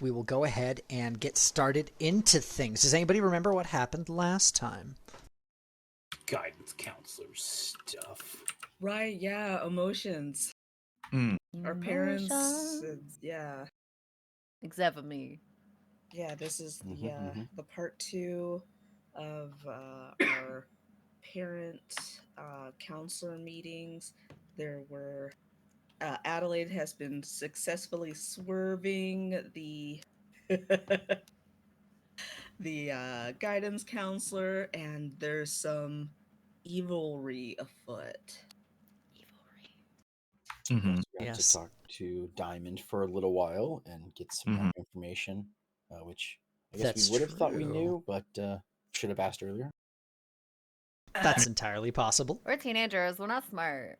we will go ahead and get started into things. Does anybody remember what happened last time? Guidance counselor stuff. Right, yeah, emotions. Our parents, yeah. Except for me. Yeah, this is the part 2 of our parent counselor meetings. There were Adelaide has been successfully swerving the the guidance counselor, and there's some evilry afoot. Mm-hmm. We have to talk to Diamond for a little while and get some more information, which I guess we would have thought we knew, but should have asked earlier. That's entirely possible. We're teenagers. We're not smart.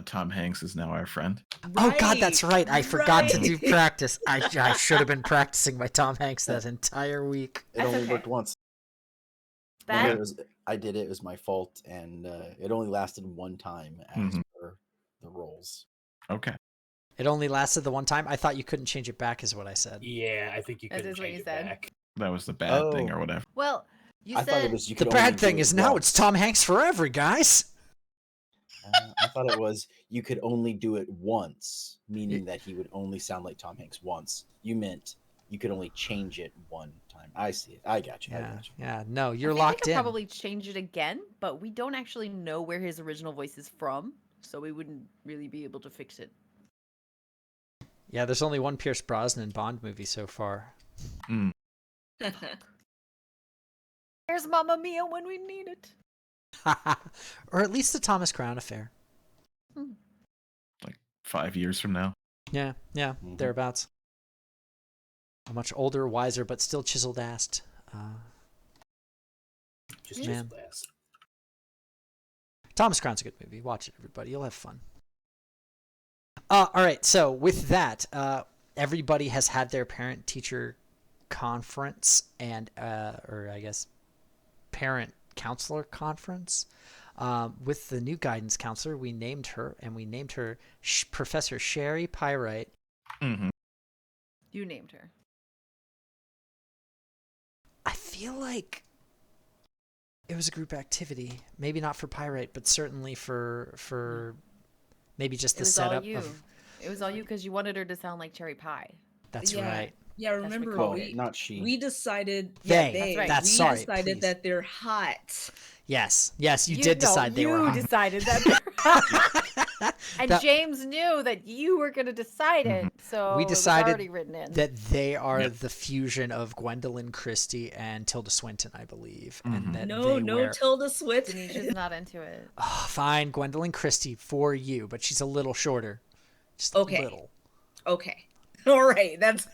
Tom Hanks is now our friend. Oh God, that's right. I forgot to do practice. I should have been practicing my Tom Hanks that entire week. It only worked once. That... I did it. It was my fault, and it only lasted one time as per the roles. Okay. It only lasted the one time? I thought you couldn't change it back is what I said. Yeah, I think you couldn't change it back. That was the bad thing or whatever. Well, I thought it was the bad thing is now it's Tom Hanks forever, guys. I thought it was you could only do it once, meaning that he would only sound like Tom Hanks once. You meant you could only change it one time. I see it. I got you. Yeah. No, you're I locked could in. Probably change it again, but we don't actually know where his original voice is from, so we wouldn't really be able to fix it. Yeah, there's only one Pierce Brosnan Bond movie so far. Where's Mamma Mia when we need it? Or at least the Thomas Crown Affair. Like 5 years from now. Yeah, thereabouts. A much older, wiser, but still chiseled-assed. Just chiseled ass. Thomas Crown's a good movie. Watch it, everybody. You'll have fun. All right, so with that, everybody has had their parent-teacher conference and, or I guess, parent counselor conference. With the new guidance counselor, we named her Professor Sherry Pyrite. You named her. I feel like it was a group activity. Maybe not for Pyrite, but certainly for maybe just the setup. It was all you because you wanted her to sound like cherry pie. That's right. Yeah, remember not she. We decided they. That's we sorry. decided Please. that they're hot. Yes, you did decide they were hot. You decided that they were hot. And James knew that you were going to decide it, so we decided it was already written in. that they are the fusion of Gwendolyn Christie and Tilda Swinton, I believe. And that no Tilda Swinton. Denisha's not into it. Oh, fine, Gwendolyn Christie for you, but she's a little shorter. Just a little. Okay. All right. That's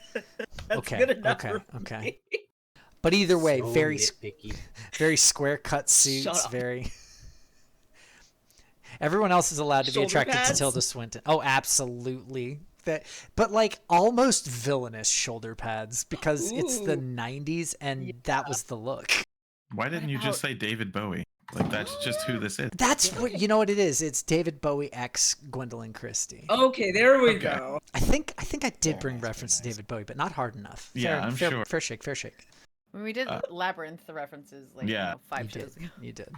okay. good enough. Okay. But either way, So very nitpicky. very square cut suits, Shut up. very. Everyone else is allowed to be Shoulder attracted to pads? Tilda Swinton. Oh, absolutely. But like almost villainous shoulder pads because it's the 90s and that was the look. Why didn't you just say David Bowie? Like, that's just who this is. That's what, you know what it is. It's David Bowie x Gwendolyn Christie. Okay, there we go. I think I did bring reference to David Bowie, but not hard enough. I'm sure. Fair shake. When we did Labyrinth, the references, 5 shows ago. You did.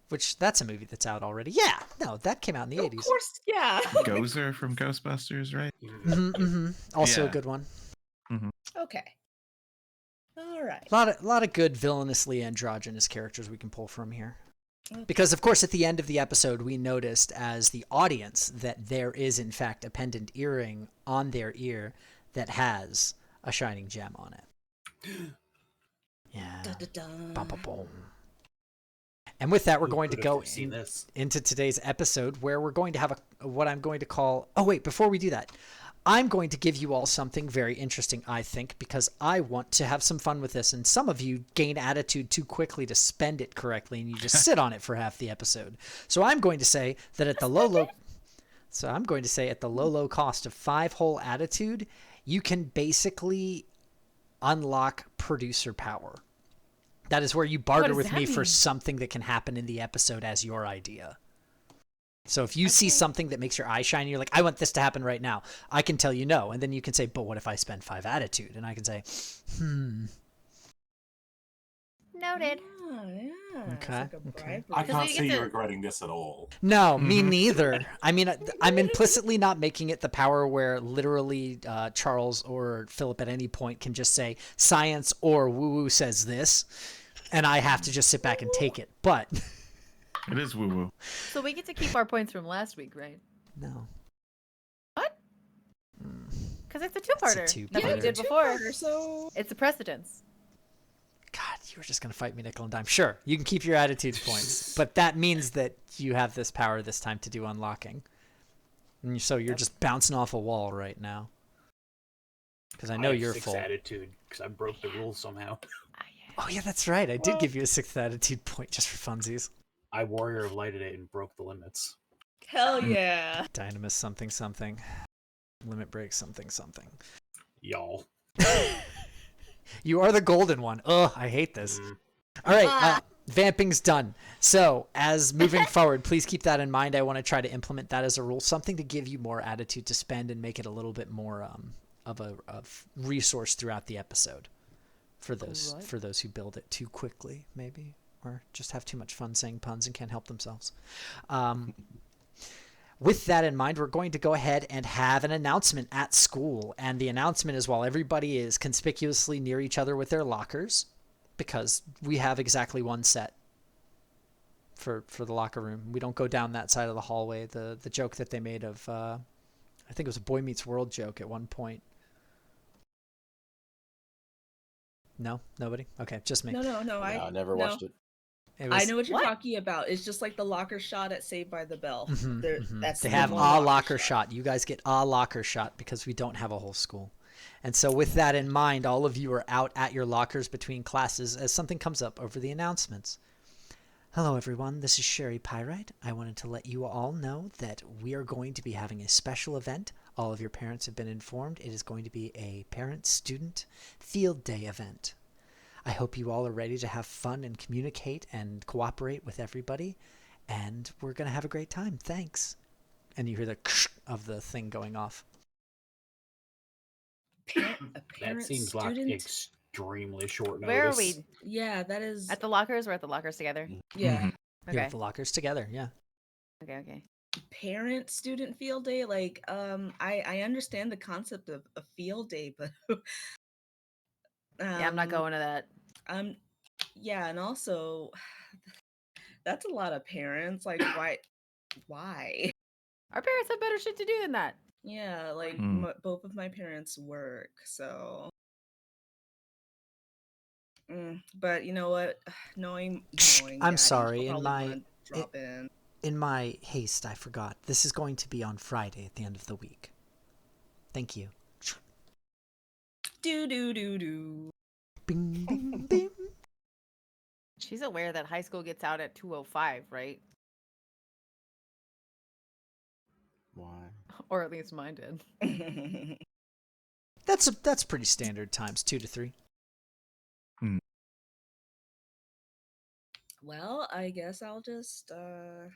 Which, that's a movie that's out already. Yeah, no, that came out in the 80s. Of course, yeah. Gozer from Ghostbusters, right? Also a good one. Okay. All right. A lot of good villainously androgynous characters we can pull from here. Because, of course, at the end of the episode, we noticed as the audience that there is, in fact, a pendant earring on their ear that has a shining gem on it. Yeah. Ba-ba-boom. And with that, we're going to go into today's episode where we're going to have what I'm going to call... Oh, wait, before we do that, I'm going to give you all something very interesting, I think, because I want to have some fun with this, and some of you gain attitude too quickly to spend it correctly, and you just sit on it for half the episode. So I'm going to say that at the low cost of 5 whole attitude, you can basically unlock producer power. That is where you barter with me for something that can happen in the episode as your idea. So if you see something that makes your eye shine, you're like, I want this to happen right now. I can tell you no. And then you can say, but what if I spend 5 attitude? And I can say, Noted. Yeah. Okay, Like I can't you see get you to- regretting this at all. No, me neither. I mean, I'm implicitly not making it the power where literally Charles or Philip at any point can just say science or woo-woo says this, and I have to just sit back and take it. But It is woo woo. So we get to keep our points from last week, right? no. What? Because it's a two-parter. It's a two-parter. That we did before. So It's a precedence. God, you were just going to fight me nickel and dime. Sure, you can keep your attitude points, but that means that you have this power this time to do unlocking. And so you're just bouncing off a wall right now. Because I know have you're 6 full. attitude because I broke the rules somehow. Oh, yeah, that's right. I did give you a 6th attitude point just for funsies. I Warrior of Lighted it and broke the limits. hell yeah. Dynamis something something. Limit break something something. Y'all. You are the golden one. Ugh, I hate this. All right, vamping's done. So as moving forward, please keep that in mind. I want to try to implement that as a rule, something to give you more attitude to spend and make it a little bit more of a resource throughout the episode for those who build it too quickly, maybe, or just have too much fun saying puns and can't help themselves. With that in mind, we're going to go ahead and have an announcement at school. And the announcement is while everybody is conspicuously near each other with their lockers, because we have exactly one set for the locker room. We don't go down that side of the hallway. The joke that they made of, I think it was a Boy Meets World joke at one point. No? Nobody? Okay, just me. No. I never watched it. I know what you're talking about. It's just like the locker shot at Saved by the Bell. That's They the have a one locker shot. You guys get a locker shot because we don't have a whole school. And so with that in mind, all of you are out at your lockers between classes as something comes up over the announcements. Hello, everyone. This is Sherry Pyrite. I wanted to let you all know that we are going to be having a special event. All of your parents have been informed. It is going to be a parent-student field day event. I hope you all are ready to have fun and communicate and cooperate with everybody. And we're going to have a great time. Thanks. And you hear the of the thing going off. That seems like extremely short notice. Where are we? Yeah, that is At the lockers? We're at the lockers together? yeah. You're Okay. at the lockers together, yeah. Okay. Parent student field day. Like, I understand the concept of a field day, but Yeah, I'm not going to that. Yeah, and also that's a lot of parents. Like, why? Our parents have better shit to do than that. Yeah, like both of my parents work, so. But you know what? Knowing I'm Daddy, sorry. she'll probably wanna drop in. In my haste, I forgot. This is going to be on Friday at the end of the week. Thank you. Do. Bing, bing, bing. She's aware that high school gets out at 2:05, right? Why? Or at least mine did. That's pretty standard times, 2 to 3. Well, I guess I'll just a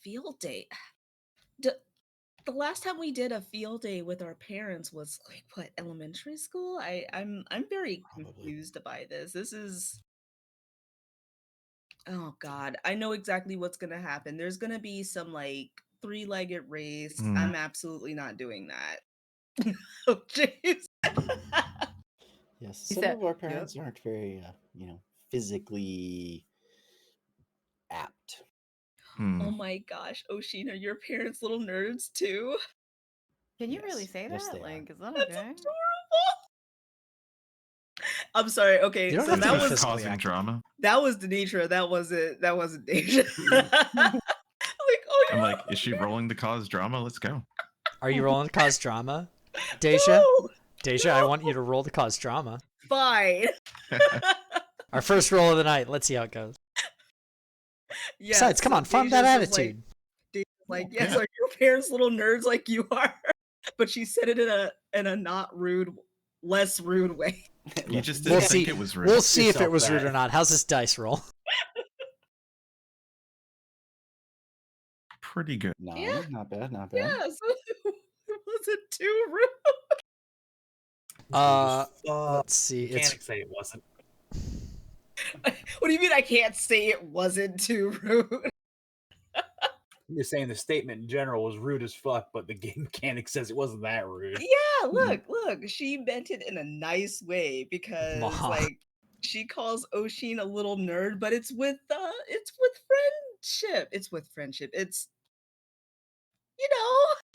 field day. The last time we did a field day with our parents was like what, elementary school? I'm very confused by this. This is oh god, I know exactly what's gonna happen. There's gonna be some like 3-legged race. I'm absolutely not doing that. Oh jeez. Yes, some of our parents aren't very, physically apt. Oh my gosh, Oshin, are your parents little nerds too? Can you really say Yes, that? they Like, are. is that That's okay? adorable. I'm sorry. Okay, You don't so have to that be was physically causing active. drama. that was Denitra. That wasn't Deja. Like, oh, I'm like, is she rolling to cause drama? Let's go. Are you rolling to cause drama? Deja? no, Deja, I want you to roll to cause drama. fine. Our first roll of the night. Let's see how it goes. Yeah, Besides, come so on, fund Deja's that was attitude. Like, yes, are your parents little nerds like you are? But she said it in a not rude, less rude way. You just We'll didn't see. think it was rude. We'll see if it Yourself was rude back. or not. How's this dice roll? pretty good. 9, Yeah. not bad, not bad. Yeah, so it wasn't too rude. Let's see. You can't say it wasn't. What do you mean I can't say it wasn't too rude? You're saying the statement in general was rude as fuck, but the game mechanic says it wasn't that rude. Yeah, look. She meant it in a nice way because like she calls Oshin a little nerd, but it's with friendship. It's with friendship. It's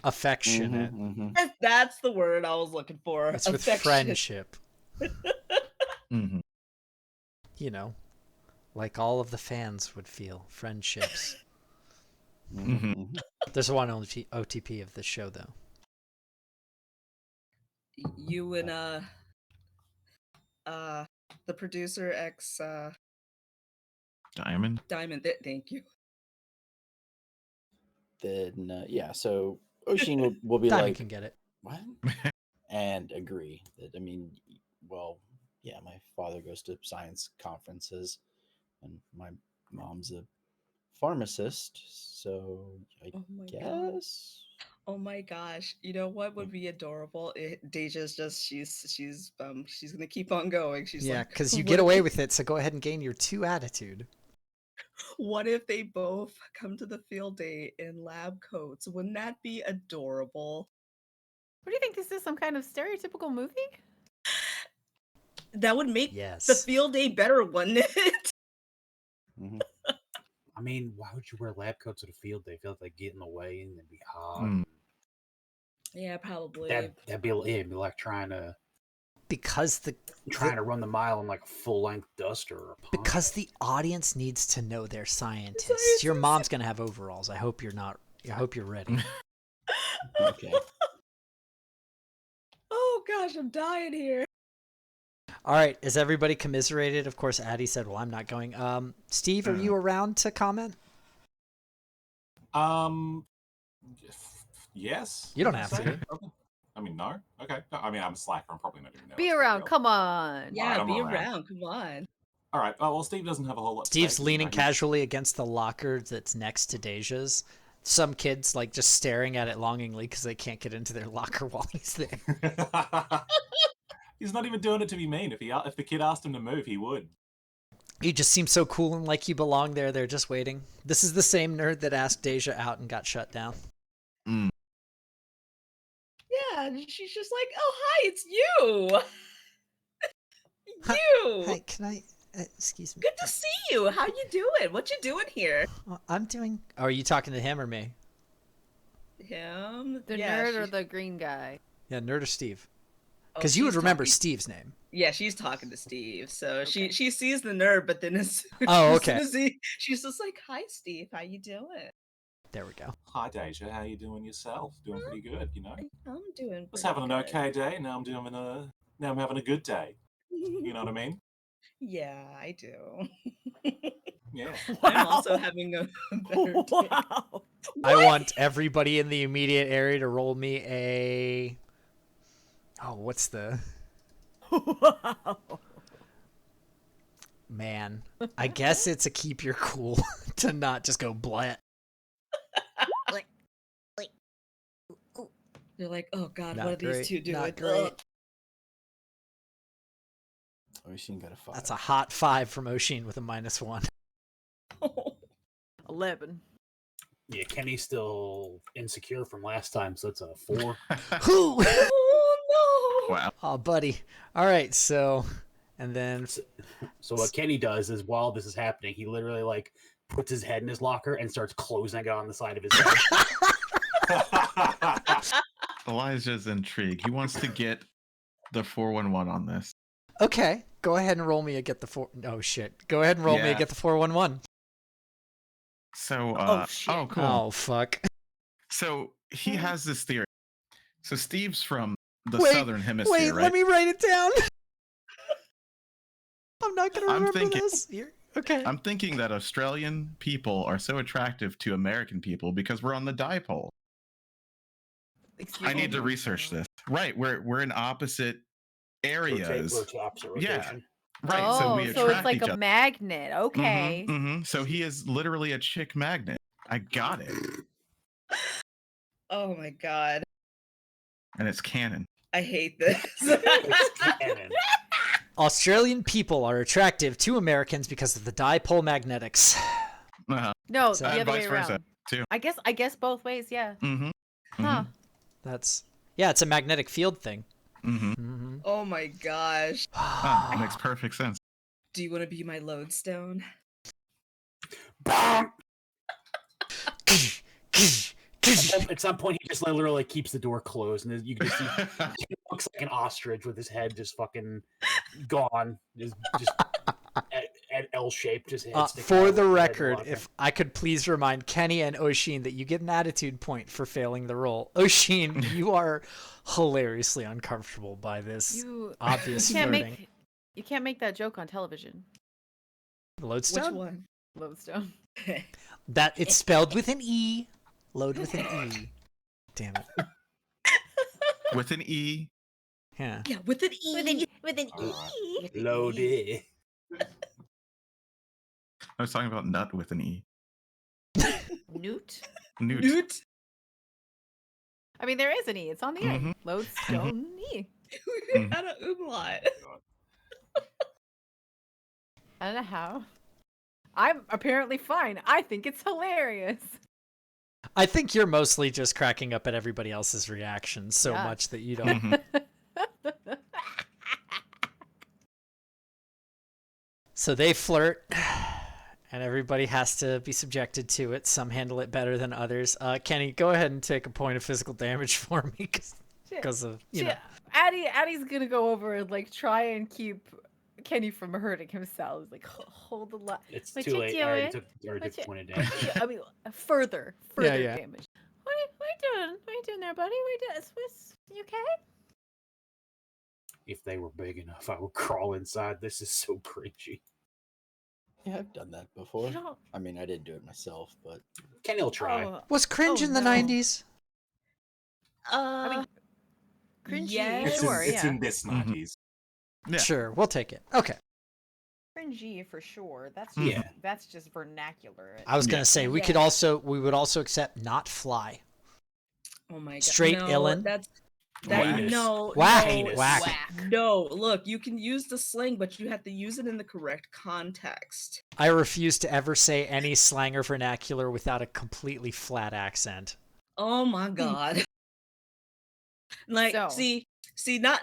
affectionate. That's the word I was looking for. It's with friendship. Mhm. You know, like all of the fans would feel, friendships. There's one OTP of this show, though. You and the producer ex Diamond. Thank you. Then yeah, so Oshin will be Diamond like, can get it. what? And agree that, I mean, well, yeah, my father goes to science conferences and my mom's a pharmacist, so I guess. Oh my gosh. You know what would be adorable? Deja's just she's gonna keep on going. She's Yeah, like, because you get away with it, so go ahead and gain your 2 attitude. what if they both come to the field day in lab coats? Wouldn't that be adorable? What do you think, this is some kind of stereotypical movie? That would make Yes. the field day better, wouldn't it? I mean, why would you wear lab coats at a field day? Feel like they get in the way and they'd be hot. Mm. Yeah, probably. That'd be like trying to run the mile in like a full length duster or a poncho. Because the audience needs to know they're scientists. Your mom's gonna have overalls. I hope you're not. I hope you're ready. Okay. Oh gosh, I'm dying here. All right, is everybody commiserated? Of course, Addie said, "Well, I'm not going." Steve, are you around to comment? Yes. You don't have to. Okay. I mean, no. Okay. No, I mean, I'm a slacker. I'm probably not even there. Be around, come on. Yeah, Alright, be I'm around. Come on. All right. Well, Steve doesn't have a whole lot. Steve's to say, leaning you know, casually against the locker that's next to Deja's. Some kids like just staring at it longingly because they can't get into their locker while he's there. He's not even doing it to be mean. If the kid asked him to move, he would. You just seem so cool and like you belong there. They're just waiting. This is the same nerd that asked Deja out and got shut down. Mm. Yeah, she's just like, oh, hi, it's you. Hi, can I... excuse me. Good to see you. How you doing? What you doing here? I'm doing... Oh, are you talking to him or me? Him? The nerd or the green guy? Yeah, nerd or Steve. Because you would remember Steve's name. Yeah, she's talking to Steve. So she sees the nerd, but then as okay. soon as she's just like, hi, Steve. How you doing? There we go. Hi, Deja. How you doing yourself? Doing pretty good, you know? I'm doing Was having an okay day. Now I'm having a good day. You know what I mean? Yeah, I do. Yeah. Wow. I'm also having a better day. Wow. I want everybody in the immediate area to roll me a... Oh, what's the... Wow. Man, I guess it's a keep your cool to not just go blat. They're like, oh god, Not what are great, these two doing? not great. Oshin got a 5. That's a hot 5 from Oshin with a -1. 11. Yeah, Kenny's still insecure from last time, so it's a 4. Who? Oh no! Wow. Oh, buddy. All right, so, and then... So what Kenny does is while this is happening, he literally like puts his head in his locker and starts closing it on the side of his head. Elijah's intrigued. He wants to get the 411 on this. Okay, go ahead and roll me a get the 4... Oh, shit. Go ahead and roll me a get the 411. So, shit. oh, cool. Oh, fuck. So he has this theory. So Steve's from the southern hemisphere, right? Let me write it down. I'm not going to remember this. Okay. I'm thinking that Australian people are so attractive to American people because we're on the dipole. I need to research this. Right, we're in opposite areas. Yeah. Right, Oh, so we attract so it's like each a other. magnet. Okay. So he is literally a chick magnet. I got it. Oh my god. And it's canon. I hate this. It's canon. Australian people are attractive to Americans because of the dipole magnetics. No, So- the And other way vice versa, around. too. I guess both ways, yeah. Mm-hmm. Huh. That's it's a magnetic field thing. Mm-hmm. Mm-hmm. Oh my gosh. Makes perfect sense. Do you want to be my lodestone? At some point, he just literally keeps the door closed, and you can just see he looks like an ostrich with his head just fucking gone, just at L shape, just head sticking For out the of record, locker. if I could please remind Kenny and Oshin that you get an attitude point for failing the role. Oshin, you are hilariously uncomfortable by this obvious flirting. You can't make that joke on television. Lodestone? Which one? Lodestone. That it's spelled with an E. Load with an E. Damn it. With an E. Yeah. Yeah, with an E. With an E. Loaded. I was talking about nut with an E. Newt. Newt. Newt. I mean, there is an E. It's on the Mhm. end. Lodestone E. We had an umlaut. I don't know how. I'm apparently fine. I think it's hilarious. I think you're mostly just cracking up at everybody else's reactions so Yeah. much that you don't. Mhm. So they flirt, and everybody has to be subjected to it. Some handle it better than others. Kenny, go ahead and take a point of physical damage for me because of, you know. Addie's gonna go over and like try and keep Kenny from hurting himself. He's like, hold the line. It's What too you late. I already doing? took point of damage. I mean, further Yeah. damage. What are you doing? What are you doing there, buddy? What are you doing? You okay? If they were big enough, I would crawl inside. This is so cringy. Yeah, I've done that before. You don't- I mean, I didn't do it myself, but Kenny will try. Oh, Was cringe in the no. 90s? I mean, cringy. yes. Sure, It's yeah. in this Mhm. 90s. Yeah. Sure, we'll take it. Okay. Cringy for sure. That's Yeah. That's just vernacular. I was Yeah. gonna say we would also accept not fly. Oh my god. Straight no, Illin? That's Whack. no. Whack. No, Whack. no. Look, you can use the slang, but you have to use it in the correct context. I refuse to ever say any slang or vernacular without a completely flat accent. Oh my god. Like, So- see, not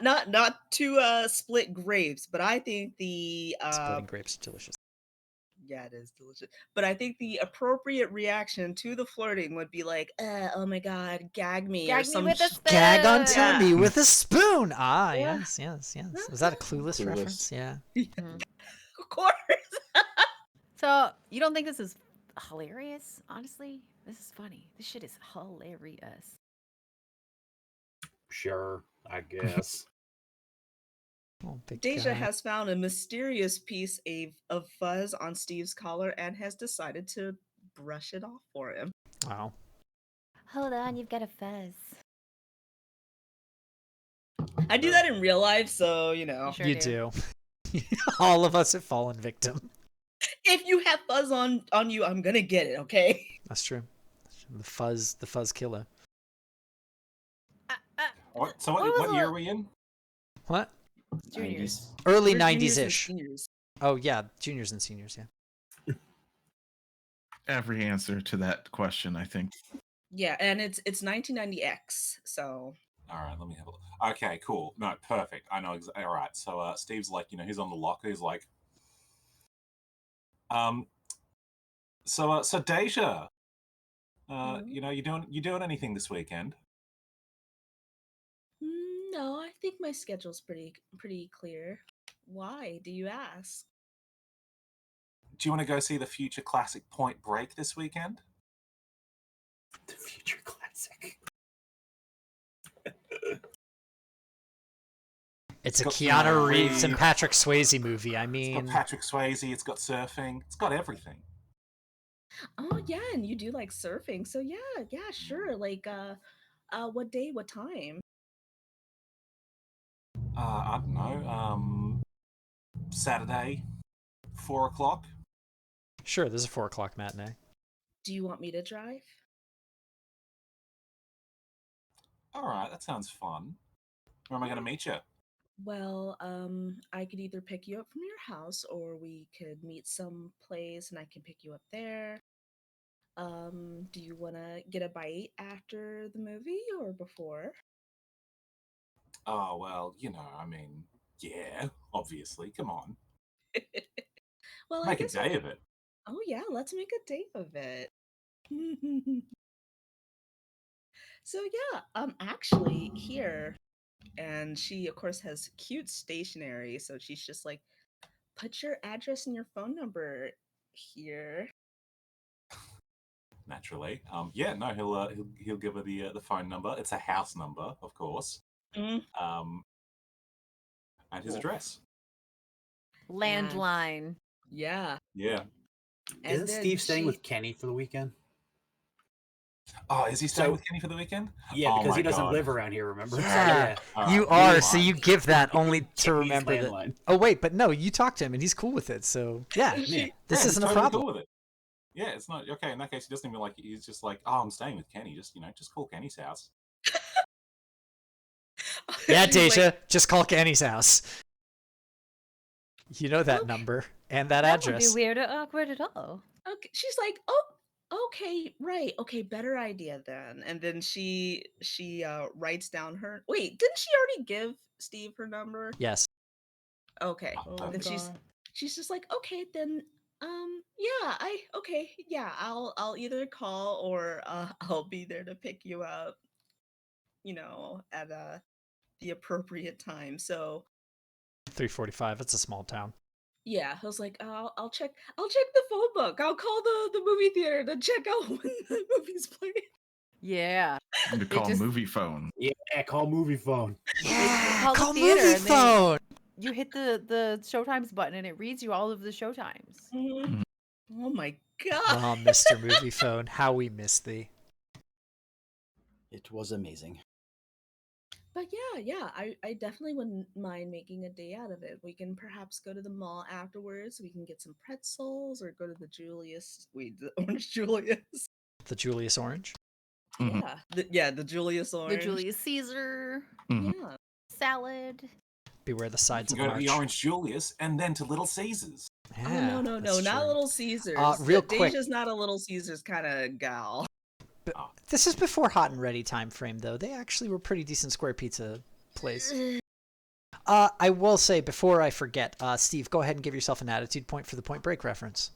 to split grapes, but I think the Splitting grapes is delicious. yeah, it is delicious. But I think the appropriate reaction to the flirting would be like, oh my god, gag me or Gag me some with a sh- spoon. Gag onto Yeah. me with a spoon. Ah, Yeah. yes. Was that a Clueless, Clueless. reference? Yeah. Of course. So you don't think this is hilarious? Honestly, this is funny. This shit is hilarious. Sure, I guess. Oh, big Deja guy. has found a mysterious piece of fuzz on Steve's collar and has decided to brush it off for him. Wow. Hold on, you've got a fuzz. I do that in real life, so you know. You sure You do. All of us have fallen victim. If you have fuzz on you, I'm gonna get it, okay? That's true. The fuzz killer. So What was what the- year are we in? What? Juniors. Early We're juniors and 90s-ish. seniors. Oh yeah, juniors and seniors, yeah. Every answer to that question, I think. Yeah, and it's 1990X, so All right, let me have a look. Okay, cool. No, perfect. I know exactly. All right. So Steve's like, he's on the locker. He's like, so Deja, you doing anything this weekend? no, I think my schedule's pretty clear. Why do you ask? Do you want to go see the future classic Point Break this weekend? The future classic. It's a got Keanu Reeves and Reeves. Patrick Swayze movie. I It's mean, got Patrick Swayze. It's got surfing. It's got everything. Oh yeah, and you do like surfing, so yeah, sure. Like what day, what time? I don't know. Saturday, 4:00. sure, there's a 4 o'clock matinee. Do you want me to drive? All right, that sounds fun. Where am I going to meet you? Well, I could either pick you up from your house or we could meet some place and I can pick you up there. Do you want to get a bite after the movie or before? Oh, well, I mean, yeah, obviously. Come on. Well, I Make a guess. day of it. Oh yeah, let's make a day of it. So yeah, actually here, and she of course has cute stationery, so she's just like, put your address and your phone number here. Naturally. Yeah, no, he'll give her the phone number. It's a house number, of course. Mm. And his Wolf. address. Landline. Yeah. Yeah. And Isn't then Steve staying she- with Kenny for the weekend? Oh, is he staying So- with Kenny for the weekend? Yeah, Oh because my he doesn't God. live around here, remember? Yeah. All You right, are, so fine. you give that only to Kenny's remember that. landline. Oh wait, but no, you talk to him and he's cool with it. So yeah, Yeah. this Yeah, he's isn't a totally problem. Cool with it. Yeah, it's not okay. In that case, he doesn't even like. He's just like, oh, I'm staying with Kenny. Just call Kenny's house. Yeah, she's Deja, like, just call Kenny's house. You know that Okay. number and that That would be address. weird or awkward at all. okay. She's like, oh, okay, right, okay, better idea then. And then she writes down her. Wait, didn't she already give Steve her number? Yes. Okay. Oh, Then she's just like, okay, then yeah, I'll either call or I'll be there to pick you up, at the appropriate time. So 3:45. It's a small town. yeah, I was like, I'll check the phone book. I'll call the movie theater to check out when the movie's playing. Yeah. To call movie phone. Yeah, call movie phone. Yeah, Call the call theater movie and they- phone. You hit the showtimes button and it reads you all of the showtimes. Mhm. Oh my god. Oh, Mr. Movie Phone, how we miss thee. It was amazing. But yeah, I definitely wouldn't mind making a day out of it. We can perhaps go to the mall afterwards. We can get some pretzels or go to the Orange Julius. The Julius Orange. Mhm. Yeah, the Julius Orange. The Julius Caesar Mhm. Yeah. salad. Beware the You sides can of go to March. the Orange Julius and then to Little Caesars. Yeah, No, that's not true. Little Caesars. Real quick. Deja's not a Little Caesars kind of gal. This is before Hot and Ready time frame, though. They actually were pretty decent square pizza place. I will say, before I forget, Steve, go ahead and give yourself an attitude point for the Point Break reference.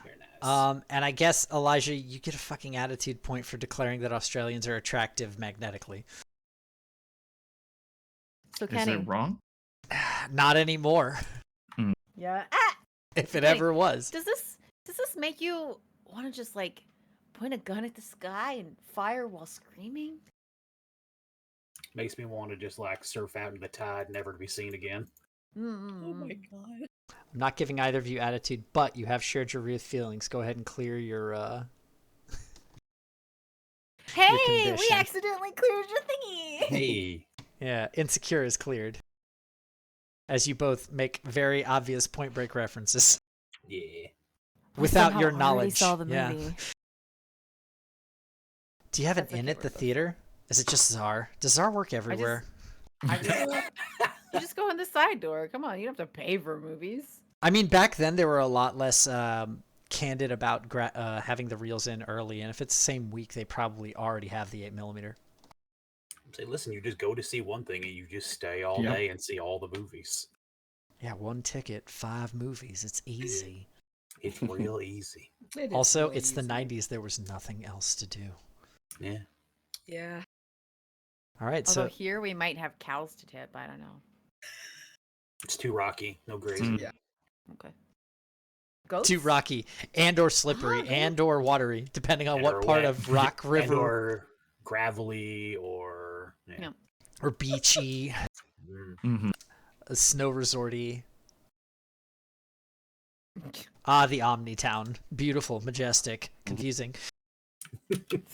Very nice. And I guess, Elijah, you get a fucking attitude point for declaring that Australians are attractive magnetically. So Is Kenny. it wrong? Not anymore, Yeah. if it Wait, ever was. Does this make you want to just like point a gun at the sky and fire while screaming? Makes me want to just like surf out in the tide, never to be seen again. Oh my god. I'm not giving either of you attitude, but you have shared your real feelings. Go ahead and clear your, Hey, we condition. accidentally cleared your thingy. Hey. yeah, insecure is cleared. As you both make very obvious Point Break references. Yeah. Without somehow your already knowledge. saw the Yeah. movie. Do you have an That's a in at the keyword. theater? Is it just Czar? Does Czar work everywhere? I just, you just go in the side door. Come on, you don't have to pay for movies. I mean, back then they were a lot less candid about having the reels in early, and if it's the same week, they probably already have the 8mm. Say, listen, you just go to see one thing and you just stay all Yep. day and see all the movies. Yeah, 1 ticket, 5 movies. It's easy. It's real easy. It is Also, really it's the easy. 90s. There was nothing else to do. Yeah. Yeah. All right, Although so here we might have cows to tip. I don't know. It's too rocky. No grazing. Mm. Okay. Goats? too rocky and or slippery Oh, and or watery, depending on And what or part wet. of Rock And River or gravelly or Yeah. or beachy, Mm. snow resorty. Ah, the Omnitown. Beautiful, majestic, confusing. Beautiful,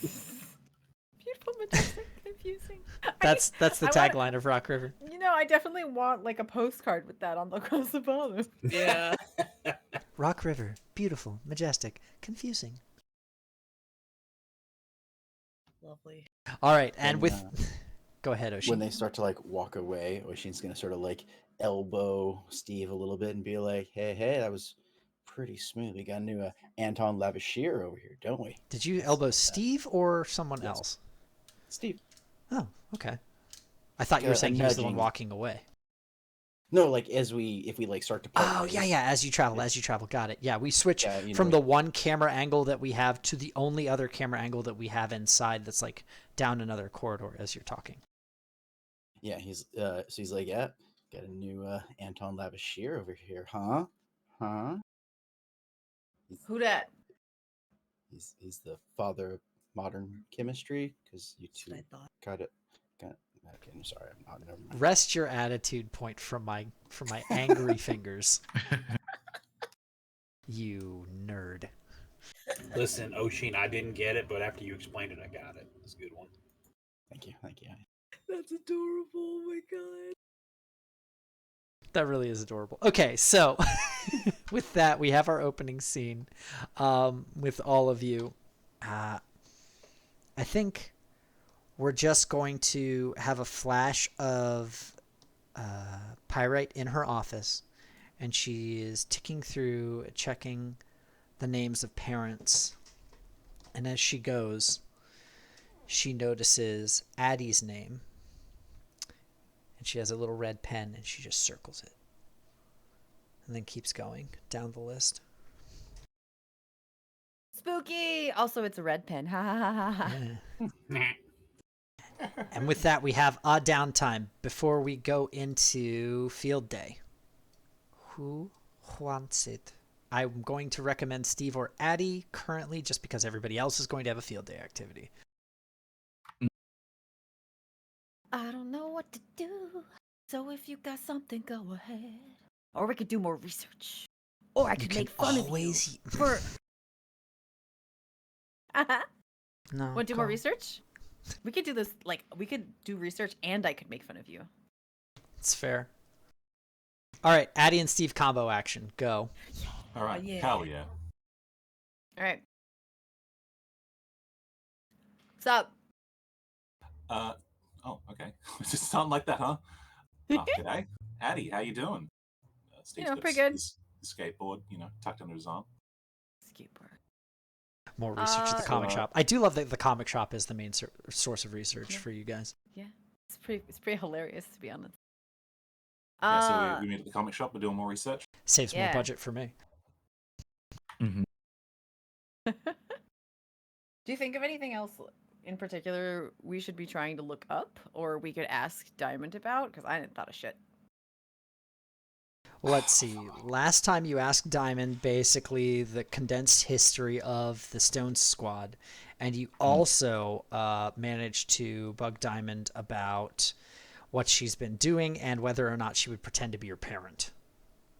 majestic, confusing. That's the I want- tagline of Rock River. You know, I definitely want like a postcard with that on the across the bottom. Yeah. Rock River, beautiful, majestic, confusing. Lovely. All right, and And, with go ahead, Oshi. when they start to like walk away, Oshin's gonna sort of like elbow Steve a little bit and be like, "Hey, that was pretty smooth. We got a new Anton Lavashir over here, don't we?" Did you elbow Steve or someone Yes. else? Steve. Oh, okay. I thought you were A saying he was the one nudging. walking away. No, like if we like start to part Oh, ways, yeah. As you travel. Got it. Yeah, we switch Yeah, from the one camera angle that we have to the only other camera angle that we have inside that's like down another corridor as you're talking. Yeah, so he's like, "Yeah, got a new Anton Lavashir over here, huh? Huh?" Who dat? He's the father of modern chemistry because you That's what two I thought. got it. Okay, I'm sorry. I'm not. Never mind. Rest your attitude point from my angry fingers. You nerd. Listen, Oshin, I didn't get it, but after you explained it, I got it. It's a good one. Thank you. That's adorable. Oh my god. That really is adorable. Okay, so with that, we have our opening scene with all of you. I think we're just going to have a flash of Pyrite in her office, and she is ticking through, checking the names of parents. And as she goes, she notices Addie's name. And she has a little red pen, and she just circles it. And then keeps going down the list. Spooky! Also, it's a red pen. Ha ha ha ha. Yeah. And with that, we have a downtime before we go into field day. Who wants it? I'm going to recommend Steve or Addie currently, just because everybody else is going to have a field day activity. I don't know what to do. So if you got something, go ahead. Or we could do more research. Or I could make fun of you for. No. Want to do more research? We could do this. Like we could do research, and I could make fun of you. It's fair. All right, Addie and Steve combo action. Go. All right. yeah. Hell yeah. All right. What's up? Oh, okay. Just sound like that, huh? Oh, g'day. Addie, how you doing? Steve's got pretty good. his skateboard, tucked under his arm. Skateboard. More research at the comic shop. I do love that the comic shop is the main source of research for you guys. Yeah, it's pretty hilarious, to be honest. Yeah, so we meet at the comic shop. We're doing more research. Saves more budget for me. Mm-hmm. Do you think of anything else in particular we should be trying to look up, or we could ask Diamond about? Because I didn't thought of shit. Let's see. Last time you asked Diamond basically the condensed history of the Stones Squad, and you also managed to bug Diamond about what she's been doing and whether or not she would pretend to be your parent.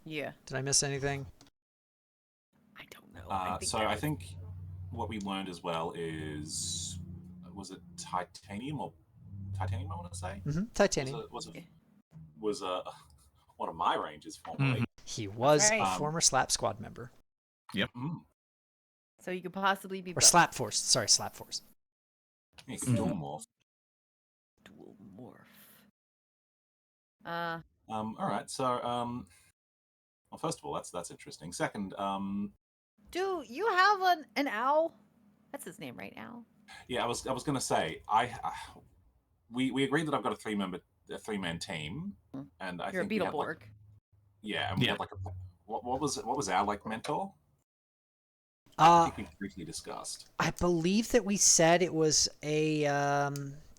Yeah. Did I miss anything? I don't know. I think what we learned as well is, was it titanium or titanium? I want to say. Mm-hmm. Titanium. Was one of my ranges formerly. Mm-hmm. He was right. a former Slap Squad member. Yep. So you could possibly be Or Slap Force. Sorry, Slap Force. You can dual morph. Dual morph. All right. So, well, first of all, that's interesting. Second, do you have an owl? That's his name, right? Owl. Yeah, I was gonna say we agreed that I've got a three-man team, and I You're think a Beetleborg. And we had like what was our like mentor? I think we briefly discussed. I believe that we said it was a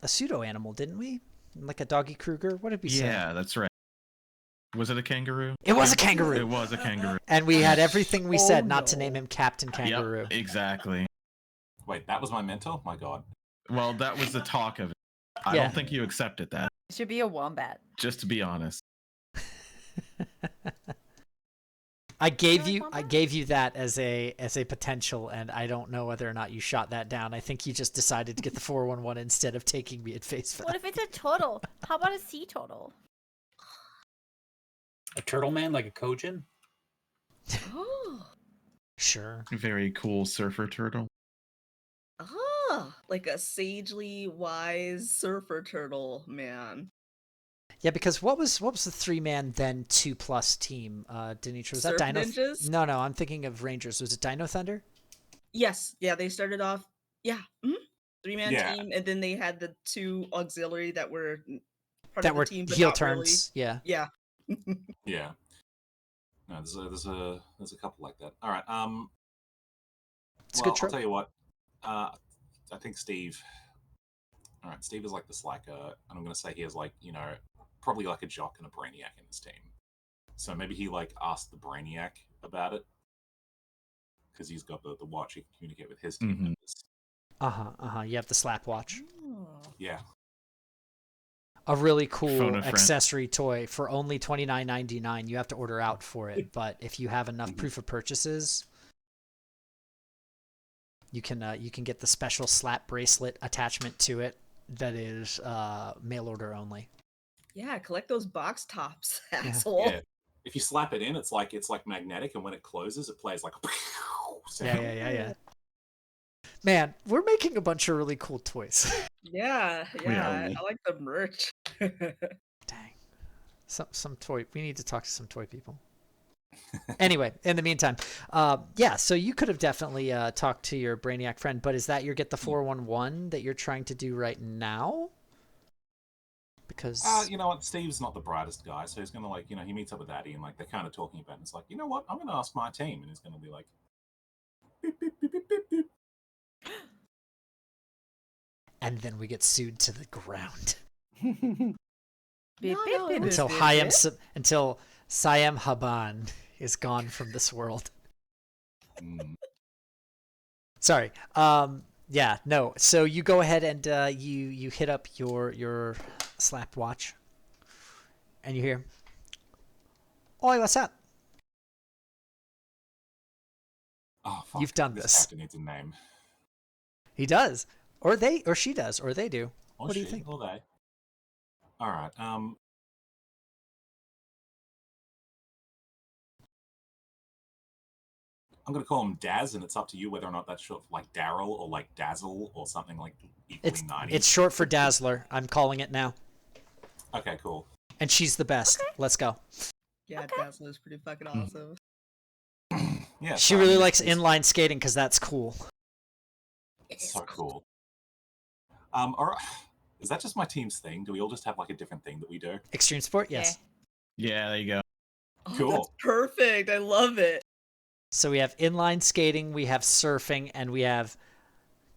pseudo animal, didn't we? Like a doggy Kruger. What did we say? Yeah, that's right. Was it a kangaroo? It was a kangaroo. It was a kangaroo. And we had everything we said not to name him Captain Kangaroo. Yep, exactly. Wait, that was my mentor? My God. Well, that was the talk of it. I don't think you accepted that. It should be a wombat. Just to be honest. I gave you that as a potential, and I don't know whether or not you shot that down. I think you just decided to get the 411 instead of taking me at face value. What if it's a turtle? How about a sea turtle? A turtle man, like a Kojin? Oh. Sure. Very cool surfer turtle. Oh. like a sagely wise surfer turtle man. Yeah, because what was the 3-man then 2+ team? Denitra, was that Surf Dino? Ninjas? No, I'm thinking of Rangers. Was it Dino Thunder? Yes, yeah, they started off, yeah, 3-man Yeah. team, and then they had the 2 auxiliary that were part That of the were team, but heel not turns. really. Yeah. Yeah. Yeah. No, there's a couple like that. All right. It's a Well, good I'll trope. tell you what. I think Steve. All right, Steve is like the slacker, and I'm going to say he has like probably like a jock and a brainiac in his team. So maybe he like asked the brainiac about it because he's got the watch. He can communicate with his team members. You have the slap watch. Oh. Yeah. A really Phone cool a friend. accessory toy for only $29.99. You have to order out for it, but if you have enough proof of purchases, you can get the special slap bracelet attachment to it that is mail order only. Yeah, collect those box tops, asshole. Yeah. If you slap it in, it's like magnetic, and when it closes, it plays like a sound. Yeah. Man, we're making a bunch of really cool toys. Yeah, We yeah, are. I like the merch. Dang. Some toy. We need to talk to some toy people. Anyway, in the meantime, yeah. So you could have definitely talked to your Brainiac friend, but is that your get the 411 that you're trying to do right now? Because You know what? Steve's not the brightest guy, so he's gonna he meets up with Addy and like they're kind of talking about it. And it's like, you know what? I'm gonna ask my team, and he's gonna be like, beep, beep, beep, beep, beep, beep. and then we get sued to the ground Beep, No, beep, no, beep, it was- beep, until Siam Haban is gone from this world. Sorry. Yeah, no. So you go ahead and you hit up your slap watch, and you hear, "Oi, what's up?" Oh, fuck. You've done This this. character needs a name. He does, or she does, or they do. Or What do you she, think? or they. All right. I'm gonna call him Daz, and it's up to you whether or not that's short for like Daryl or like Dazzle or something like equally 90s. It's short for Dazzler. I'm calling it now. Okay, cool. And she's the best. Let's go. Yeah, Dazzler is pretty fucking awesome. Yeah, She so, I really mean, likes it's inline skating because that's cool. so cool. All right. Is that just my team's thing? Do we all just have like a different thing that we do? Extreme sport, yes. Yeah, there you go. Oh, Cool. that's perfect. I love it. So we have inline skating, we have surfing, and we have,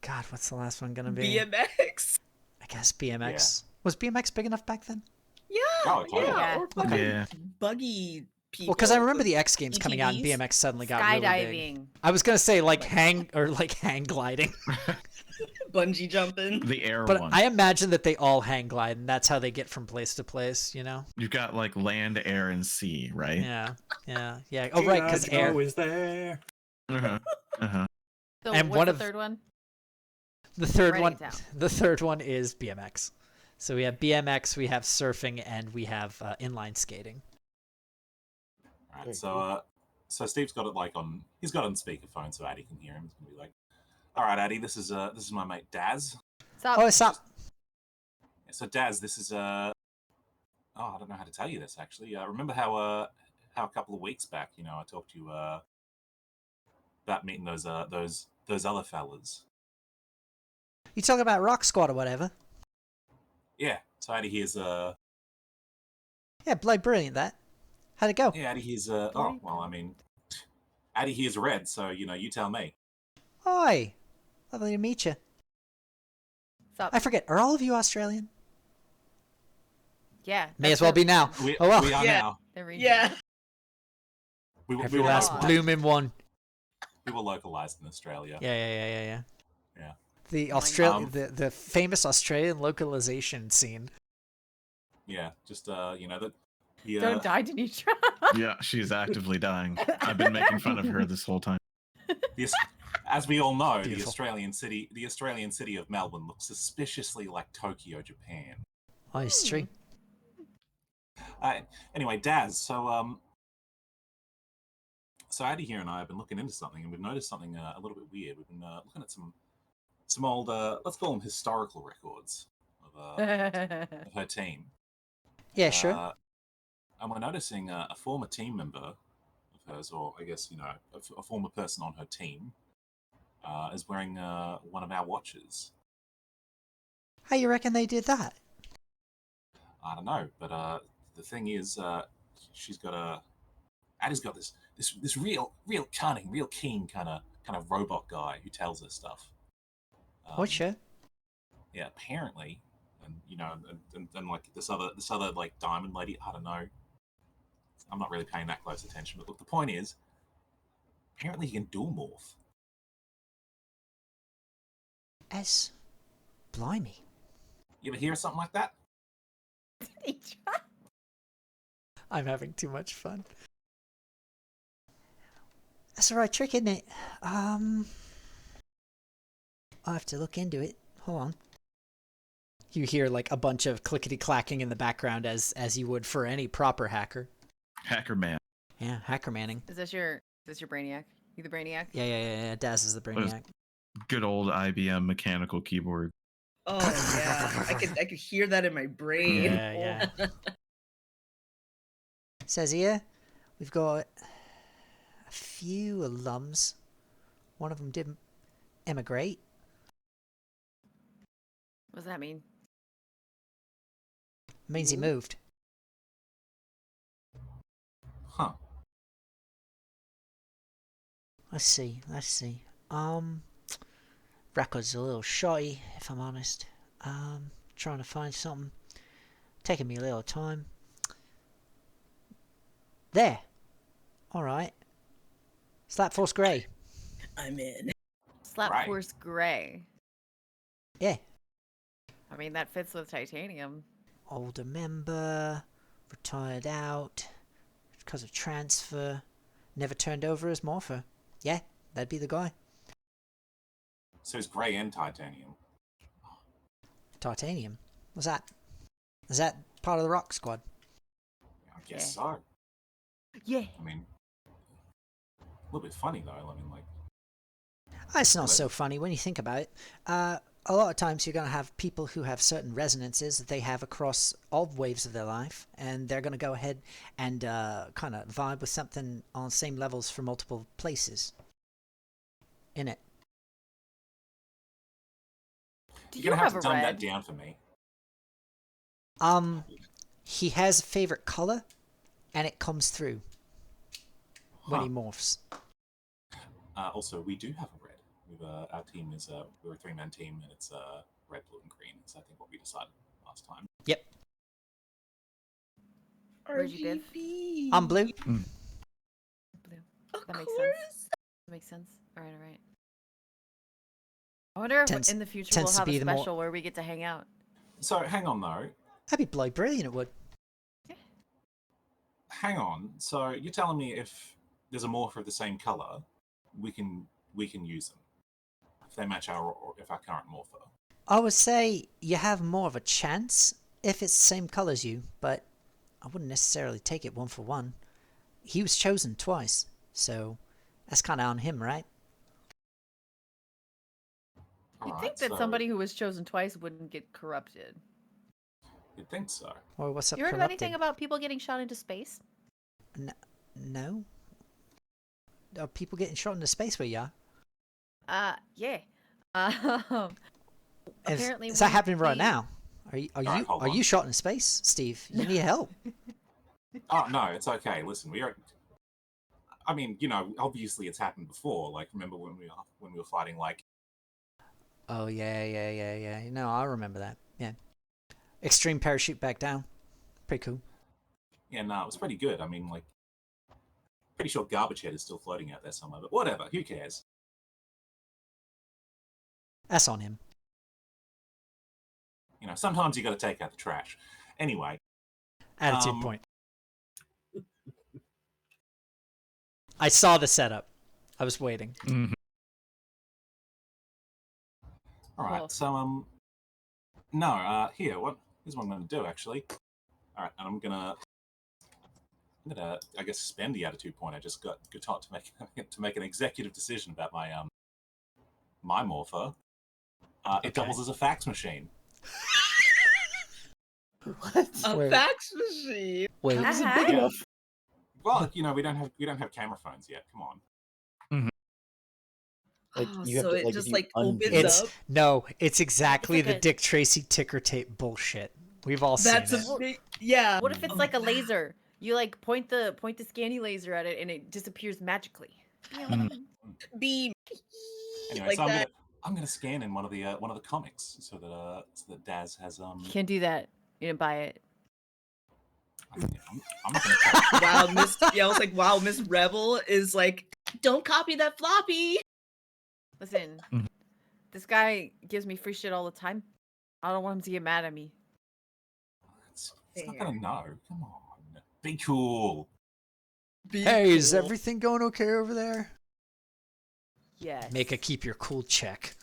God, what's the last one gonna be? BMX. I guess BMX. Was BMX big enough back then? Yeah, Oh, totally. yeah, or fucking Yeah. buggy people. Well, because I remember the X Games coming out and ATVs. BMX suddenly got really big. Skydiving. I was gonna say like hang gliding, bungee jumping. The air but one. I imagine that they all hang glide, and that's how they get from place to place. You know? You've got like land, air, and sea, right? Yeah. Oh, right, because air. is there. Uh-huh. Uh-huh. So And what's one the of- third one? The third Writing one. it down. The third one is BMX. So we have BMX, we have surfing, and we have inline skating. All Very right, so Steve's got it like on. He's got it on speakerphone, so Addy can hear him. He's gonna be like, "All right, Addy, this is my mate Daz. Stop. Oh, what's up? Yeah, so Daz, this is Oh, I don't know how to tell you this actually. Remember how a couple of weeks back, I talked to you about meeting those other fellas. You talking about Rock Squad or whatever? Yeah. So Addy here's Yeah, bloody brilliant that. How'd it go? yeah, Addy here's oh well, I mean, Addy here's red, so you tell me. Hi. Lovely to meet you. Stop. I forget, are all of you Australian? Yeah. May that's as well the be now. We, Oh well. we are Yeah. now. the region. Yeah. Every We last localized. blooming one. We were localized in Australia. Yeah. Yeah. The my Australian, God. the famous Australian localization scene. Yeah, just the Don't die, Denitra. Yeah, she's actively dying. I've been making fun of her this whole time. the, as we all know, the Beautiful. Australian city of Melbourne looks suspiciously like Tokyo, Japan. Oh, it's true. Anyway, Daz, so Addy here and I have been looking into something, and we've noticed something a little bit weird. We've been looking at some some old, let's call them historical records of her team. Yeah, sure. And we're noticing a former team member of hers, or I guess, a former person on her team, is wearing one of our watches. How you reckon they did that? I don't know, but the thing is, she's got a. Addie's got this real cunning, real keen kind of robot guy who tells her stuff. What sure? Yeah, apparently, and like this other like diamond lady. I don't know. I'm not really paying that close attention, but look, the point is, apparently he can dual morph. Blimey. You ever hear of something like that? I'm having too much fun. That's the right trick, isn't it? I'll have to look into it. Hold on. You hear like a bunch of clickety-clacking in the background as you would for any proper hacker. Hacker man. Yeah, hacker manning. Is this your Brainiac? You the Brainiac? Yeah. Daz is the brainiac. Good old IBM mechanical keyboard. Oh yeah, I could hear that in my brain. Yeah. Says here, we've got a few alums. One of them did emigrate. What does that mean? Means he moved. Huh. Let's see. Record's a little shoddy, if I'm honest. Trying to find something. Taking me a little time. There. Alright. Slap Force Grey. I'm in. Slap Right. Force Gray. Yeah. I mean, that fits with titanium. Older member. Retired out. Because of transfer. Never turned over as morpher. Yeah, that'd be the guy. So it's grey and titanium. Titanium. What's that? Is that part of the Rock Squad? I guess so. Yeah. I mean, a little bit funny though. I mean, like. It's not so funny when you think about it. A lot of times you're going to have people who have certain resonances that they have across all waves of their life, and they're going to go ahead and kind of vibe with something on the same levels for multiple places in it. Do You're you gonna have have to a dumb red? that down for me. He has a favorite color, and it comes through when he Huh. morphs. Also, we do have a red. Our team is we're a 3-man team, and it's red, blue, and green. Is I think what we decided last time. Yep. Where'd you give? RGB. I'm blue. Blue. Of That makes course. sense. That makes sense. All right. I wonder if in the future we'll have a special where we get to hang out. So hang on though. That'd be bloody brilliant, it would. Hang on. So you're telling me if there's a morpher of the same color, we can use them if they match our current morpher. I would say you have more of a chance if it's the same color as you, but I wouldn't necessarily take it one for one. He was chosen twice, so that's kind of on him, right? You'd think that somebody who was chosen twice wouldn't get corrupted. You'd think so. Or what's up? You heard of anything about people getting shot into space? No. Are people getting shot into space where you are? Yeah. Apparently, is that happening right now? Are Hold you on. shot into space, Steve? You need help. Oh no, it's okay. Listen, we are. I mean, obviously it's happened before. Like, remember when we were fighting? Like, Oh yeah. No, I remember that. Yeah. Extreme parachute back down. Pretty cool. yeah, no, it was pretty good. I mean, like, pretty sure Garbage Head is still floating out there somewhere. But whatever, who cares? That's on him. Sometimes you got to take out the trash. Anyway, Attitude point. I saw the setup. I was waiting. Mm-hmm. all right. Cool. So here's what I'm going to do actually. All right, and I'm gonna I guess spend the attitude point I just got taught to make an executive decision about my my morpher. It doubles as a fax machine. What? A fax machine. Wait. How is it big Yeah. enough? Well, you know, we don't have camera phones yet. Come on. Like, Oh, you have so to, it like, just if you like opens unzip It's up. no, it's exactly like the a- Dick Tracy ticker tape bullshit. We've all That's seen a it. big, yeah. What if it's Oh, like a laser? You like point the scanny laser at it and it disappears magically. beam Anyway, like so that. I'm gonna scan in one of the comics so that Daz has You can't do that. You didn't buy it. I'm not gonna Wow, Miss. Yeah, I was like, wow, Miss Rebel is like, don't copy that floppy. Listen, Mhm. this guy gives me free shit all the time. I don't want him to get mad at me. It's not gonna know. Come on, be cool. Hey, is everything going okay over there? Yes. Make a keep your cool check.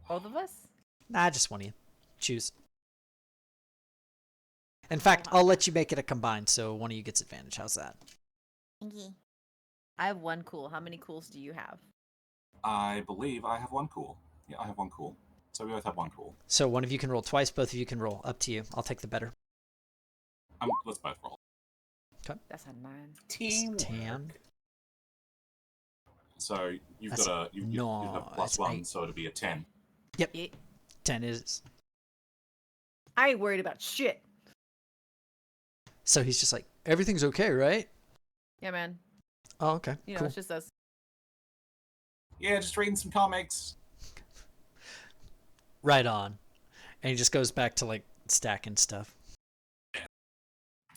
Both of us? Nah, just one of you. Choose. In fact, I'll let you make it a combined, so one of you gets advantage. How's that? I have one cool. How many cools do you have? I believe I have one cool. Yeah, I have one cool. So we both have one cool. So one of you can roll twice, both of you can roll. Up to you. I'll take the better. Let's both roll. That's a 9. Teamwork. Tan. So you've That's- got you have that's +1, 8. so it'll be a 10. Yep. Yeah. 10 is. I ain't worried about shit. So he's just like, everything's okay, right? Yeah, man. Oh, okay. You know, Cool. it's just us. Yeah, just reading some comics. Right on. And he just goes back to like stacking stuff.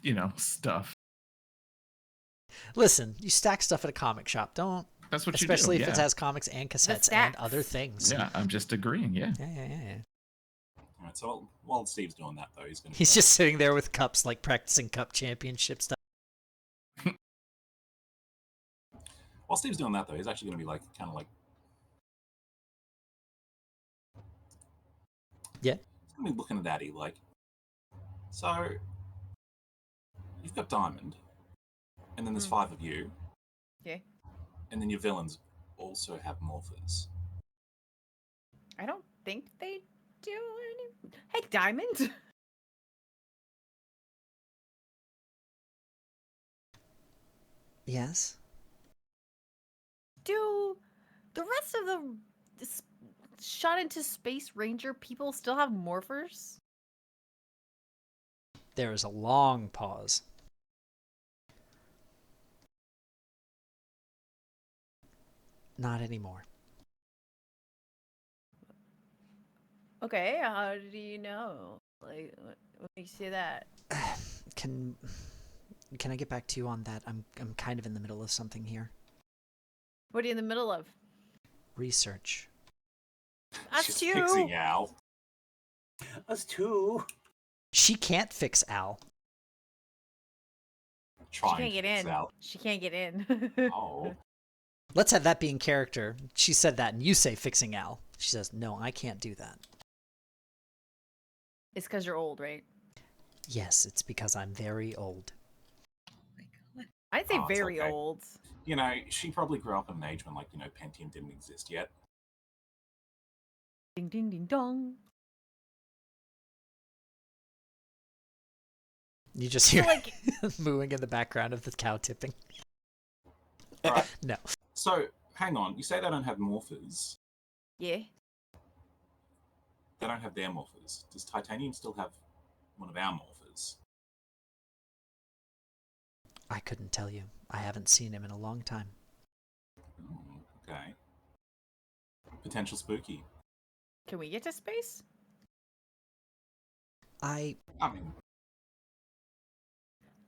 You know, stuff. Listen, you stack stuff at a comic shop. Don't. That's what Especially you do. if it has comics and cassettes and other stacks. things. Yeah, I'm just agreeing. Yeah. Yeah. All right, so while Steve's doing that though, He's just sitting there with cups, like practicing cup championship stuff. while Steve's doing that though, he's actually going to be like kind of like Yeah. He's going to be looking at Addy like, so you've got Diamond, and then there's 5 of you. Yeah. And then your villains also have morphers. I don't think they do any. Hey, Diamond. Yes. Do the rest of the shot into space ranger people still have morphers? There is a long pause. Not anymore. Okay, how do you know? Like, what makes you say that? Can I get back to you on that? I'm kind of in the middle of something here. What are you in the middle of? Research. Us She's too. fixing Al. Us too. She can't fix Al. She Trying can't to get fix in. Al. She can't get in. Oh. Let's have that be in character. She said that, and you say fixing Al. She says, no, I can't do that. It's because you're old, right? Yes, it's because I'm very old. I'd say Oh, it's very okay. old. You know, she probably grew up in an age when, like, you know, Pentium didn't exist yet. Ding ding ding dong. You just So, hear like, mooing in the background of the cow tipping. Right. No. So, hang on. You say they don't have morphers. yeah. They don't have their morphers. Does Titanium still have one of our morphers? I couldn't tell you. I haven't seen him in a long time. Oh, okay. Potential spooky. Can we get to space? I mean,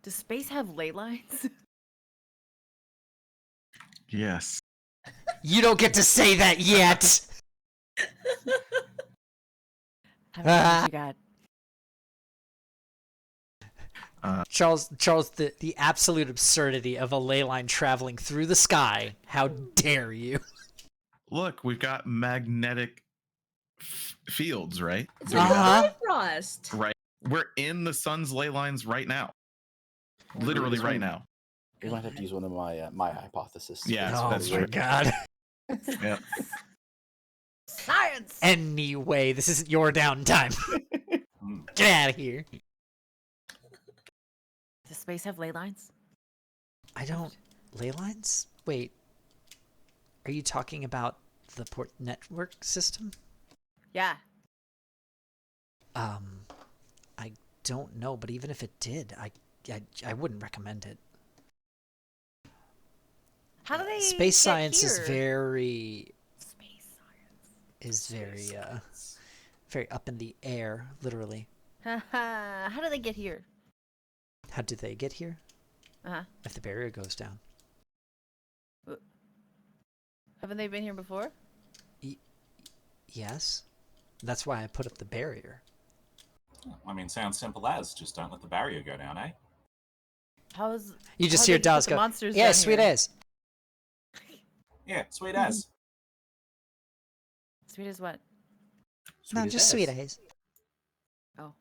Does space have ley lines? Yes. You don't get to say that yet. How many you got? Charles, the absolute absurdity of a ley line traveling through the sky. How dare you? Look, we've got magnetic fields, right? It's Do we like have- Bifrost. Right. We're in the sun's ley lines right now. Literally right now. We might have to use one of my my hypotheses. Yeah, Oh that's my true. god. Yeah. Science! Anyway, this isn't your downtime. Get out of here. Does space have ley lines? I don't... Ley lines? Wait. Are you talking about the port network system? Yeah. I don't know, but even if it did, I wouldn't recommend it. How do they Space get science here? is very... Space science. Is very, very up in the air, literally. How do they get here? How do they get here? Uh-huh. If the barrier goes down. Haven't they been here before? Yes. That's why I put up the barrier. I mean, sounds simple as. Just don't let the barrier go down, eh? How's You just how hear they put Daz the go, monsters yeah, down sweet here? as. Yeah, sweet as. Sweet as what? No, Sweet just as. sweet as. Oh.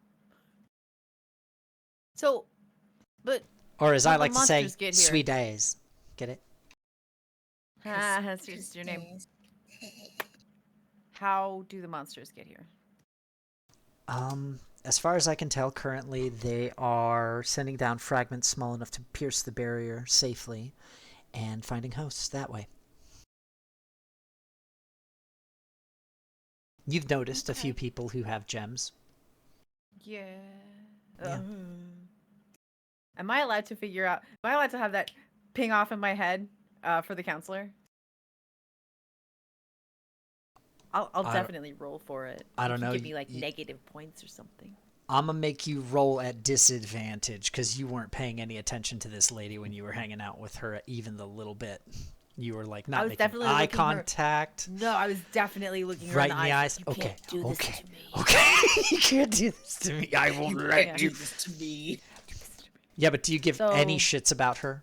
So, but Or as how'd I the like to say, monsters get here? sweet as. Get it? that's just your name. How do the monsters get here? As far as I can tell, currently they are sending down fragments small enough to pierce the barrier safely and finding hosts that way. You've noticed a few people who have gems. Yeah. Yeah. Am I allowed to figure out? Am I allowed to have that ping off in my head for the counselor? I'll definitely roll for it. I You don't can know, Give me like negative points or something. I'm gonna make you roll at disadvantage because you weren't paying any attention to this lady when you were hanging out with her even the little bit. You were like not was making definitely eye looking her- contact. No, I was definitely looking her Right in in the eyes. You Okay. can't do this Okay. to me. Okay. You can't do this to me. I won't You let can't you. do this to me. Yeah, but do you give any So- shits about her?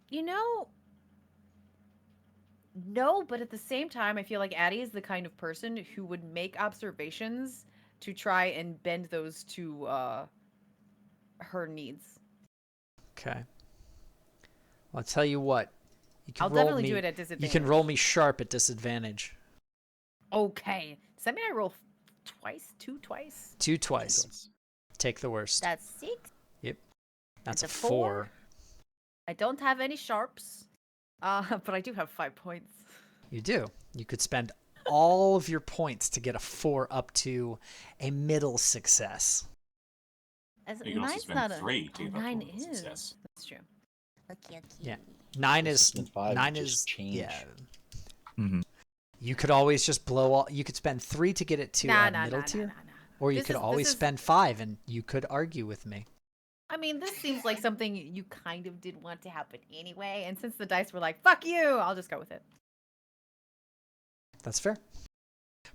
You know, no, but at the same time, I feel like Addie is the kind of person who would make observations to try and bend those to her needs. Okay. Well, I'll tell you what. You can I'll roll definitely me, do it at You disadvantage. can roll me sharp at disadvantage. Okay. Does that mean I roll twice? Two twice. Take the worst. That's 6. Yep. That's a It's a 4. 4. I don't have any sharps, but I do have 5 points. You do. You could spend all of your points to get a 4 up to a middle success. As You can also 9's spend not a 3 to oh, get up 9 to a is. success. That's true. Okay. Yeah. 9 is Spend 5 to 9 just is change. yeah. Mm-hmm. You could always just blow all. You could spend 3 to get it to Nah, middle tier, nah. or you This could is- always this is- spend 5, and you could argue with me. I mean, this seems like something you kind of did want to happen anyway, and since the dice were like, fuck you, I'll just go with it. That's fair.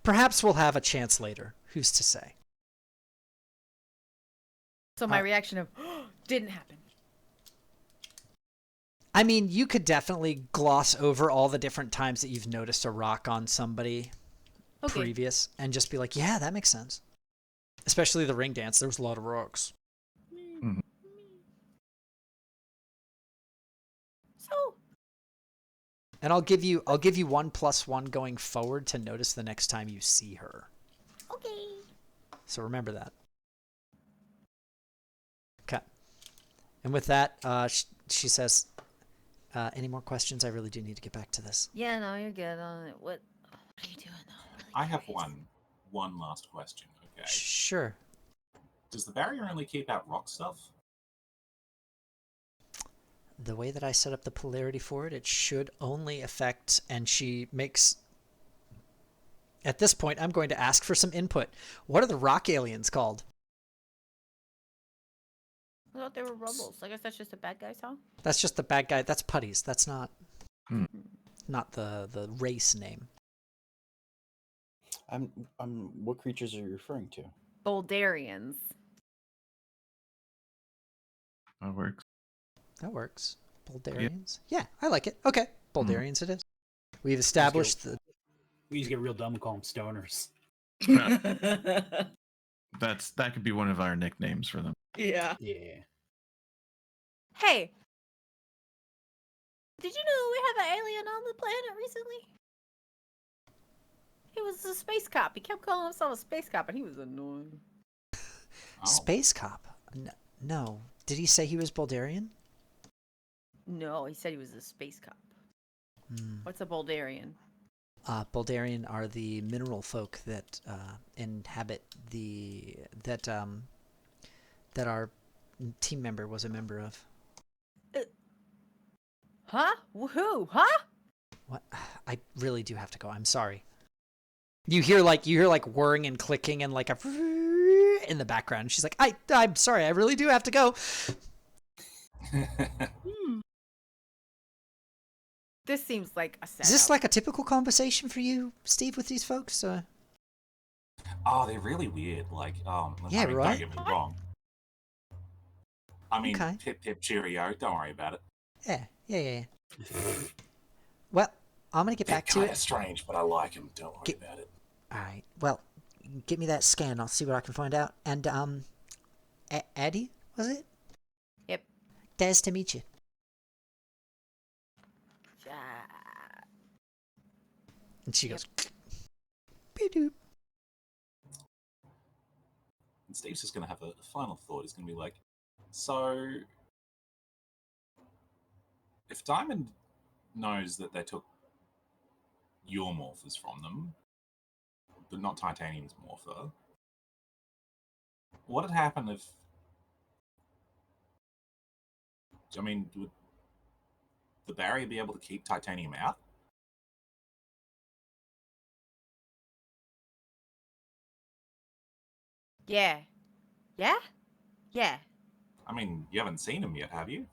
Perhaps we'll have a chance later. Who's to say? So my reaction of, didn't happen. I mean, you could definitely gloss over all the different times that you've noticed a rock on somebody previous and just be like, yeah, that makes sense. Especially the ring dance. There was a lot of rocks. Mhm. So, And I'll give you 1+1 going forward to notice the next time you see her. okay. So remember that. Okay. And with that, she says, any more questions? I really do need to get back to this. Yeah, no, you're good on it. What are you doing though? I'm really I have curious. one last question. Okay. Sure. Does the barrier only keep out rock stuff? The way that I set up the polarity for it, it should only affect, and she makes... At this point, I'm going to ask for some input. What are the rock aliens called? I thought they were rebels. I guess that's just a bad guy song. That's just the bad guy. That's putties. That's not Hmm. not the race name. What creatures are you referring to? Boldarians. That works. That works. Boldarians. Yeah, I like it. Okay, Boldarians it is. We've established the... We just get real dumb and call them stoners. That could be one of our nicknames for them. Yeah. Yeah. Hey, Did you know we have an alien on the planet recently? He was a space cop. He kept calling himself a space cop, and he was annoying. Oh. Space cop? No. Did he say he was Bulgarian? No, he said he was a space cop. Hmm. What's a Bulgarian? Bulgarian are the mineral folk that inhabit that our team member was a member of. Huh? Who? Huh? What? I really do have to go. I'm sorry. You hear like whirring and clicking and like a in the background. She's like, I'm sorry. I really do have to go. This seems like a setup. Is this like a typical conversation for you, Steve, with these folks? Oh, they're really weird. Like, Yeah, I mean, right? don't get me wrong. I mean, Okay. pip pip cheerio. Don't worry about it. Yeah. Well, I'm gonna get back to Kind it. of strange, but I like him. Don't worry about it. All right. Well, get me that scan. I'll see what I can find out. And Eddie, was it? Yep. Des to meet you. And she goes. Beep-doop. And Steve's just gonna have a final thought. He's gonna be like, so if Diamond knows that they took your morphers from them, but not Titanium's morpher, what would happen if... I mean, would the barrier be able to keep Titanium out? Yeah. Yeah? Yeah. I mean, you haven't seen him yet, have you?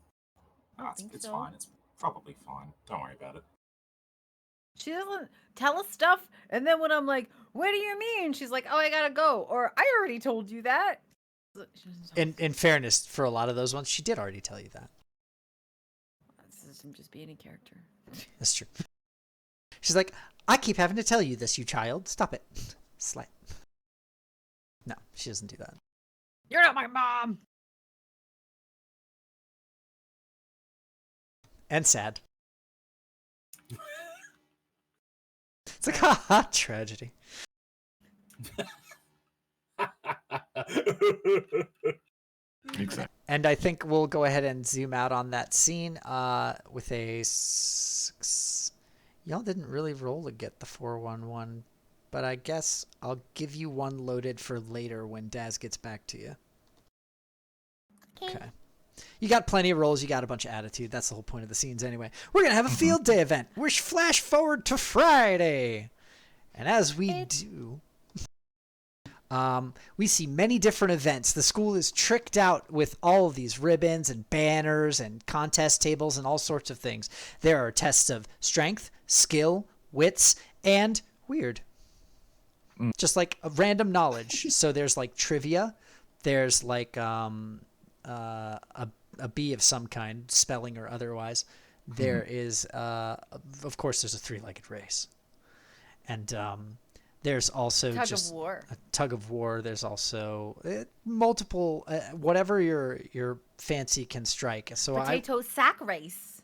No, think it's so. fine. It's probably fine. Don't worry about it. She doesn't tell us stuff, and then when I'm like, what do you mean? She's like, oh, I gotta go. Or, I already told you that. In fairness, for a lot of those ones, she did already tell you that. I'm just being a character. That's true. She's like, I keep having to tell you this, you child. Stop it. Slight. No, she doesn't do that. You're not my mom! And sad. It's like, haha, tragedy. Exactly. And I think we'll go ahead and zoom out on that scene with a... Y'all didn't really roll to get the 411, but I guess I'll give you one loaded for later when Daz gets back to you. Okay. You got plenty of rolls. You got a bunch of attitude. That's the whole point of the scenes anyway. We're going to have a field day event. We're flash forward to Friday. And as we do... we see many different events. The school is tricked out with all of these ribbons and banners and contest tables and all sorts of things. There are tests of strength, skill, wits, and weird. Just like a random knowledge. So there's like trivia. There's like a bee of some kind, spelling or otherwise. There is, of course, there's a three-legged race. And there's also Tug just of war. a tug of war. There's also multiple, whatever your fancy can strike. So Potato sack race.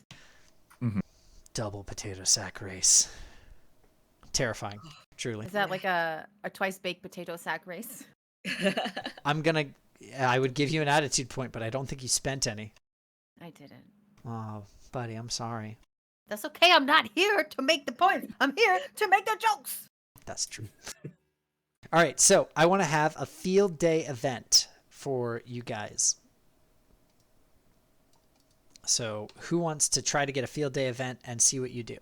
double potato sack race. Terrifying, truly. Is that like a twice baked potato sack race? I would give you an attitude point, but I don't think you spent any. I didn't. Oh, buddy, I'm sorry. That's okay. I'm not here to make the points. I'm here to make the jokes. That's true. All right, so I want to have a field day event for you guys. So who wants to try to get a field day event and see what you do?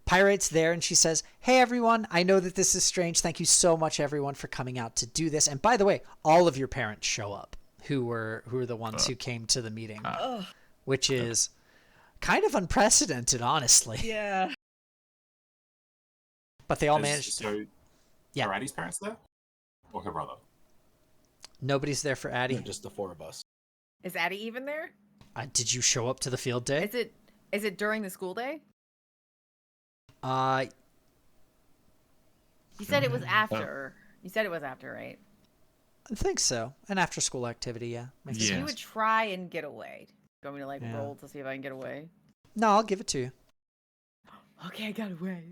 Pirate's there, and she says, hey, everyone, I know that this is strange. Thank you so much, everyone, for coming out to do this. And by the way, all of your parents show up who were the ones who came to the meeting, which is kind of unprecedented, honestly. Yeah. But they all managed. So, Yeah. are Addie's parents there? Or her brother? Nobody's there for Addie. Just the four of us. Is Addie even there? Did you show up to the field day? Is it during the school day? Uh, You said it was after. You said it was after, right? I think so. An after-school activity, yeah. Makes Yeah. You would try and get away. You want me to like Yeah. roll to see if I can get away? No, I'll give it to you. Okay, I got away.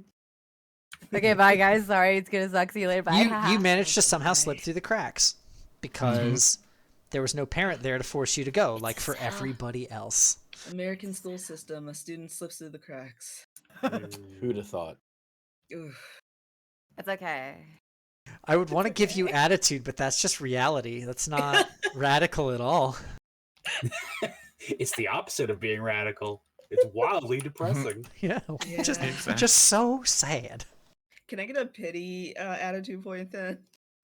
Okay, bye guys. Sorry, it's gonna suck. See you later. Bye. You managed to somehow Bye. slip through the cracks because there was no parent there to force you to go, It's like for so- everybody else. American school system. A student slips through the cracks. Who'd have thought? Oof. It's okay. I would want to give you attitude, but that's just reality. That's not radical at all. It's the opposite of being radical. It's wildly depressing. Yeah, Yeah. just so sad. Can I get a pity attitude point then?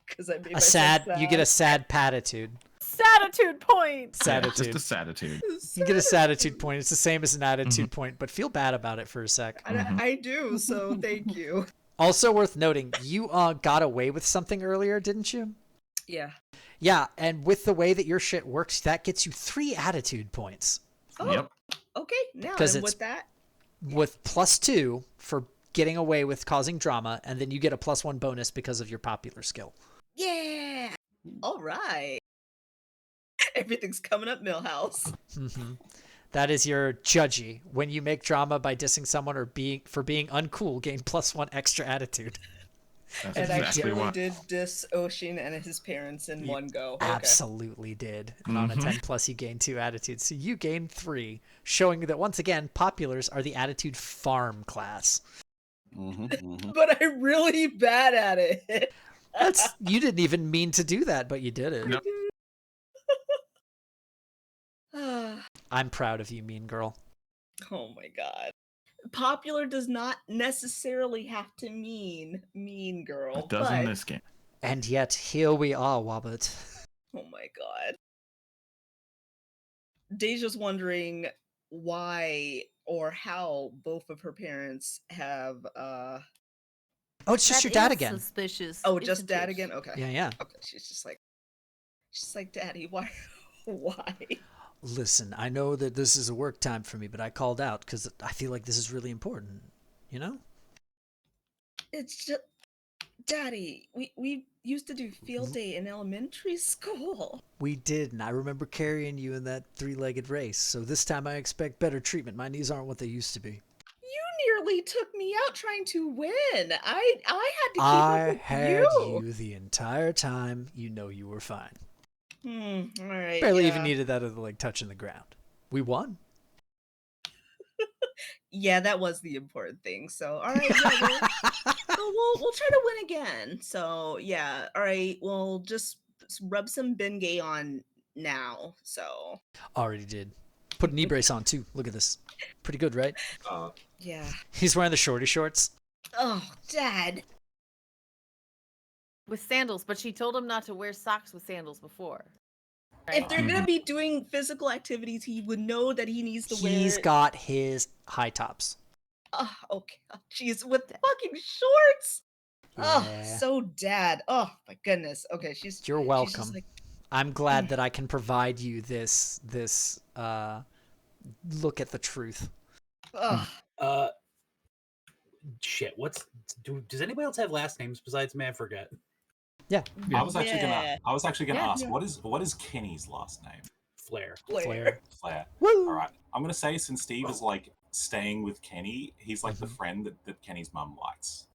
Because I made A myself sad, you get a sad. sad patitude. Satitude point. Yeah, Satitude. just a satitude. You get a satitude point. It's the same as an attitude point, but feel bad about it for a sec. I do, so thank you. Also worth noting, you got away with something earlier, didn't you? Yeah. Yeah, and with the way that your shit works, that gets you 3 attitude points. Oh, Yep. okay. Now, 'Cause and it's- with that, With +2 for getting away with causing drama, and then you get a +1 bonus because of your popular skill. yeah. All right. Everything's coming up, Millhouse. That is your judgy. When you make drama by dissing someone or being uncool, gain +1 extra attitude. That's And I exactly clearly why. did diss Oshin and his parents in one go. Okay. Absolutely did. And on a 10+, you gain 2 attitudes. So you gain 3, showing that once again, populars are the attitude farm class. But I'm really bad at it. You didn't even mean to do that, but you did it. Yep. I'm proud of you, mean girl. Oh my god. Popular does not necessarily have to mean mean girl. It does in but- this game. And yet, here we are, Wobbert. Oh my god. Deja's wondering why or how both of her parents have Oh, it's just your dad again. Suspicious. oh, just dad again? Okay. Yeah. Okay, she's like, Daddy, why why? Listen, I know that this is a work time for me, but I called out because I feel like this is really important. You know? It's just Daddy, we used to do field day in elementary school. We did, and I remember carrying you in that 3-legged race. So this time I expect better treatment. My knees aren't what they used to be. You nearly took me out trying to win. I had to keep I up with had you. you the entire time. You know you were fine. All right. Barely yeah. even needed that other leg touching the ground. We won. Yeah, that was the important thing. So, all right, yeah, we'll try to win again. So, yeah, all right, we'll just rub some Bengay on now. So, Already did. Put a knee brace on too. Look at this. Pretty good, right? yeah. He's wearing the shorty shorts. Oh, Dad. With sandals, but she told him not to wear socks with sandals before. If they're gonna be doing physical activities, he would know that he needs to wear. He's got his high tops. Oh, okay. Jeez, with fucking shorts. Oh, Yeah. so Dad. Oh my goodness. Okay, she's. You're she's welcome. just like, I'm glad that I can provide you this look at the truth. oh, Shit. Does anybody else have last names besides me? I forget. Yeah. I was actually Yeah. gonna Yeah. ask what is Kenny's last name? Flair. Flair. Flair. Woo! All right. I'm gonna say since Steve is like staying with Kenny, he's like the friend that Kenny's mum likes.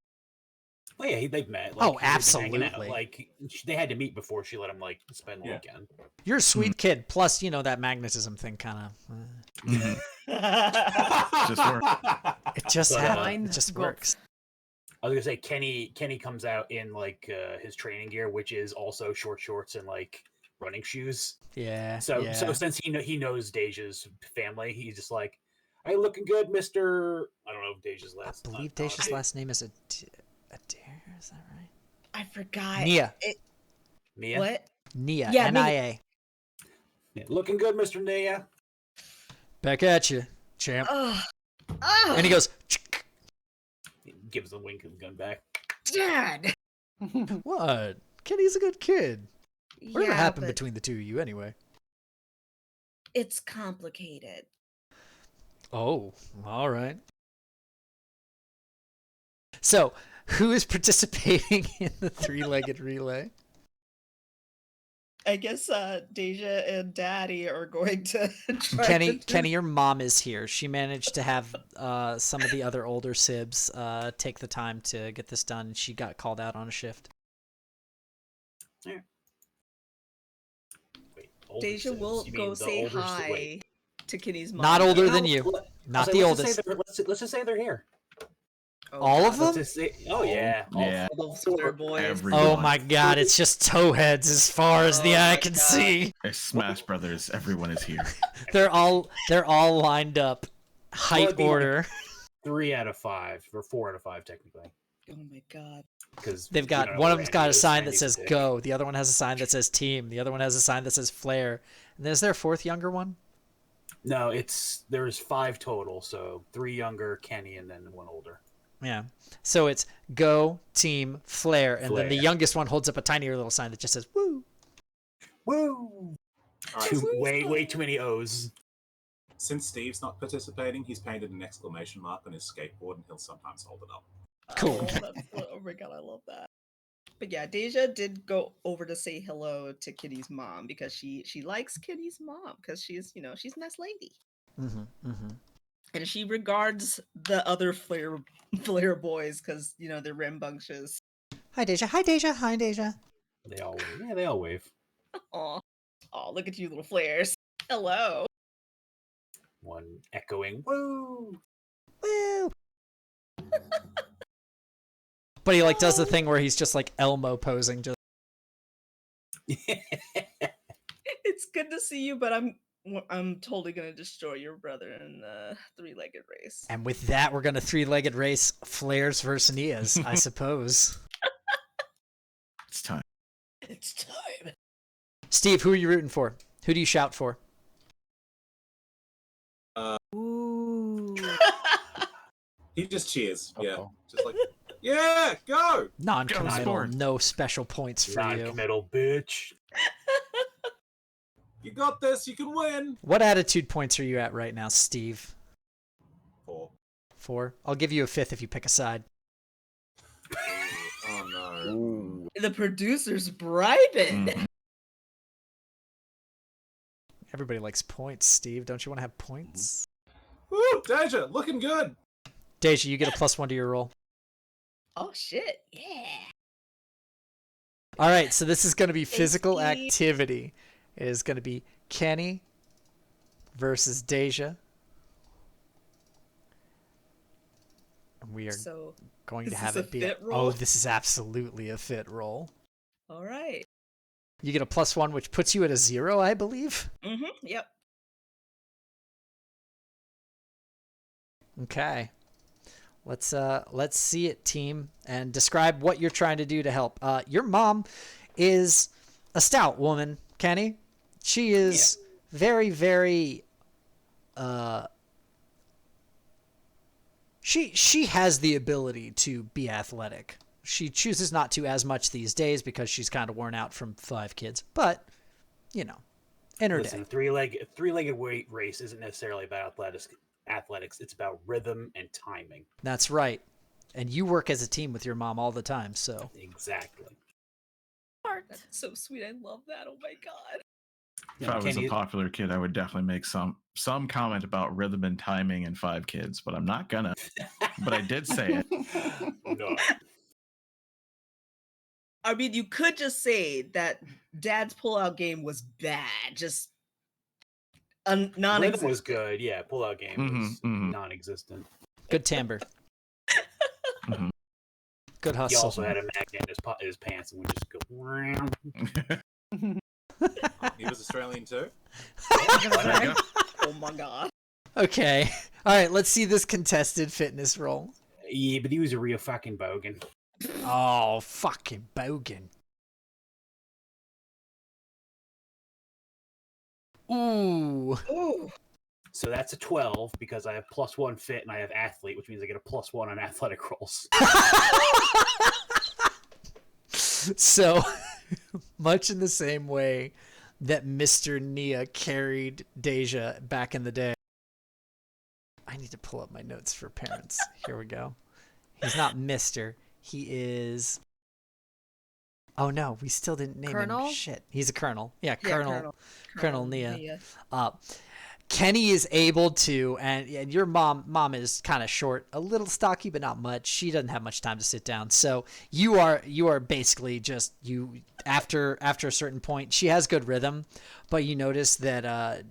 Oh yeah, they've met. Oh, they've been hanging out. absolutely. Like they had to meet before she let him like spend the Yeah. weekend. You're a sweet kid. Plus, you know, that magnetism thing kind of... Just work. it just But, happens. It just Well, works. I was gonna say Kenny comes out in like his training gear, which is also short shorts and like running shoes. Yeah. So yeah. since he knows Deja's family, he's just like, "Are you looking good, Mister?" I don't know if Deja's I last. believe Dacia's last name is Adair. Is that right? I forgot. Nia. Mia. What? Nia. Yeah, N-I-A. Yeah, looking good, Mister Nia. Back at you, champ. Oh, And he goes, He gives the wink of the gun back. Dad. what? Kenny's a good kid. Whatever Yeah, happened but between the two of you anyway? it's complicated. Oh, all right. So, who is participating in the 3-legged relay? I guess Deja and Daddy are going to try Kenny, to do Kenny, your mom is here. She managed to have some of the other older sibs take the time to get this done. She got called out on a shift. Wait, older Deja Sims? will You go mean the say older hi to Kitty's mom. Not older though. than you. I'll Not say, the let's just oldest. say let's just say they're here. Oh, All of God. Let's them? just say, oh yeah, yeah. All those Flare boys. Everyone. Oh my god, it's just towheads as far as the Oh eye my can God. see. It's Smash Brothers. Everyone is here. They're all lined up, height it'd be like- order. 3 out of 5 or 4 out of 5 technically, Oh my God. because They've got one of them's got a sign that says go, the other one has a sign that says team, the other one has a sign that says flare. And is there a fourth younger one? No, there's 5 total, so 3 younger, Kenny, and then 1 older. Yeah. So it's go, team, flare, and then the Flare. youngest one holds up a tiny little sign that just says woo. Woo! All right, Way too many O's. since Steve's not participating, he's painted an exclamation mark on his skateboard, and he'll sometimes hold it up. Cool. Oh my God, I love that. But yeah, Deja did go over to say hello to Kitty's mom because she likes Kitty's mom because she's she's a nice lady. And she regards the other Flare boys because they're rambunctious. Hi Deja. Hi Deja. Hi Deja. They all wave. Yeah, they all wave. Oh, look at you, little flares. Hello. One echoing woo. Woo. But he does the thing where he's just Elmo posing. Just It's good to see you, but I'm totally gonna destroy your brother in the 3-legged race. and with that, we're gonna 3-legged race flares versus Nias, I suppose. It's time. It's time. Steve, who are you rooting for? Who do you shout for? Ooh. He just cheers. Yeah, Uh-oh. just like, yeah, go. Non-committal, sport. no special points for you. Non-committal bitch. You got this. You can win. What attitude points are you at right now, Steve? 4. 4? I'll give you a 5th if you pick a side. Oh no. Ooh. The producer's bribing. Mhm. Everybody likes points, Steve. Don't you want to have points? Woo, Deja, looking good. Deja, you get a +1 to your roll. Oh shit! Yeah. All right, so this is going to be Thanks, physical Steve. activity. It is going to be Kenny versus Deja. And we are So, going to is have this it a be fit oh, roll? this is absolutely a fit roll. all right. You get a +1, which puts you at a 0, I believe. Yep. Okay. Let's see it, team, and describe what you're trying to do to help. Your mom is a stout woman, Kenny. She is very, very she has the ability to be athletic. She chooses not to as much these days because she's kind of worn out from 5 kids, but in her Listen, day. three-legged weight race isn't necessarily about athletics. It's about rhythm and timing. That's right. And you work as a team with your mom all the time, so. Exactly. That's so sweet. I love that. Oh my God. If I was a Kenny- popular kid, I would definitely make some comment about rhythm and timing and 5 kids, but I'm not gonna. But I did say it. No. I mean, you could just say that Dad's pullout game was bad. Just Rhythm non-existent. was good. Yeah, pullout game was non-existent. Good timbre. Mhm. Good He hustle. also had a magnet in his pants and would just go. He was Australian too. There you go. Oh my God. Okay. All right, let's see this contested fitness roll. Yeah, but he was a real fucking bogan. Oh, fucking bogan. Ooh. Ooh. So that's a 12 because I have +1 fit and I have athlete, which means I get a +1 on athletic rolls. So, much in the same way that Mr. Nia carried Deja back in the day. I need to pull up my notes for parents. Here we go. He's not Mr. He is Oh no, we still didn't name Colonel? him. Shit, he's a colonel. Yeah, Yeah, Colonel Nia. Kenny is able to, and your mom is kind of short, a little stocky, but not much. She doesn't have much time to sit down. So you are basically just after a certain point. She has good rhythm, but you notice that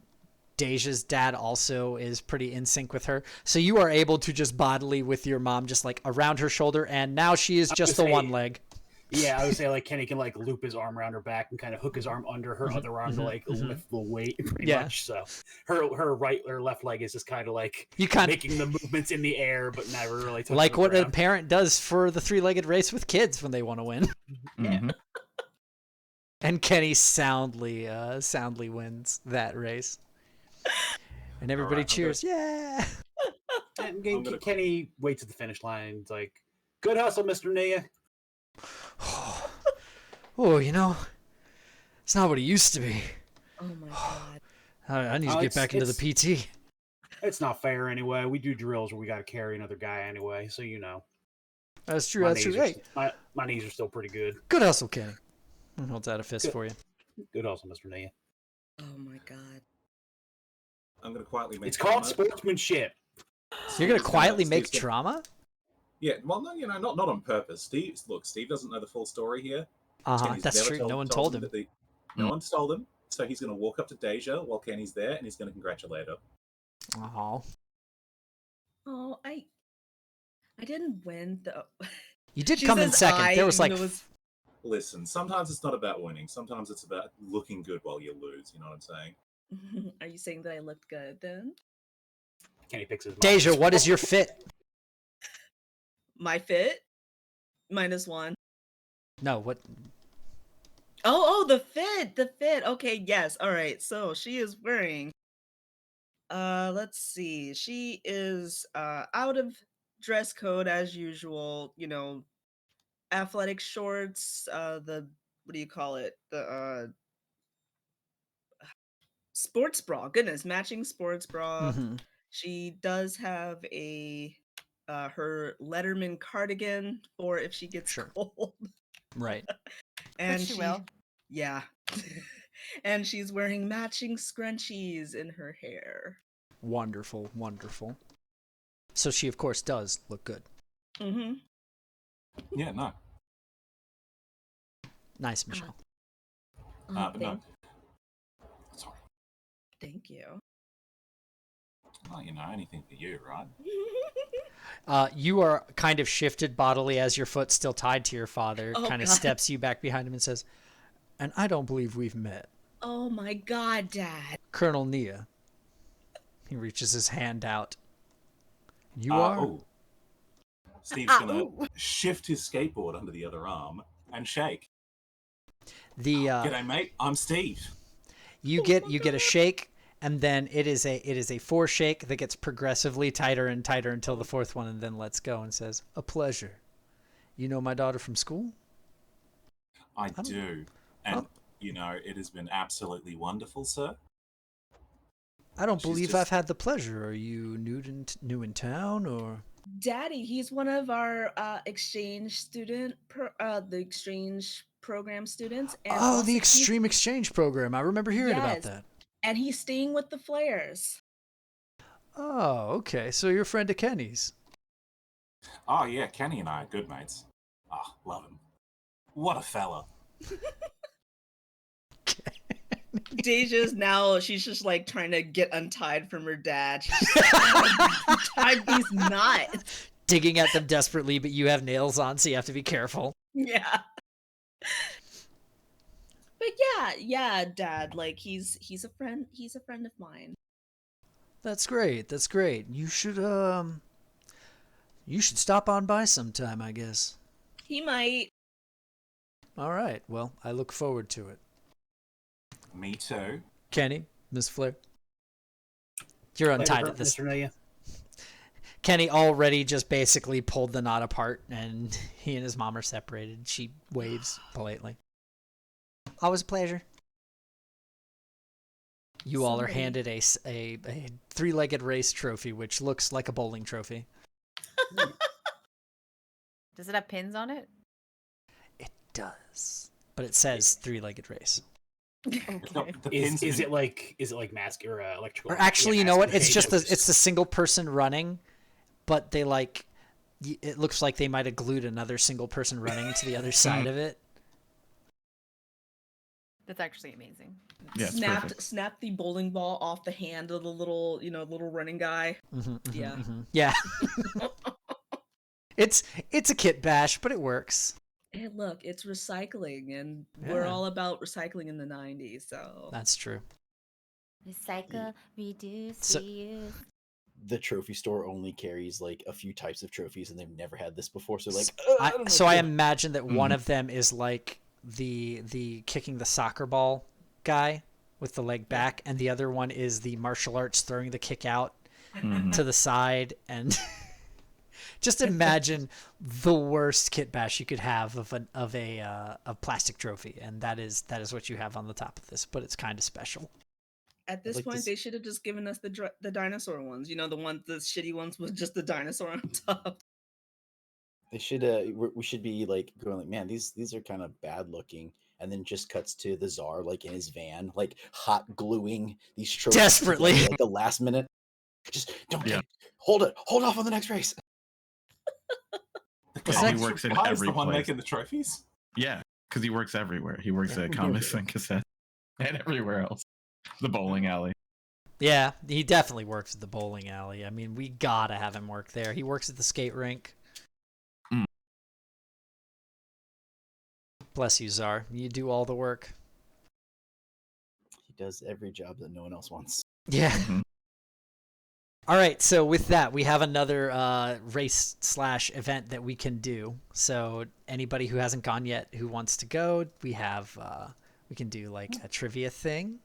Deja's dad also is pretty in sync with her. So you are able to just bodily with your mom, just like around her shoulder, and now she is just the one leg. Yeah, I would say like Kenny can like loop his arm around her back and kind of hook his arm under her other arm to like lift the weight pretty much. So her left leg is just kind of like making the movements in the air, but never really touching like the what ground. a parent does for the three-legged race with kids when they want to win. Yeah. And Kenny soundly wins that race, and everybody cheers. Yeah. And Kenny waits at the finish line. And it's like, good hustle, Mr. Nia. Oh, it's not what it used to be. Oh my god. I need to get back into the PT. It's not fair anyway. We do drills where we got to carry another guy anyway, so That's true. That's true. Hey, my knees are still pretty good. Good hustle, Kenny. Holds out a fist for you. Good hustle, Mr. Nia. Oh my god. I'm going to quietly make. It's called sportsmanship. You're gonna quietly make drama? Yeah, well, no, not on purpose. Steve doesn't know the full story here. That's true. No one told him. No one's told him. So he's going to walk up to Deja while Kenny's there, and he's going to congratulate her. Oh, I didn't win though. You did come in second. There was like. Listen, sometimes it's not about winning. Sometimes it's about looking good while you lose. You know what I'm saying? Are you saying that I looked good then? Kenny picks his. Deja, what is your fit? My fit? -1. No, what? Oh, the fit. Okay, yes. All right. So she is wearing. Let's see. She is out of dress code as usual. Athletic shorts. The what do you call it? The sports bra. Goodness, matching sports bra. She does have a her Letterman cardigan for if she gets cold. Right. And yeah. And she's wearing matching scrunchies in her hair. Wonderful, wonderful. So she, of course, does look good. Yeah, no. Nice, Michelle. But no. Sorry. Thank you. Well, anything for you, right? You are kind of shifted bodily as your foot's still tied to your father, kind of steps you back behind him and says, and I don't believe we've met. Oh my god, Dad. Colonel Nia. He reaches his hand out. You are? Oh. Steve's going to shift his skateboard under the other arm and shake. G'day, mate. I'm Steve. You get a shake, and then it is a 4 shake that gets progressively tighter and tighter until the 4th one, and then lets go and says, a pleasure. You know my daughter from school? I do. And, it has been absolutely wonderful, sir. I don't believe I've had the pleasure. Are you new in town, or? Daddy, he's one of our exchange student, the exchange program students. And the extreme exchange program. I remember hearing about that. And he's staying with the Flares. Oh, okay. So you're a friend of Kenny's. Oh, yeah. Kenny and I are good mates. Love him. What a fella. Deja's she's just like trying to get untied from her dad. She's tied these knots. Digging at them desperately, but you have nails on, so you have to be careful. Yeah. But yeah, Dad, like he's a friend of mine. That's great. You should stop on by sometime, I guess. He might. All right. Well, I look forward to it. Me too. Kenny, Miss Flair. You're untied at this. Kenny already just basically pulled the knot apart, and he and his mom are separated. She waves politely. Always a pleasure. You all are handed a 3-legged race trophy, which looks like a bowling trophy. Does it have pins on it? It does, but it says three-legged race. Okay. Is it like mask or electrical? Or actually, you know what? It's just the it's the single person running, but they like it looks like they might have glued another single person running to the other side of it. That's actually amazing. Yeah, it's perfect. Snapped the bowling ball off the hand of the little running guy. Yeah. Yeah. It's a kit bash, but it works. Hey, look, it's recycling, and we're Yeah. all about recycling in the 90s, so. That's true. Recycle, reduce, So- reuse. The trophy store only carries like a few types of trophies, and they've never had this before. So like, I don't know so what I to do. imagine that one of them is like the kicking the soccer ball guy with the leg back, and the other one is the martial arts throwing the kick out to the side. And just imagine the worst kit bash you could have of a plastic trophy, and that is what you have on the top of this. But it's kind of special. At this Like point, this- they should have just given us the dinosaur ones. The shitty ones with just the dinosaur on top. They should we should be like going like, man, these are kind of bad looking, and then just cuts to the czar like in his van, like hot gluing these trophies Desperately. together, like the last minute. Just don't hold off on the next race. The What's comic next? He works in supply is every the one place. making the trophies. Yeah, because he works everywhere. He works at comics and cassettes and everywhere else. The bowling alley. Yeah, he definitely works at the bowling alley. I mean, we gotta have him work there. He works at the skate rink. Bless you, Czar. You do all the work. He does every job that no one else wants. Yeah. Mhm. All right, so with that, we have another race/event that we can do. So anybody who hasn't gone yet who wants to go, we can do like a trivia thing.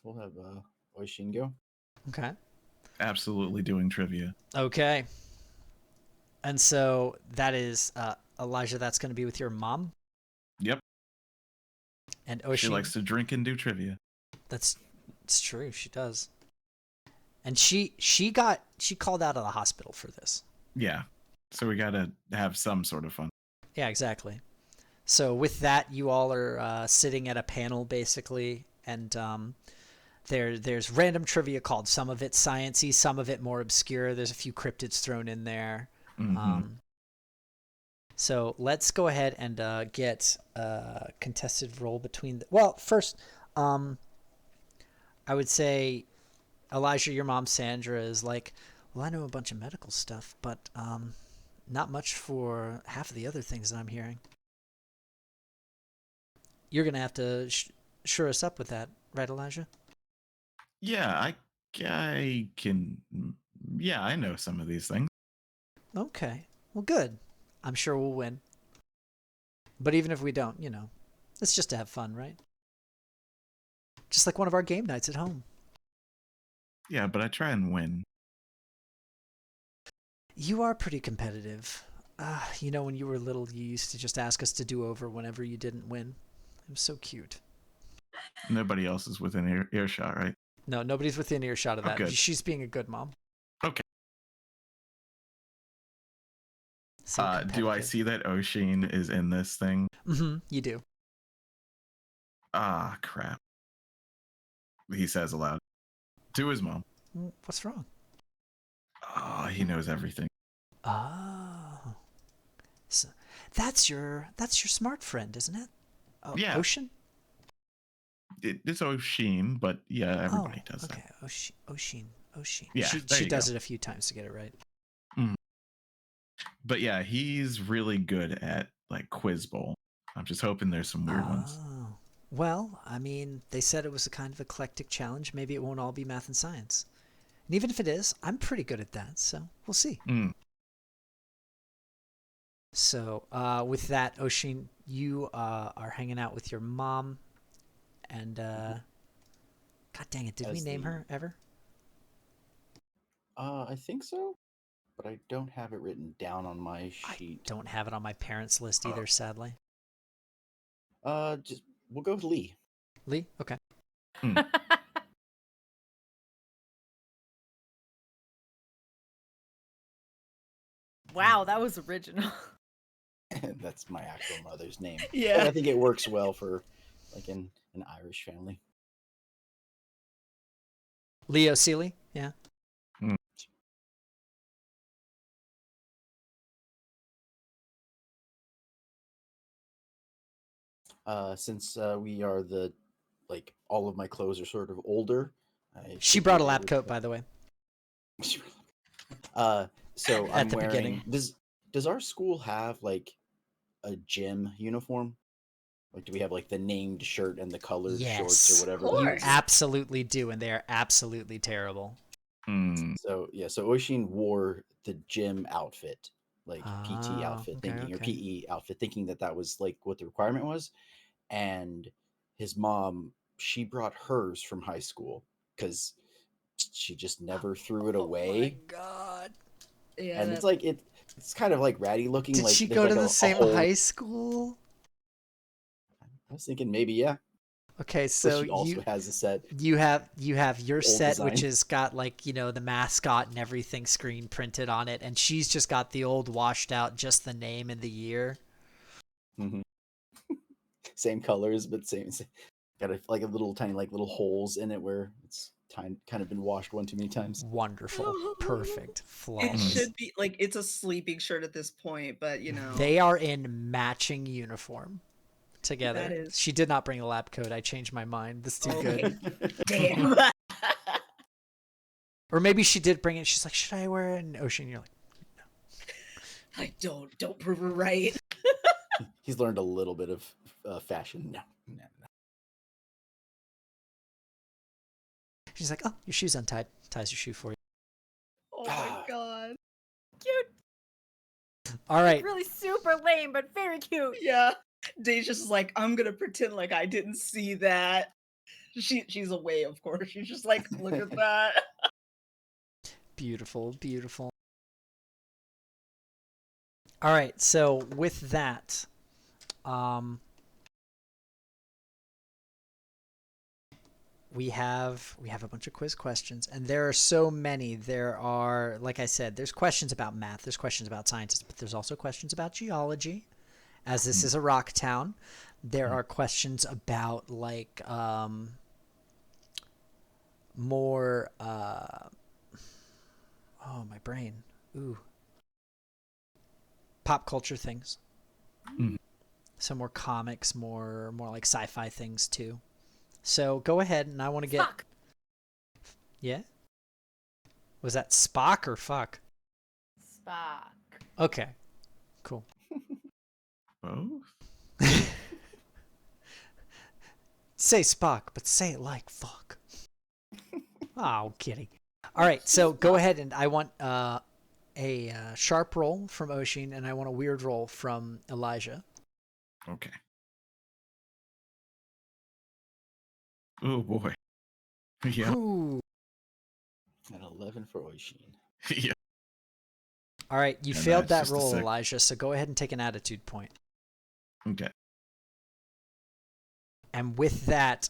We'll have Oishin go. Okay. Absolutely doing trivia. Okay. And so that is Elijah. That's going to be with your mom. Yep. And Oisin. She likes to drink and do trivia. It's true. She does. And she called out of the hospital for this. Yeah. So we got to have some sort of fun. Yeah, exactly. So with that, you all are sitting at a panel basically, and there's random trivia called. Some of it sciencey, some of it more obscure. There's a few cryptids thrown in there. So let's go ahead and get a contested roll between. First, I would say, Elijah, your mom Sandra is like, well, I know a bunch of medical stuff, but not much for half of the other things that I'm hearing. You're gonna have to sure us up with that, right, Elijah? Yeah, I can. Yeah, I know some of these things. Okay, well, good. I'm sure we'll win. But even if we don't, it's just to have fun, right? Just like one of our game nights at home. Yeah, but I try and win. You are pretty competitive. When you were little, you used to just ask us to do over whenever you didn't win. It was so cute. Nobody else is within earshot, right? No, nobody's within earshot of that. Good. She's being a good mom. Okay. So Do I competitive. see that Oshin is in this thing? Mm-hmm, you do. Ah, crap. He says aloud to his mom. What's wrong? Oh, he knows everything. Oh. So that's your smart friend, isn't it? Oh, Yeah. Ocean? It's Oshin, but yeah, everybody does okay. that. Oshin. Yeah, She there you does go. it a few times to get it right. But yeah, he's really good at like Quiz Bowl. I'm just hoping there's some weird ones. Well, I mean, they said it was a kind of eclectic challenge. Maybe it won't all be math and science. And even if it is, I'm pretty good at that, so we'll see. So with that, Oshin, you are hanging out with your mom, and God dang it, did we name her ever? I think so, but I don't have it written down on my sheet. I don't have it on my parents' list either, sadly. Just we'll go with Lee. Lee? Okay. Wow, that was original. That's my actual mother's name. Yeah. But I think it works well for like an Irish family. Leo Seeley, yeah. Since we are all of my clothes are sort of older. She brought a lab coat, by the way. So At I'm the wearing. beginning. Does our school have like a gym uniform? Like, do we have like the named shirt and the colored shorts or whatever? Of You course. absolutely do, and they are absolutely terrible. So yeah, so Oshin wore the gym outfit, like PT outfit, okay. or PE outfit, thinking that was like what the requirement was. And his mom, she brought hers from high school because she just never threw it away. Oh my god! Yeah, And it's kind of like ratty looking. Did like she there's go like to a the same hole. high school? I was thinking maybe yeah. Okay, But so she also has a set. you have your set, which design. has got like the mascot and everything screen printed on it, and she's just got the old washed out, just the name and the year. Mm-hmm. Same colors, but same. Got a little tiny little holes in it where it's kind of been washed one too many times. Wonderful, perfect, it flawless. should be like it's a sleeping shirt at this point, but They are in matching uniform together. That is- She did not bring a lab coat. I changed my mind. This is too Okay. good. Damn. Or maybe she did bring it. She's like, should I wear it? And Ocean, you're like, Like don't prove her right. He's learned a little bit of fashion. No. she's like, oh, your shoe's untied. Ties your shoe for you. Oh my god. Cute. All right. Really super lame, but very cute. Yeah. Deja's just like, I'm gonna pretend like I didn't see that. She's away, of course. She's just like, look at that. Beautiful, beautiful. All right, so with that, we have a bunch of quiz questions, and there are so many. There are, like I said, there's questions about math, there's questions about sciences, but there's also questions about geology, as this is a rock town. There are questions about like more oh, my brain. Ooh. Pop culture things. Some more comics, more like sci-fi things too. So go ahead, and I want to get. Fuck. Yeah. Was that Spock or fuck? Spock. Okay. Cool. Both? Say Spock, but say it like fuck. Oh, kidding. All right, so go ahead, and I want a sharp roll from Oshin, and I want a weird roll from Elijah. Okay. Oh boy. Yeah. Ooh. An 11 for Oshin. Yeah. All right, you And failed that's that just a roll, sec. Elijah, so go ahead and take an attitude point. Okay. And with that,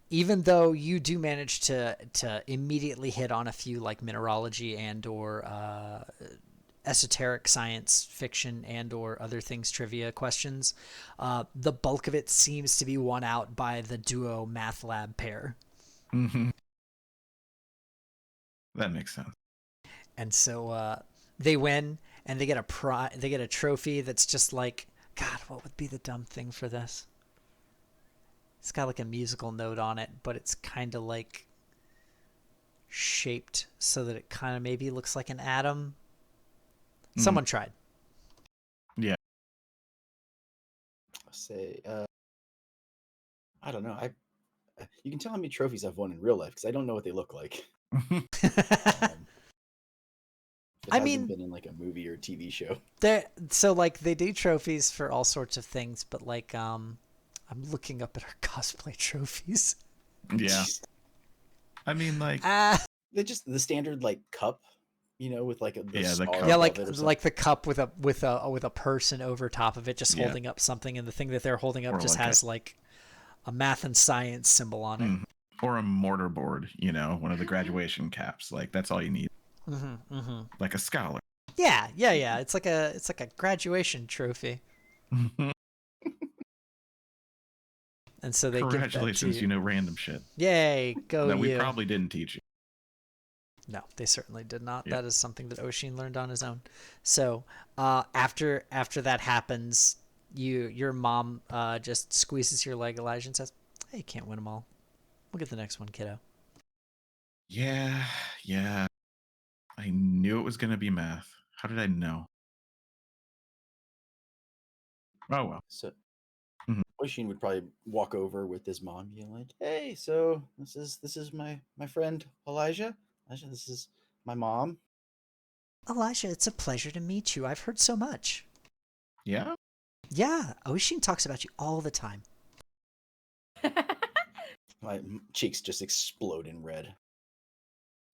even though you do manage to immediately hit on a few like mineralogy and or esoteric science fiction and or other things trivia questions, the bulk of it seems to be won out by the duo math lab pair. Mm-hmm. That makes sense. And so they win, and they get a trophy that's just like, God, what would be the dumb thing for this? It's got like a musical note on it, but it's kind of like shaped so that it kind of maybe looks like an atom. Someone tried. Yeah. Say, I don't know. You can tell how many trophies I've won in real life because I don't know what they look like. It I hasn't mean, been in like a movie or TV show. So like they do trophies for all sorts of things, but like I'm looking up at our cosplay trophies. Yeah. I mean, like, They're just the standard like cup, with like the Yeah, the star cup. yeah, above like it or something. like the cup with a person over top of it, just Yeah. holding up something, and the thing that they're holding up Or just like has like a math and science symbol on it. or a mortar board, one of the graduation caps. Like, that's all you need. Mm-hmm, mm-hmm. Like a scholar. Yeah. It's like a graduation trophy. And so they give that to Congratulations, you know random shit Yay, go that we you. probably didn't teach you. No, they certainly did not. Yeah. That is something that Oshin learned on his own. So after that happens, your mom just squeezes your leg, Elijah, and says, "Hey, you can't win them all. We'll get the next one, kiddo." Yeah. I knew it was going to be math. How did I know? Oh well. So Mhm. Oshin would probably walk over with his mom, being like, "Hey, so this is my friend Elijah. Elijah, this is my mom." Elijah, it's a pleasure to meet you. I've heard so much. Yeah. Yeah, Oshin talks about you all the time. My cheeks just explode in red.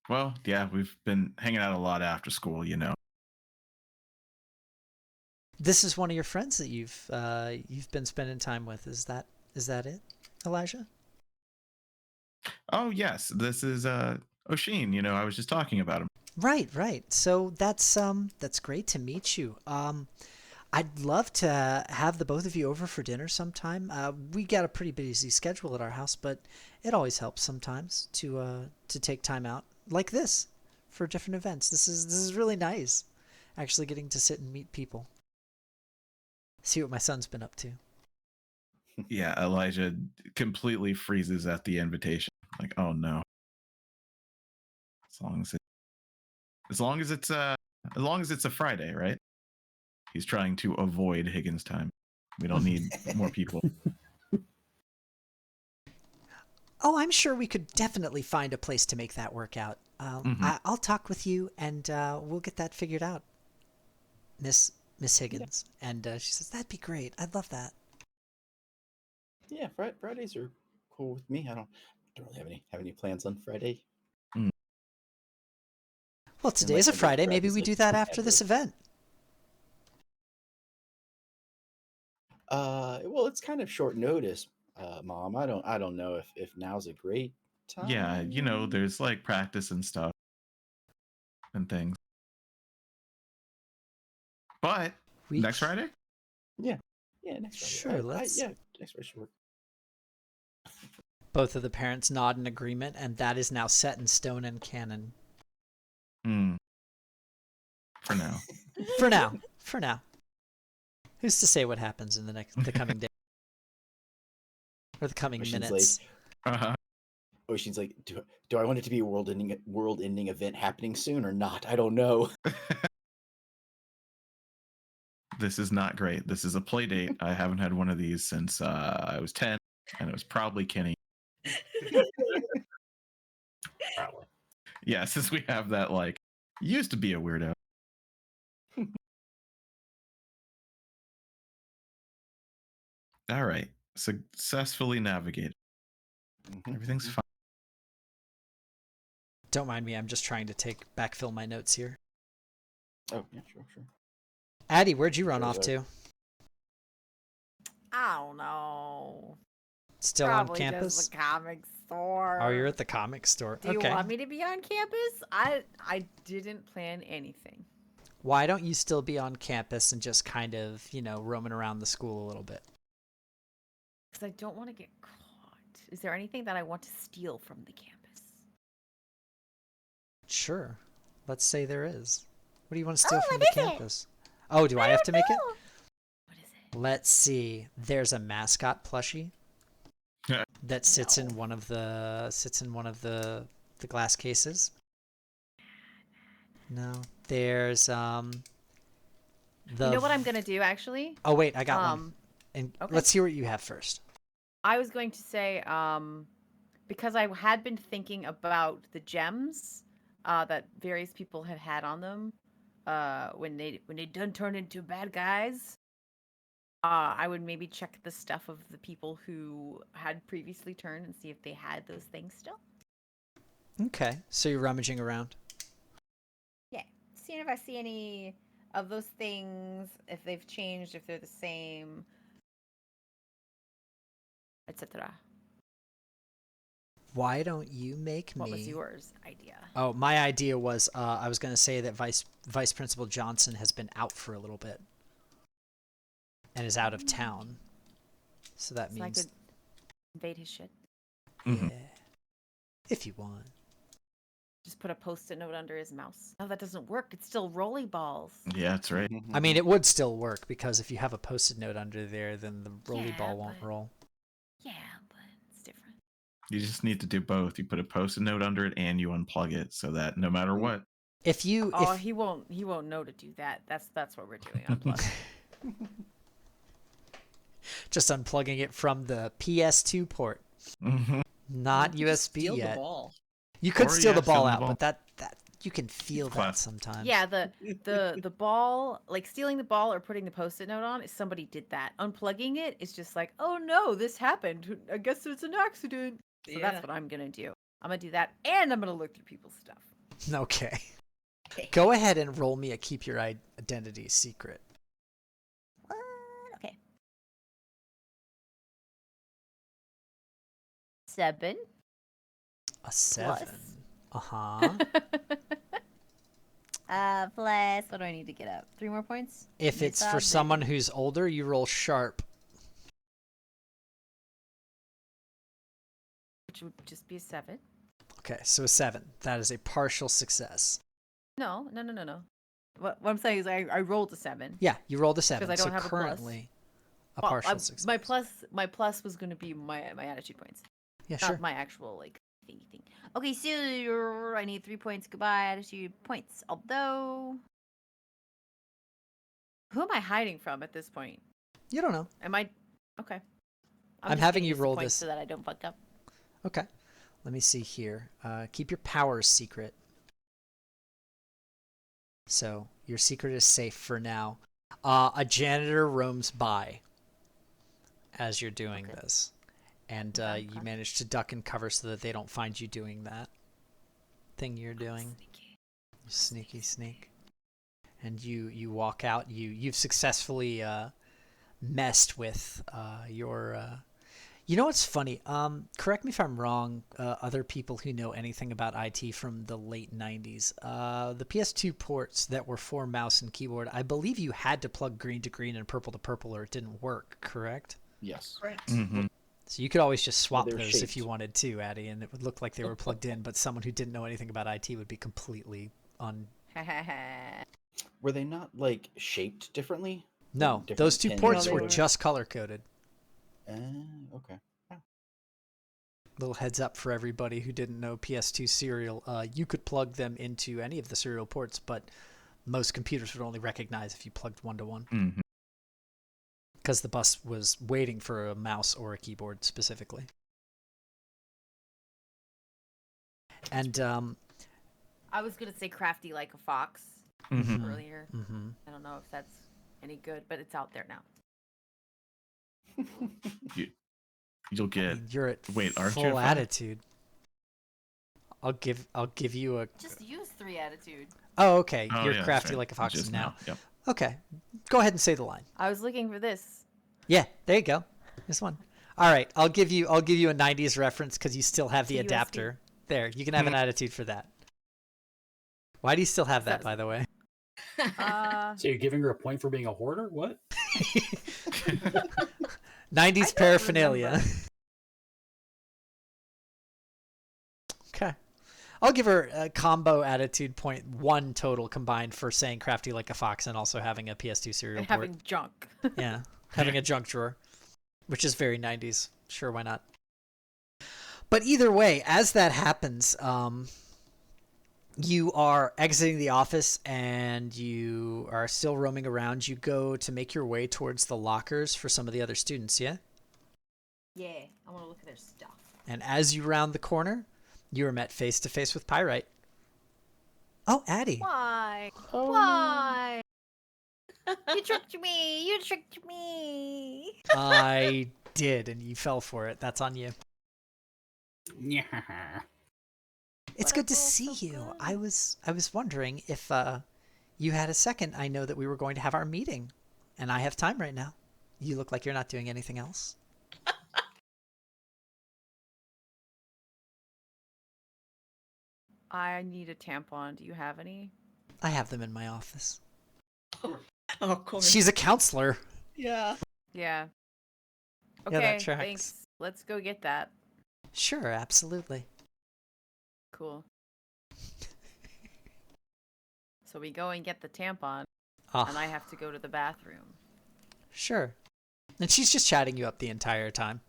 Well, yeah, we've been hanging out a lot after school, you know. This is one of your friends that you've been spending time with. Is that it, Elijah? Oh yes, this is Oshin. You know, I was just talking about him. Right. So that's great to meet you. I'd love to have the both of you over for dinner sometime. We got a pretty busy schedule at our house, but it always helps sometimes to take time out like this for different events. This is really nice, actually getting to sit and meet people. See what my son's been up to. Yeah, Elijah completely freezes at the invitation. Like, oh no. As long as it's a Friday, right? He's trying to avoid Higgins time. We don't need more people. Oh, I'm sure we could definitely find a place to make that work out. I'll talk with you, and we'll get that figured out, Miss Higgins. Yeah. And she says, "That'd be great. I'd love that." Yeah, Fridays are cool with me. I don't really have any plans on Friday. Well, today's a Friday. Maybe we do that after this event. Well, it's kind of short notice, Mom. I don't know if now's a great time. Yeah, you know, there's like practice and stuff and things. But next Friday? Yeah, next Friday. Sure, let's. Next Friday should work. Both of the parents nod in agreement, and that is now set in stone and canon. For now. For now. Who's to say what happens in the coming day or the coming minutes? Oshin's like, do I want it to be a world-ending event happening soon or not? I don't know. This is not great. This is a play date. I haven't had one of these since I was 10, and it was probably Kenny. Probably. Yeah, since we have that, like, used to be a weirdo. All right. Successfully navigated. Everything's fine. Don't mind me. I'm just trying to backfill my notes here. Oh, yeah, sure. Addie, where'd you run off to? I don't know. Still Probably on campus? Just the comic store. Oh, you're at the comic store. Do you want me to be on campus? I didn't plan anything. Why don't you still be on campus and just kind of, roaming around the school a little bit? Because I don't want to get caught. Is there anything that I want to steal from the campus? Sure. Let's say there is. What do you want to steal from the campus? Oh, do I have to make it? What is it? Let's see. There's a mascot plushie that sits in one of the glass cases. No. There's You know what I'm gonna do actually? Oh wait, I got one. And okay. Let's hear what you have first. I was going to say, because I had been thinking about the gems that various people have had on them when they done turn into bad guys. I would maybe check the stuff of the people who had previously turned and see if they had those things still. Okay, so you're rummaging around. Yeah, seeing if I see any of those things, if they've changed, if they're the same, etc. Why don't you make What me... was yours idea? Oh, my idea was I was going to say that Vice Principal Johnson has been out for a little bit and is out of town. So that So means... I could invade his shit. Mhm. Yeah. If you want. Just put a post-it note under his mouse. No, that doesn't work. It's still rolly balls. Yeah, that's right. I mean, it would still work because if you have a post-it note under there, then the rolly Yeah, ball won't but- roll. Yeah, but it's different. You just need to do both. You put a post-it note under it and you unplug it so that no matter what. If you... Oh, if... he won't know to do that. That's what we're doing. Unplug. Just unplugging it from the PS2 port. Mhm. Not You could just USB steal yet. the ball. You could Or, steal yeah, the ball steal the out, ball. but that you can feel that Class. sometimes. Yeah, the ball, like stealing the ball or putting the post-it note on, is somebody did that. Unplugging it is just like, oh no, this happened. I guess it's an accident. So that's what I'm gonna do. I'm gonna do that, and I'm gonna look through people's stuff. Okay. Go ahead and roll me a keep your identity secret. What? Okay. 7. A 7. Plus. Uh-huh. Plus, what do I need to get up? 3 more points? If it's for someone who's older, you roll sharp. Which would just be a 7. Okay, so a 7. That is a partial success. No. What I'm saying is I rolled a 7. Yeah, you rolled a 7. 'Cause I don't so have a plus. currently a Well, partial success. My plus was gonna be my attitude points. Yeah, Not sure. my actual like thingy thing. Okay, so I need 3 points. Goodbye, attitude points. Although, who am I hiding from at this point? You don't know. Am I okay? I'm just having gonna you use the roll points this. so that I don't fuck up. Okay. Let me see here. Keep your powers secret. So your secret is safe for now. A janitor roams by as you're doing Okay. this. And Okay. you manage to duck and cover so that they don't find you doing that thing you're doing. Sneaky. Sneak. And you walk out. You've successfully messed with your... You know what's funny? Correct me if I'm wrong, other people who know anything about IT from the late 90s. The PS2 ports that were for mouse and keyboard, I believe you had to plug green to green and purple to purple or it didn't work, correct? Yes. Correct. Mhm. So you could always just swap they're those if shaped. you wanted to, Addie, and it would look like they were plugged in, but someone who didn't know anything about IT would be completely on... Were they not like shaped differently? No, Different those two pins? ports No, they were were. just color-coded. Okay. Little heads up for everybody who didn't know PS2 serial. You could plug them into any of the serial ports, but most computers would only recognize if you plugged one-to-one. Mhm. Because the bus was waiting for a mouse or a keyboard specifically. And I was gonna say crafty like a fox Mhm. earlier. I don't know if that's any good, but it's out there now. You'll I get. mean, you're at Wait, aren't you full at 5? attitude. I'll give you a... Just use 3 attitude. Oh, okay. Oh, You're yeah, that's crafty right. like a fox Just now. Yep. Okay. Go ahead and say the line. I was looking for this. Yeah, there you go. This one. All right, I'll give you a 90s reference because you still have the USB. adapter. There, you can have an attitude for that. Why do you still have that, That's- by the way? So you're giving her a point for being a hoarder? What? 90s paraphernalia. Okay. I'll give her a combo attitude point 1 total combined for saying crafty like a fox and also having a PS2 serial and port. having junk. Yeah, having a junk drawer, which is very 90s. Sure, why not? But either way, as that happens, you are exiting the office and you are still roaming around. You go to make your way towards the lockers for some of the other students, yeah? Yeah, I want to look at their stuff. And as you round the corner, you are met face to face with Pyrite. Oh, Addie. Why? Oh. Why? You tricked me. You tricked me. I did, and you fell for it. That's on you. Yeah. It's But good to I feel see so you. good. I was wondering if you had a second. I know that we were going to have our meeting, and I have time right now. You look like you're not doing anything else. I need a tampon. Do you have any? I have them in my office. Oh, of course. She's a counselor. Yeah. Yeah. Yeah, Okay, that tracks. thanks. Let's go get that. Sure, absolutely. Cool. So we go and get the tampon, Oh, and I have to go to the bathroom. sure. And she's just chatting you up the entire time.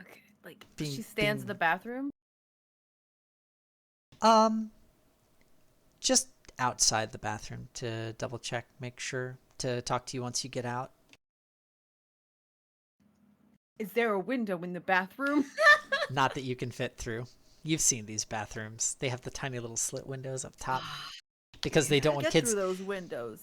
Okay, like Being- she stands in being- the bathroom. Just outside the bathroom to double check, make sure to talk to you once you get out. Is there a window in the bathroom? Not that you can fit through. You've seen these bathrooms. They have the tiny little slit windows up top because they don't want Get kids. through those windows.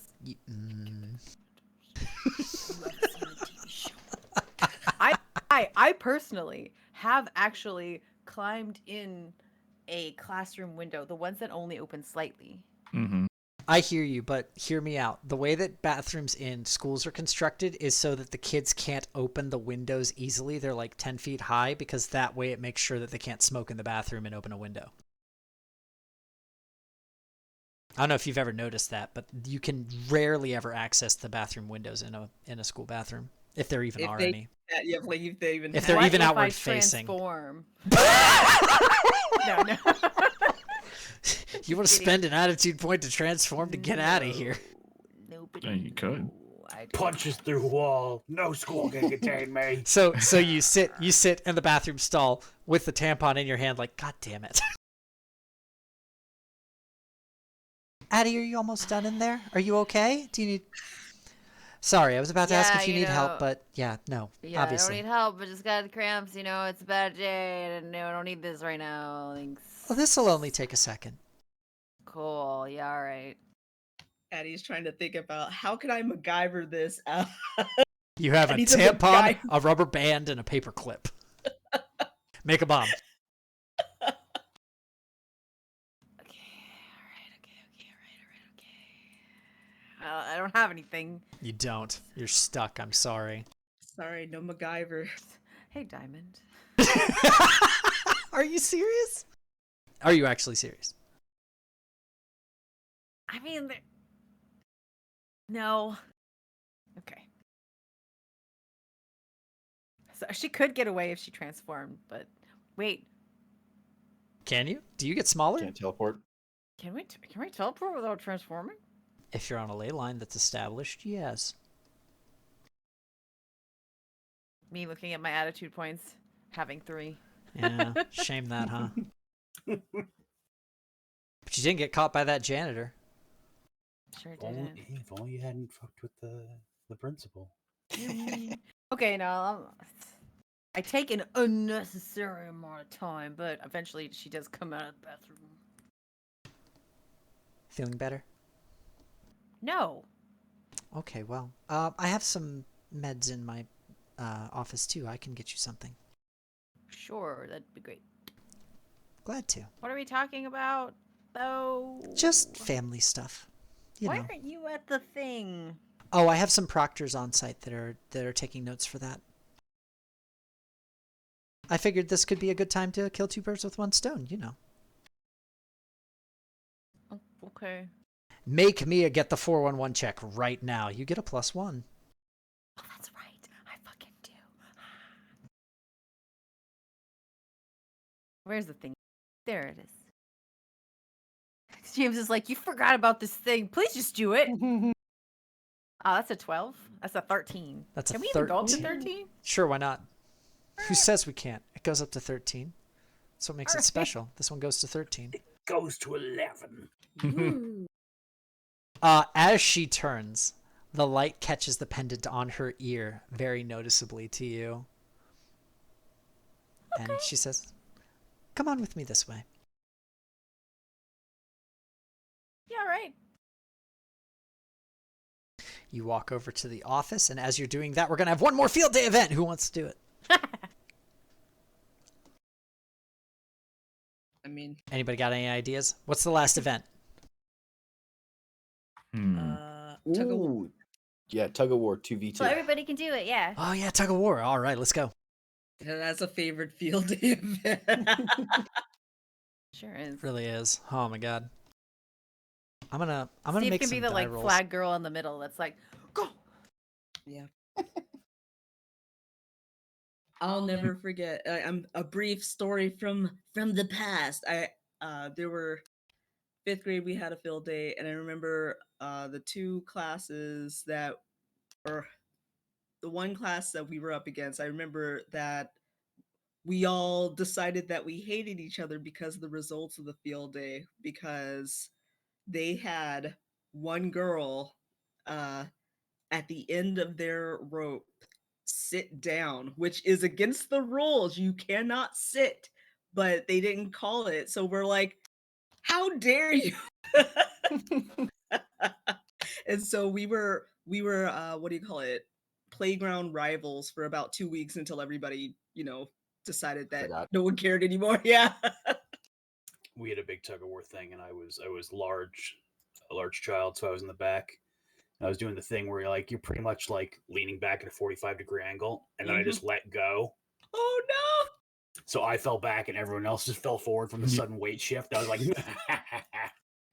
I personally have actually climbed in a classroom window, the ones that only open slightly. Mm-hmm. I hear you, but hear me out. The way that bathrooms in schools are constructed is so that the kids can't open the windows easily. They're like 10 feet high because that way it makes sure that they can't smoke in the bathroom and open a window. I don't know if you've ever noticed that, but you can rarely ever access the bathroom windows in a school bathroom, if there even are any. Yeah, like if they even. If they're What even if outward I facing. Transform? No. You want to spend an attitude point to transform to get out of here. Nobody. Yeah, you could. Punches through wall. No school can contain me. So you sit in the bathroom stall with the tampon in your hand, like, God damn it. Addie, are you almost done in there? Are you okay? Do you need? Sorry, I was about to ask if you need help, but yeah, no, Yeah, obviously. I don't need help. I just got cramps. It's a bad day, and I don't need this right now. Thanks. Well, this will only take a second. Cool. Yeah. All right. Addie's trying to think about how can I MacGyver this out. You have a need to tampon, MacGyver. a rubber band, and a paper clip. Make a bomb. Okay. All right. Okay. All right. I don't have anything. You don't. You're stuck. I'm sorry. Sorry, no MacGyver. Hey, Diamond. Are you serious? Are you actually serious? I mean, no. Okay. So she could get away if she transformed, but wait, Can you? Do you get smaller? Can't teleport. can we teleport without transforming? If you're on a ley line that's established, yes. Me looking at my attitude points, having 3. Yeah, shame that, huh? But you didn't get caught by that janitor. Sure If only, didn't. if only you hadn't fucked with the principal. Okay, no, I take an unnecessary amount of time, but eventually she does come out of the bathroom. Feeling better? No. Okay, well, I have some meds in my office too. I can get you something. Sure, that'd be great. Glad to. What are we talking about, though? Just family stuff. You Why know. aren't you at the thing? Oh, I have some proctors on site that are taking notes for that. I figured this could be a good time to kill 2 birds with 1 stone, you know. Oh, okay. Make Mia get the 411 check right now. You get a +1. Oh, that's right. I fucking do. Where's the thing? There it is. James is like, you forgot about this thing. Please just do it. Oh, that's a 12. That's a 13. That's a Can we even go up to 13? 13? Sure, why not? Who says we can't? It goes up to 13. That's what makes it Alright. special. This one goes to 13. Goes to 11. Ooh. As she turns, the light catches the pendant on her ear very noticeably to you. And she says, "Come on with me this way." Yeah, right. You walk over to the office, and as you're doing that, we're going to have one more field day event. Who wants to do it? I mean, Anybody got any ideas? What's the last event? tug of war. Ooh. Yeah, tug of war 2v2. So everybody can do it, yeah. Oh, yeah, tug of war. All right, let's go. That's a favorite field day event. Sure is. Really is. Oh my god. I'm gonna Steve make can some be the die like rolls. flag girl in the middle. That's like, go. Yeah. I'll never forget. I'm a brief story from the past. There were 5th grade. We had a field day, and I remember the two classes that, or the one class that we were up against. I remember that we all decided that we hated each other because of the results of the field day, because they had one girl at the end of their rope sit down, which is against the rules. You cannot sit, but they didn't call it. So we're like, how dare you? And so we were what do you call it? Playground rivals for about 2 weeks until everybody, decided that Forgot. no one cared anymore. Yeah. We had a big tug of war thing, and I was a large child, so I was in the back. I was doing the thing where you're pretty much like leaning back at a 45-degree angle, and then I just let go. Oh no! So I fell back, and everyone else just fell forward from the sudden weight shift. I was like,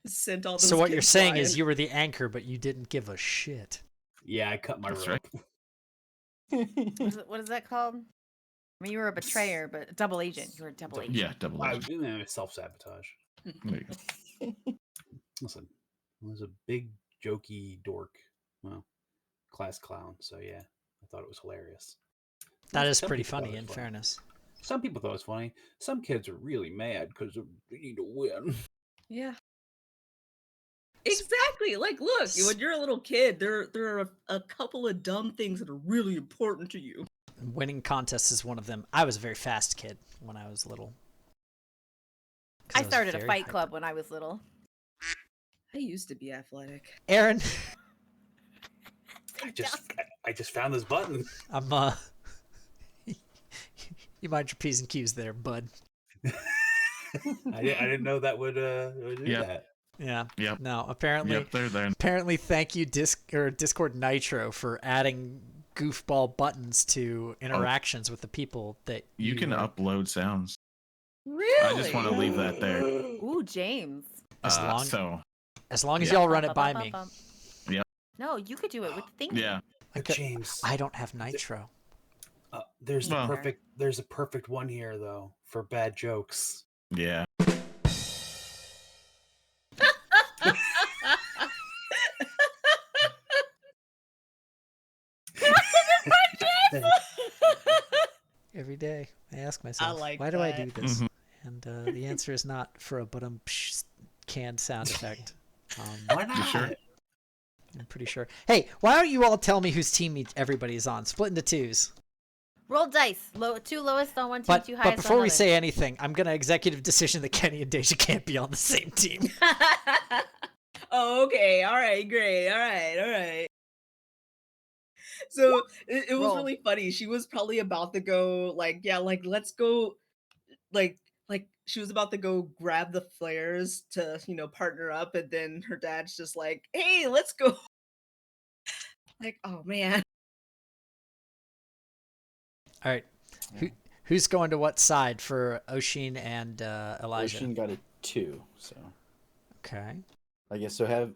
Sent all those So what you're kids saying flying. is you were the anchor, but you didn't give a shit. yeah, I cut my That's rope. What is that called? I mean, you were a betrayer, but a double agent. You were a double agent. Yeah, double I agent. self-sabotage. There you go. Listen, I was a big jokey dork. Well, class clown. So yeah, I thought it was hilarious. That is Some pretty people thought funny, it in was funny. fairness. Some people thought it was funny. Some kids are really mad because they need to win. Yeah. Exactly. Like, look, when you're a little kid, there are a couple of dumb things that are really important to you. Winning contests is one of them. I was a very fast kid when I was little. I started a fight club when I was little. I used to be athletic. Aaron, I just found this button. I'm you mind your P's and Q's there, bud. I didn't know that would do that. Yeah. Yep. No, apparently. Yep, they're there. Apparently, thank you, Discord Nitro, for adding goofball buttons to interactions with the people that You can upload sounds. Really? I just want to leave that there. Ooh, James. As long as yeah. y'all run it by me. Yep. No, you could do it with thinking. Yeah. James, I don't have Nitro. there's Well. a perfect one here though for bad jokes. Yeah. Every day, I ask myself, like why do I that. do this? Mhm. And the answer is not for a canned sound effect. Why not? You sure? I'm pretty sure. Hey, why don't you all tell me whose team everybody is on? Split into twos. Roll dice. Two lowest on one team, two highest But before on we another. say anything, I'm gonna executive decision that Kenny and Deja can't be on the same team. Oh, okay. All right. Great. All right. So it was Roll. really funny. She was probably about to go let's go, like she was about to go grab the flares to partner up, and then her dad's just like, hey, let's go. Like, oh man. All right, who's going to what side for Oshin and Elijah? Ocean got a 2, so Okay. I guess have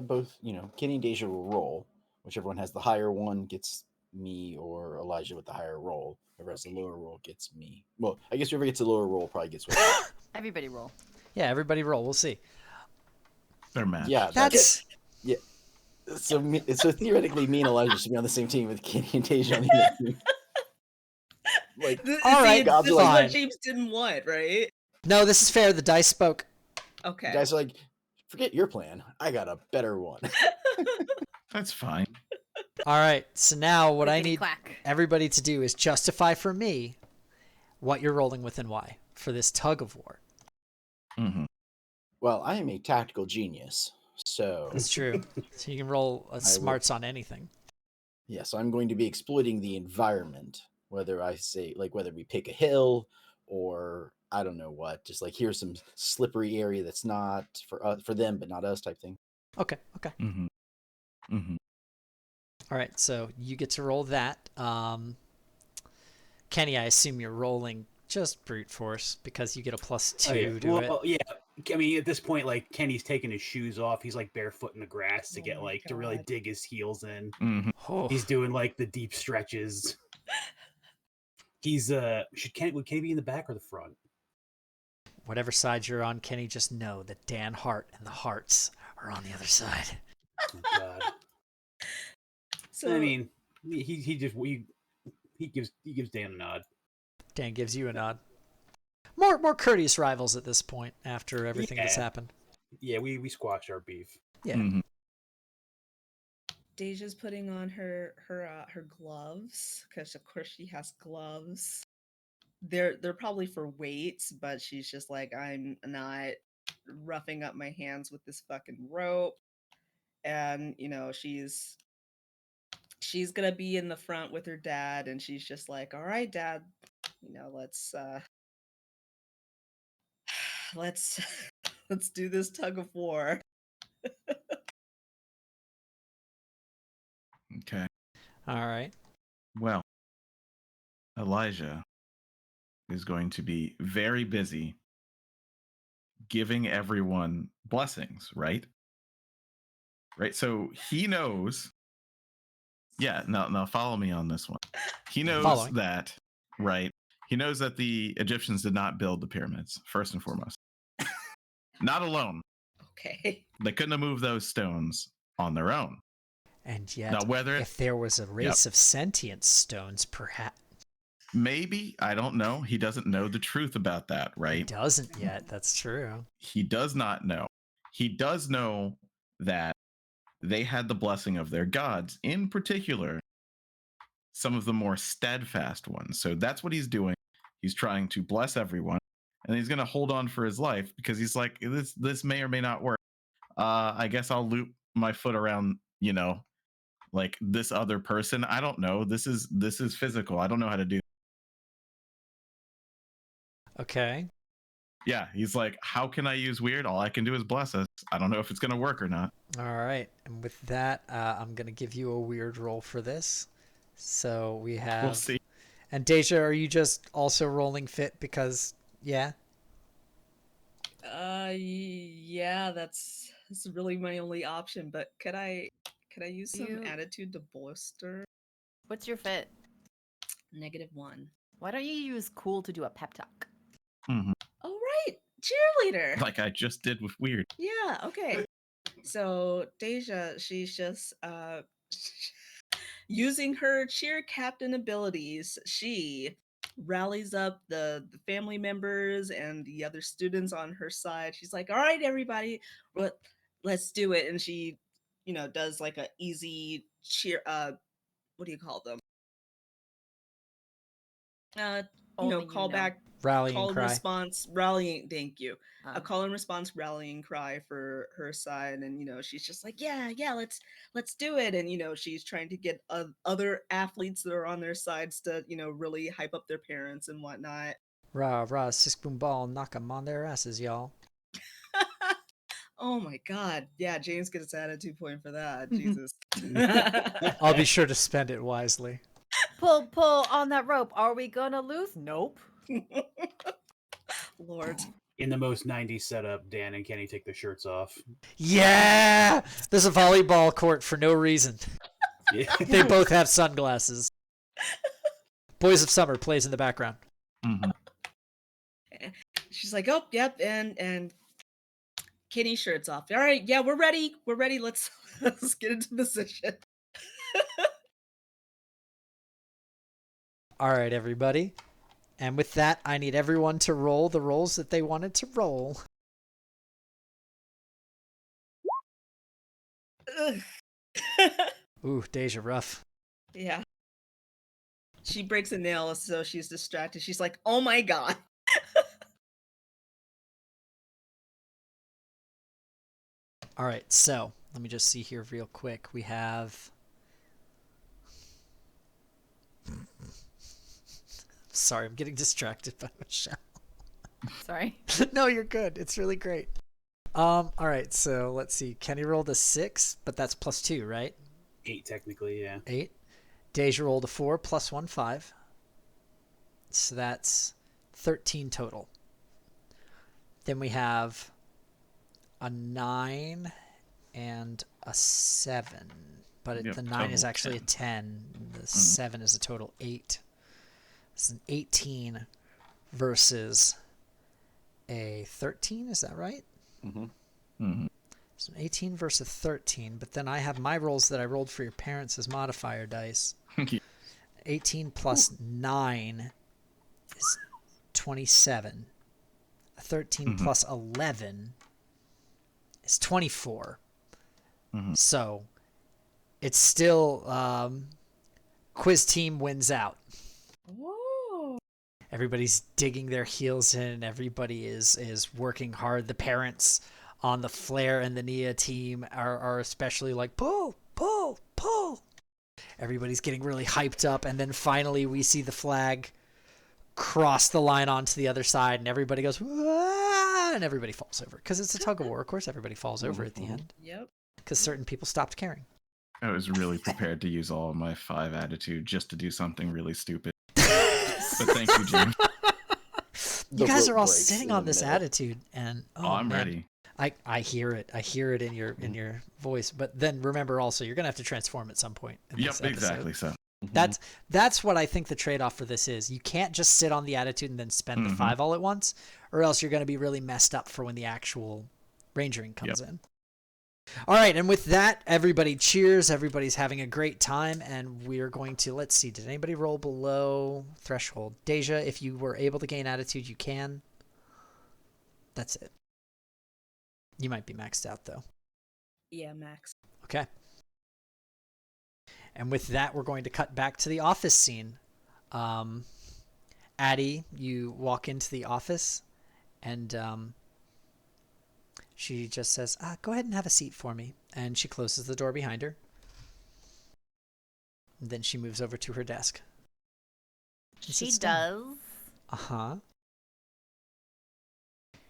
both. Kenny and Deja will roll. Whichever one has the higher one gets me or Elijah with the higher roll. Whoever has the lower roll gets me. Well, I guess whoever gets the lower roll probably gets. Everybody roll. Yeah, everybody roll. We'll see. They're matched. Yeah, That's yeah. So theoretically, me and Elijah should be on the same team with Kenny and Deja on the other team. Like, all right, this is fine. what James didn't want, right? No, this is fair. The dice spoke. Okay. you guys are like, forget your plan. I got a better one. That's fine. All right. So now what I Clickety need clack. everybody to do is justify for me what you're rolling with and why for this tug of war. Mm-hmm. Well, I am a tactical genius, so That's true. So you can roll will. smarts on anything. yes, I'm going to be exploiting the environment. Whether we pick a hill or I don't know what, just like here's some slippery area that's not for them, but not us type thing. Okay. Mm-hmm. Mm-hmm. All right. So you get to roll that. Kenny, I assume you're rolling Just brute force, because you get a +2 Oh, yeah. to it. Well, yeah. I mean, at this point, like Kenny's taking his shoes off. He's like barefoot in the grass to Oh get my to really God. dig his heels in. Mhm. Oh, He's doing like the deep stretches. He's would Kenny be in the back or the front? whatever side you're on, Kenny, just know that Dan Hart and the Hearts are on the other side. Oh, God. So I mean, he gives Dan a nod. Dan gives you a nod. More courteous rivals at this point after everything that's Yeah. happened. Yeah, we squashed our beef. Yeah. Mhm. Deja's putting on her gloves because of course she has gloves. They're probably for weights, but she's just like, I'm not roughing up my hands with this fucking rope. And she's gonna be in the front with her dad, and she's just like, all right, Dad, let's let's let's do this tug of war. Okay. All right. Well, Elijah is going to be very busy giving everyone blessings, right? Right. So he knows. Yeah. Now follow me on this one. He knows Following. that, right? He knows that the Egyptians did not build the pyramids, first and foremost. Not alone. Okay. They couldn't have moved those stones on their own. And yet, Now, whether if there was a race of sentient stones, perhaps maybe, I don't know. He doesn't know the truth about that, he right? doesn't yet. That's true. He does not know. He does know that they had the blessing of their gods, in particular, some of the more steadfast ones. So that's what he's doing. He's trying to bless everyone, and he's going to hold on for his life because he's like, this may or may not work. I guess I'll loop my foot around, like this other person. I don't know. This is physical. I don't know how to do. Okay. Yeah, he's like, how can I use weird? All I can do is bless us. I don't know if it's going to work or not. All right. And with that, I'm going to give you a weird roll for this. So we have. We'll see. And Deja, are you just also rolling fit because, yeah? Yeah, that's really my only option. But could I use some attitude to bolster? What's your fit? -1. Why don't you use cool to do a pep talk? Mm-hmm. Oh right, cheerleader. Like I just did with weird. Yeah. Okay. So Deja, she's just using her cheer captain abilities. She rallies up the family members and the other students on her side. She's like, all right, everybody, let's do it. And she, does like a easy cheer, what do you call them? Only Call know. back, Rallying call and cry. response, rallying. Thank you. A Oh. call and response rallying cry for her side, and she's just like, yeah, let's do it. And she's trying to get other athletes that are on their sides to really hype up their parents and whatnot. Rah, rah, six boom ball, knock 'em on their asses, y'all. Oh my God. Yeah, James gets an attitude point for that. Jesus. I'll be sure to spend it wisely. Pull on that rope. Are we gonna lose? Nope. Lord. In the most 90s setup, Dan and Kenny take their shirts off. Yeah! There's a volleyball court for no reason. Yeah. They both have sunglasses. Boys of Summer plays in the background. Mm-hmm. She's like, oh, yep, and Kenny's shirt's off. All right, yeah, we're ready. Let's get into position. All right, everybody. And with that, I need everyone to roll the rolls that they wanted to roll. Ooh, Deja rough. Yeah. She breaks a nail, so she's distracted. She's like, oh my God. All right, so let me just see here real quick. We have... Sorry, I'm getting distracted by Michelle. Sorry. No, you're good. It's really great. All right, so let's see. Kenny rolled a 6, but that's +2, right? 8 technically, yeah. 8. Deja rolled a 4 +1, 5. So that's 13 total. Then we have a 9 and a 7. But Yep, the 9 is total actually 10. a 10. The 7 is a total 8. It's an 18 versus a 13. Is that right? Mm-hmm. Mm-hmm. So an 18 versus a 13. But then I have my rolls that I rolled for your parents as modifier dice. 18 plus 9 is 27. A 13 plus 11 is 24. So it's still quiz team wins out. Whoa. Everybody's digging their heels in. Everybody is working hard. The parents on the Flair and the Nia team are especially like, pull, pull, pull. Everybody's getting really hyped up. And then finally we see the flag cross the line onto the other side, and everybody goes, "Wah!" And everybody falls over. Because it's a tug of war. Of course, everybody falls over at the end. Yep. Because certain people stopped caring. I was really prepared to use all of my 5 attitude just to do something really stupid. But thank you, James. You guys are all sitting on this attitude, and I'm man, ready. I hear it. I hear it in your voice. But then remember also, you're gonna have to transform at some point. In this episode. Exactly. So that's what I think the trade-off for this is. You can't just sit on the attitude and then spend the 5 all at once, or else you're gonna be really messed up for when the actual rangering comes in. All right, and with that, everybody cheers. Everybody's having a great time, and we're going to, let's see, did anybody roll below threshold? Deja, if you were able to gain attitude, you can. That's it. You might be maxed out, though. Yeah, Max. Okay. And with that, we're going to cut back to the office scene. Addie, you walk into the office, and she just says, go ahead and have a seat for me. And she closes the door behind her. And then she moves over to her desk. She does. Uh-huh.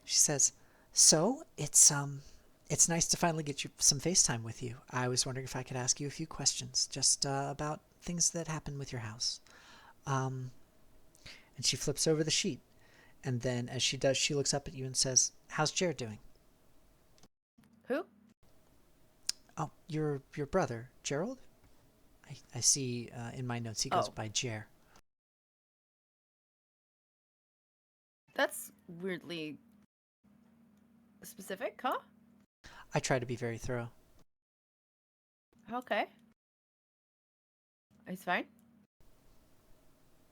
She says, so it's nice to finally get you some FaceTime with you. I was wondering if I could ask you a few questions just about things that happen with your house. And she flips over the sheet. And then as she does, she looks up at you and says, how's Jared doing? Who? Oh, your brother, Gerald? I see in my notes he goes by Jer. That's weirdly specific, huh? I try to be very thorough. Okay. He's fine?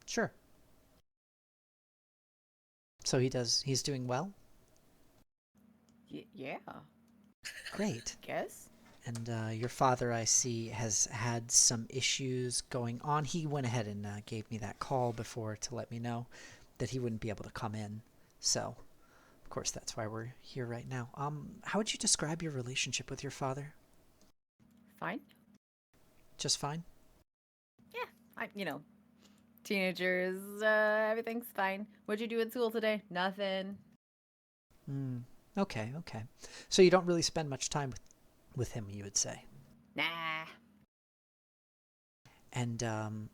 Sure. So he's doing well? Yeah. Great. Guess. And your father, I see, has had some issues going on. He went ahead and gave me that call before to let me know that he wouldn't be able to come in. So, of course, that's why we're here right now. How would you describe your relationship with your father? Fine. Just fine? Yeah. Teenagers, everything's fine. What'd you do in school today? Nothing. Okay. So you don't really spend much time with him, you would say? Nah. And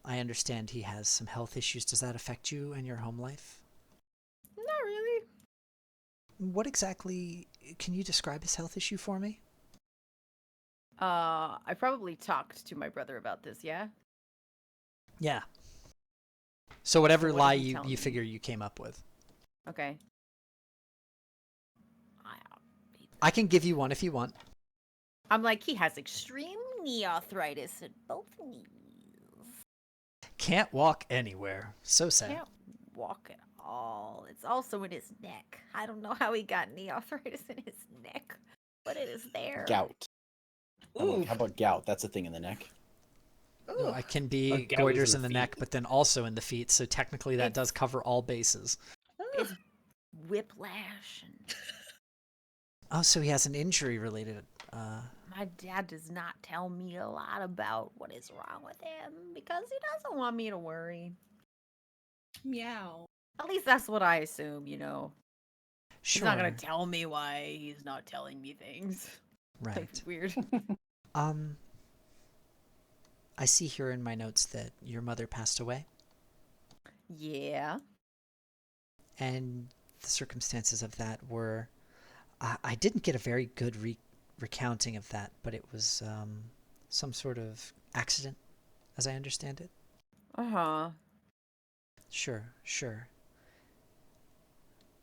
I understand he has some health issues. Does that affect you and your home life? Not really. What exactly, can you describe his health issue for me? I probably talked to my brother about this, yeah? Yeah. So whatever So what lie did he tell you me? figure you came up with. Okay. I can give you one if you want. I'm like, he has extreme knee arthritis in both knees. Can't walk anywhere. So sad. Can't walk at all. It's also in his neck. I don't know how he got knee arthritis in his neck, but it is there. Gout. Ooh. How about gout? That's a thing in the neck. No, it can be gout is goiters in in the the feet. neck, but then also in the feet. So technically that does cover all bases. It's whiplash. And Oh, so he has an injury related. my dad does not tell me a lot about what is wrong with him because he doesn't want me to worry. Meow. At least that's what I assume, Sure. He's not going to tell me why he's not telling me things. Right. That's weird. I see here in my notes that your mother passed away. Yeah. and the circumstances of that were, I didn't get a very good recounting of that, but it was some sort of accident, as I understand it. Uh-huh. Sure.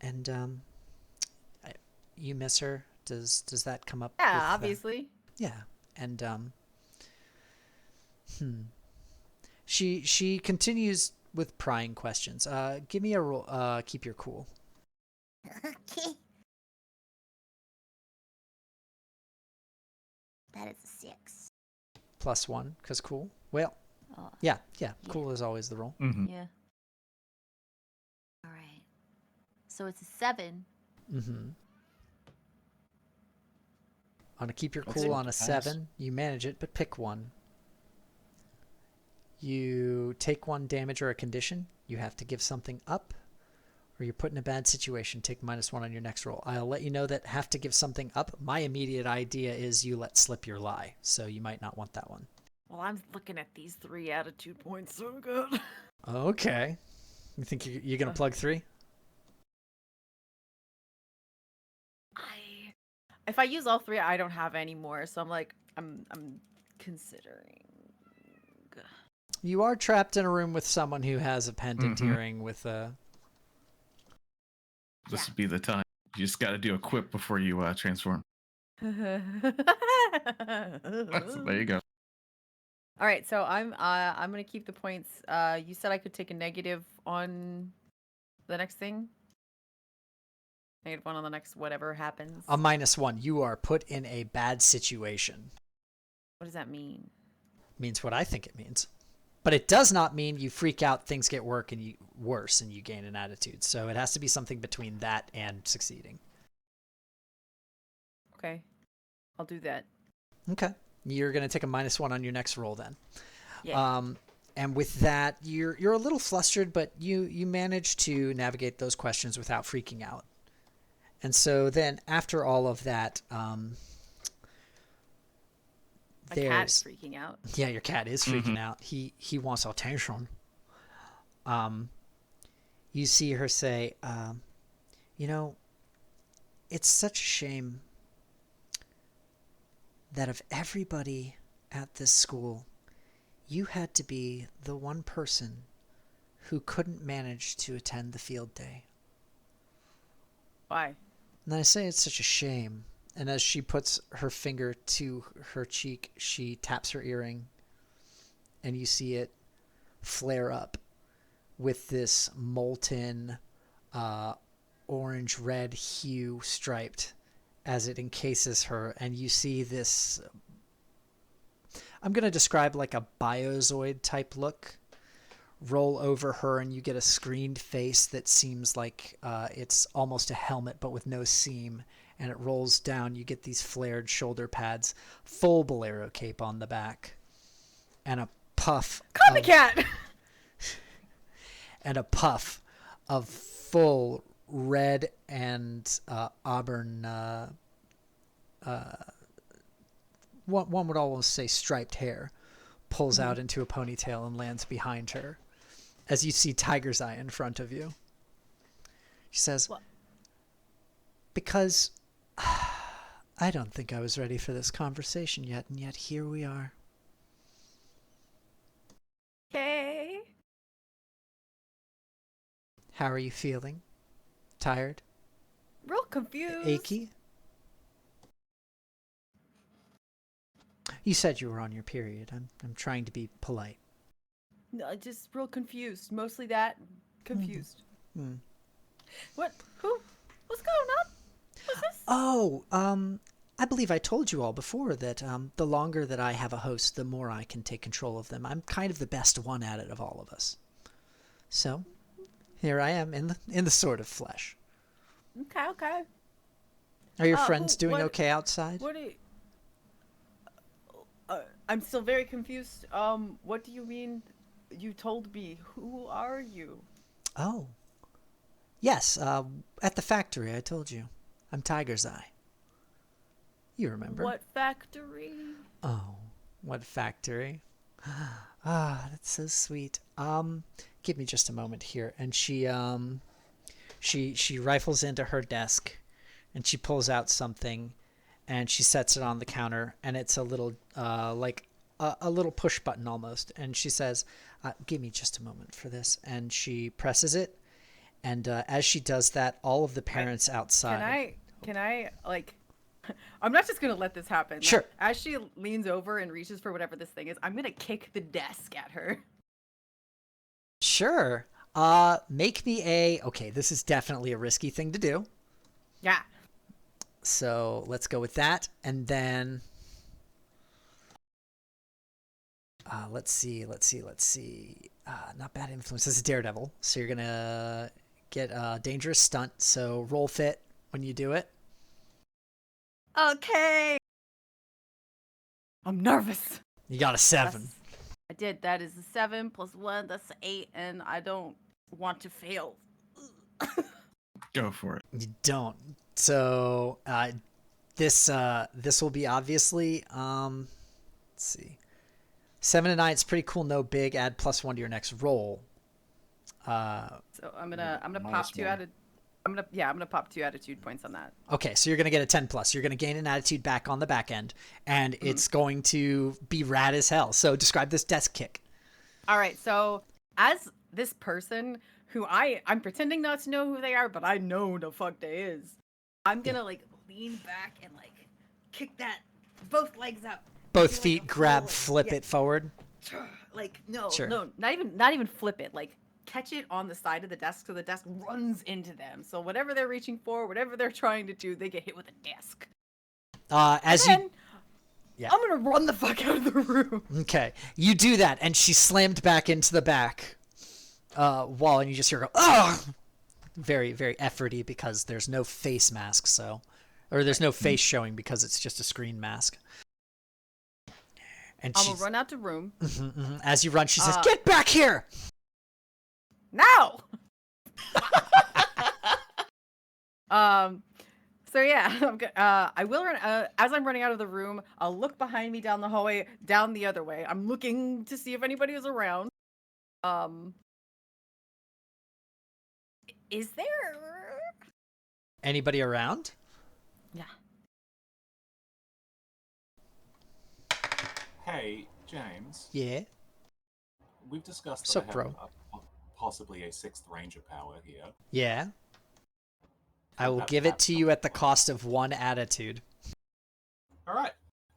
And you miss her? Does that come up? Yeah, with, obviously. Yeah, and She continues with prying questions. Give me a roll. Keep your cool. Okay. That is a 6. +1, because cool. Well, Oh, yeah. Cool is always the roll. Mm-hmm. yeah. All right. So it's a 7. Mm-hmm. On a keep your That's cool enough on a to pass. 7, you manage it, but pick one. You take 1 damage or a condition. You have to give something up, or you're put in a bad situation. Take -1 on your next roll. I'll let you know that have to give something up. My immediate idea is you let slip your lie, so you might not want that one. Well, I'm looking at these 3 attitude points so good. Okay. You think you're going to plug 3? If I use all 3, I don't have any more, so I'm considering. You are trapped in a room with someone who has a pendant earring with a... This would be the time. You just got to do a quip before you transform. There you go. All right, so I'm gonna keep the points. You said I could take a negative on the next thing. -1 on the next whatever happens. A -1. You are put in a bad situation. What does that mean? Means what I think it means. But it does not mean you freak out, things get worse, and you gain an attitude. So it has to be something between that and succeeding. Okay, I'll do that. Okay. You're going to take a -1 on your next roll then. Yeah. And with that, you're a little flustered, but you manage to navigate those questions without freaking out. And so then after all of that, My cat's freaking out. Yeah, your cat is freaking out. He wants attention. You see her say, it's such a shame that of everybody at this school, you had to be the one person who couldn't manage to attend the field day. Why? And I say it's such a shame. And as she puts her finger to her cheek, she taps her earring, and you see it flare up with this molten orange-red hue striped as it encases her. And you see this, I'm going to describe like a Biozoid type look, roll over her, and you get a screened face that seems like it's almost a helmet but with no seam. And it rolls down. You get these flared shoulder pads, full bolero cape on the back, and a puff. Copycat! And a puff of full red and auburn. One would almost say striped hair pulls out into a ponytail and lands behind her, as you see Tiger's Eye in front of you. She says, What? Because I don't think I was ready for this conversation yet, and yet here we are. Okay. How are you feeling? Tired? Real confused. Achy? You said you were on your period. I'm trying to be polite. No, just real confused. Mostly that. Confused. Mm. What? Who? What's going on? What's this? Oh, I believe I told you all before that the longer that I have a host, the more I can take control of them. I'm kind of the best one at it of all of us. So, here I am in the sword of flesh. Okay. Are your friends doing okay outside? What do you... I'm still very confused. What do you mean you told me? Who are you? Oh. Yes, at the factory, I told you. I'm Tiger's Eye. You remember. What factory? Oh, what factory? That's so sweet. Give me just a moment here. And she She rifles into her desk, and she pulls out something, and she sets it on the counter, and it's a little like a little push button almost. And she says, "Give me just a moment for this." And she presses it, and as she does that, all of the parents outside. Can I like? I'm not just gonna let this happen. Sure. Like, as she leans over and reaches for whatever this thing is, I'm gonna kick the desk at her. Sure. Make me a. Okay, this is definitely a risky thing to do. Yeah. So let's go with that, and then let's see. Not bad influence. This is Daredevil, so you're gonna get a dangerous stunt. So roll fit when you do it. Okay. I'm nervous. You got a 7. I did. That is a 7 plus 1. That's an 8, and I don't want to fail. Go for it. You don't. So this will be obviously let's see. 7 and 9. It's pretty cool. No big. Add +1 to your next roll. So I'm gonna pop 2 out of. I'm gonna pop 2 attitude points on that. Okay, so you're gonna get a 10+. You're gonna gain an attitude back on the back end, and it's going to be rad as hell. So describe this desk kick. All right, so as this person who I'm pretending not to know who they are, but I know who the fuck they is. I'm gonna like lean back and like kick that both legs up. Both feet grab, flip it forward. Like no, Sure. no, not even flip it. Like catch it on the side of the desk so the desk runs into them. So whatever they're reaching for, whatever they're trying to do, they get hit with a desk. Yeah. I'm gonna run the fuck out of the room. Okay, you do that, and she's slammed back into the back wall, and you just hear her go, "Ugh!" Very, very efforty because there's no face mask, or there's no face showing because it's just a screen mask. And I'm gonna run out the room. As you run, she says, "Get back here!" No. So yeah, I will run. As I'm running out of the room, I'll look behind me down the hallway, down the other way. I'm looking to see if anybody is around. Is there anybody around? Yeah. Hey, James. Yeah. We've discussed So, that I have possibly a 6th Ranger power here. Yeah. I will give it to you at the cost of 1 attitude. All right.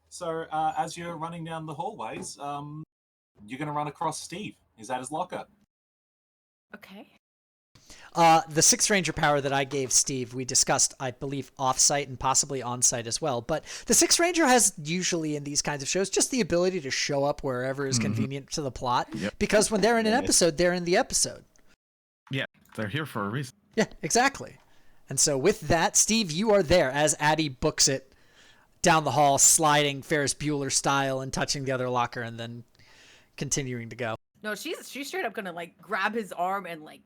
So as you're running down the hallways, you're going to run across Steve. He's at his locker. Okay. The 6th Ranger power that I gave Steve, we discussed, I believe, off-site and possibly on-site as well. But the 6th Ranger has usually in these kinds of shows just the ability to show up wherever is convenient to the plot. Yep. Because when they're in an episode, they're in the episode. Yeah, they're here for a reason. Yeah, exactly. And so with that, Steve, you are there as Addie books it down the hall, sliding Ferris Bueller style and touching the other locker and then continuing to go. No, she's straight up gonna like grab his arm and like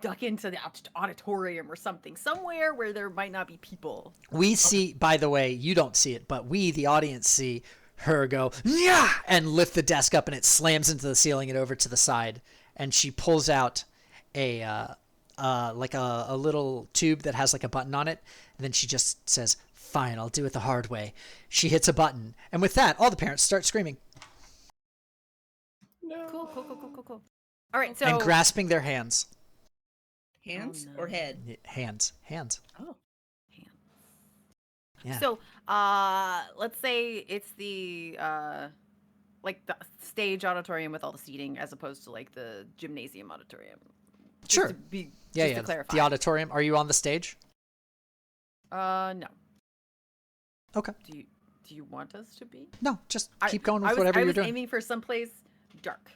duck into the auditorium or something, somewhere where there might not be people. We see, by the way, you don't see it, but we, the audience, see her go, yeah, and lift the desk up, and it slams into the ceiling and over to the side. And she pulls out a little tube that has like a button on it. And then she just says, "Fine, I'll do it the hard way." She hits a button. And with that, all the parents start screaming. No. Cool. All right, so And grasping their hands. Hands or head? Hands. Oh. Yeah. So, let's say it's the like the stage auditorium with all the seating as opposed to like the gymnasium auditorium. Sure. To clarify. The auditorium. Are you on the stage? No. Okay. Do you want us to be? No, just keep going with whatever you're doing. I was aiming for someplace dark.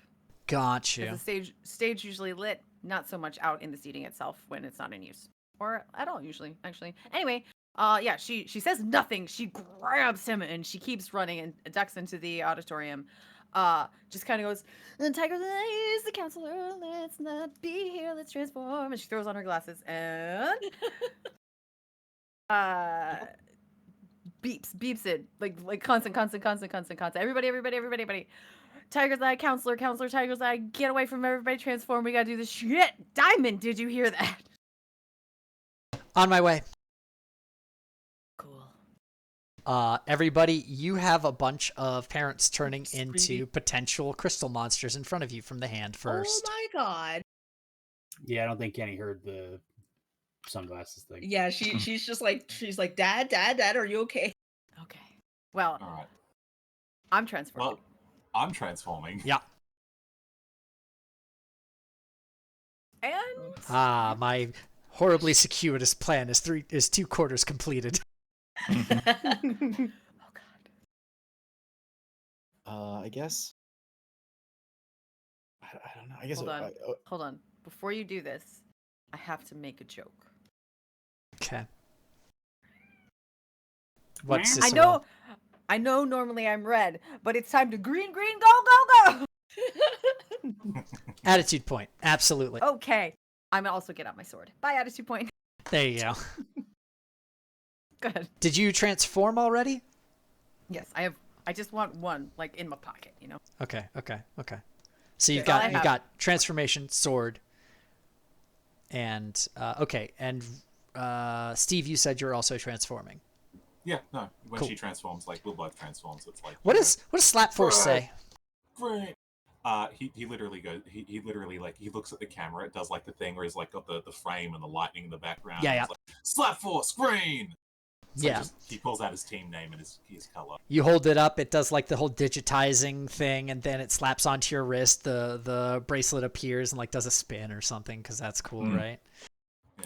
Got you. The stage usually lit, not so much out in the seating itself when it's not in use, or at all usually. Actually, anyway, yeah, she says nothing. She grabs him and she keeps running and ducks into the auditorium. Just kind of goes, "The tiger is the counselor. Let's not be here. Let's transform." And she throws on her glasses and beeps it like constant. Everybody. Tiger's eye, counselor, tiger's eye, get away from everybody, transform. We gotta do this shit. Diamond, did you hear that? On my way. Cool. Everybody, you have a bunch of parents turning Oops, into greedy. potential crystal monsters in front of you from the hand first. Oh my god. Yeah, I don't think Kenny heard the sunglasses thing. Yeah, she's just like, Dad, are you okay? Okay. Well, All right. I'm transforming. Well, I'm transforming. Yeah. And My horribly circuitous plan is 2 quarters completed. oh god. I guess. I don't know. I guess. Hold on. Before you do this, I have to make a joke. Okay. What's this? I know normally I'm red, but it's time to green, go. Attitude point. Absolutely. Okay. I'm also get out my sword. Bye, attitude point. There you go. Good. Did you transform already? Yes, I have. I just want one, like, in my pocket, you know? Okay. So you've Okay. got transformation, sword, and okay. And Steve, you said you're also transforming. Yeah, no. When Cool. she transforms, like we'll both transform. So it's like. What does Slap Force say? Great. He literally goes. He literally like he looks at the camera. It does like the thing where he's like got the frame and the lightning in the background. Yeah, and yeah. It's like, Slap Force green. So Yeah. he pulls out his team name and his color. You hold it up, it does like the whole digitizing thing, and then it slaps onto your wrist. The bracelet appears and like does a spin or something because that's cool, right?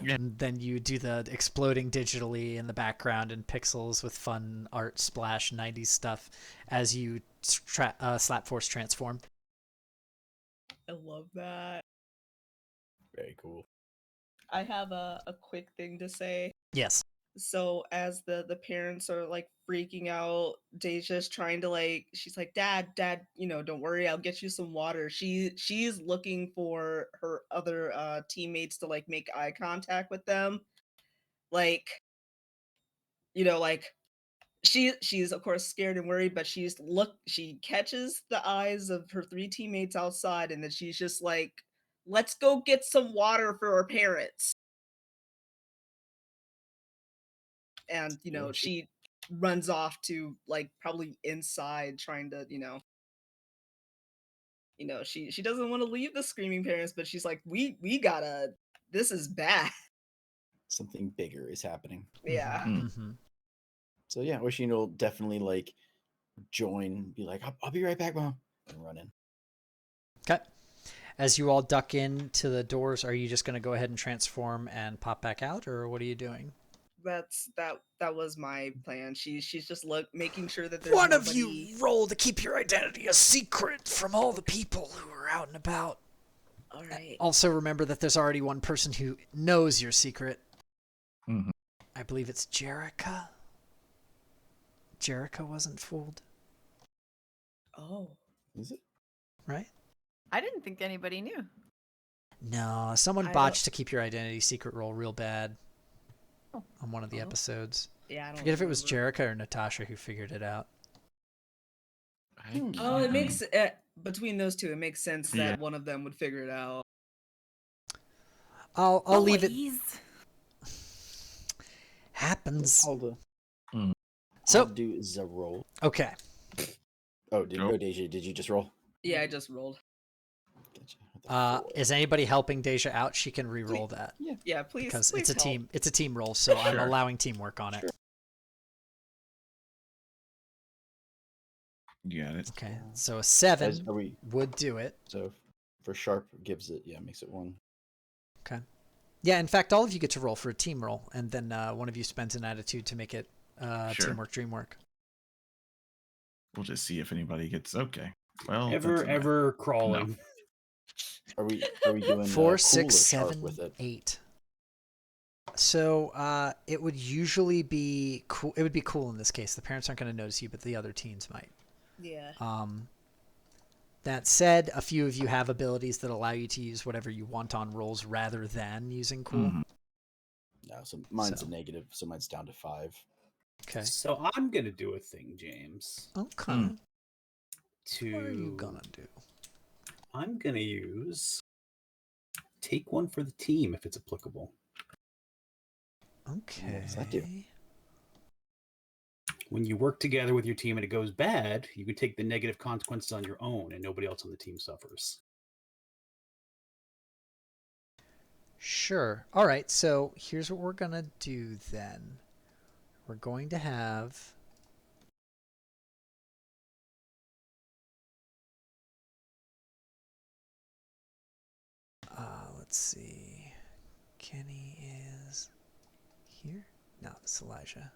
Yeah. And then you do the exploding digitally in the background in pixels with fun art splash 90s stuff as you Slap Force transform. I love that. Very cool. I have a quick thing to say. Yes. So as the parents are like freaking out, Deja's trying to like, she's like, Dad, don't worry, I'll get you some water. She's looking for her other teammates to like make eye contact with them. Like, like she's of course scared and worried, but she catches the eyes of her 3 teammates outside, and then she's just like, let's go get some water for our parents. And she runs off to like probably inside trying to she doesn't want to leave the screaming parents, but she's like, we gotta, this is bad. Something bigger is happening. Yeah. Mm-hmm. So yeah, Oisin will definitely like join, be like, I'll be right back, Mom, and run in. Okay. As you all duck into the doors, are you just going to go ahead and transform and pop back out, or what are you doing? That was my plan. She's just making sure that there's One nobody... of you roll to keep your identity a secret from all the people who are out and about. All right. Also remember that there's already one person who knows your secret. Mm-hmm. I believe it's Jerica. Jerica wasn't fooled. Oh. Is it? Right? I didn't think anybody knew. No, someone botched to keep your identity secret roll real bad on one of the episodes. Yeah, I don't forget if it was remember. Jerica or Natasha who figured it out. Oh, it makes between those two, it makes sense that one of them would figure it out. I'll leave it. Happens. So I'll do is a roll. Okay. Oh, Deja, did you just roll? Yeah, I just rolled. Gotcha. Is anybody helping Deja out? She can re-roll that. Yeah, please. Because please it's a help. team. It's a team roll, so I'm allowing teamwork on it. You got it. Okay, so a 7 would do it. So for sharp gives it, makes it 1. Okay. Yeah, in fact, all of you get to roll for a team roll, and then one of you spends an attitude to make it teamwork, dreamwork. We'll just see if anybody gets okay. Well, ever crawling. No. Are we doing 4, cool 6, or sharp 7, with it? 8. So it would usually be cool. It would be cool in this case. The parents aren't going to notice you, but the other teens might. Yeah. That said, a few of you have abilities that allow you to use whatever you want on rolls rather than using cool. Mm-hmm. No, so mine's a negative, so mine's down to 5. Okay. So I'm gonna do a thing, James. Okay. What are you gonna do? I'm gonna use take one for the team if it's applicable. Okay. What does that do? When you work together with your team and it goes bad, you can take the negative consequences on your own, and nobody else on the team suffers. Sure. All right. So here's what we're gonna do then. We're going to have. Let's see. Kenny is here? No, it's Elijah.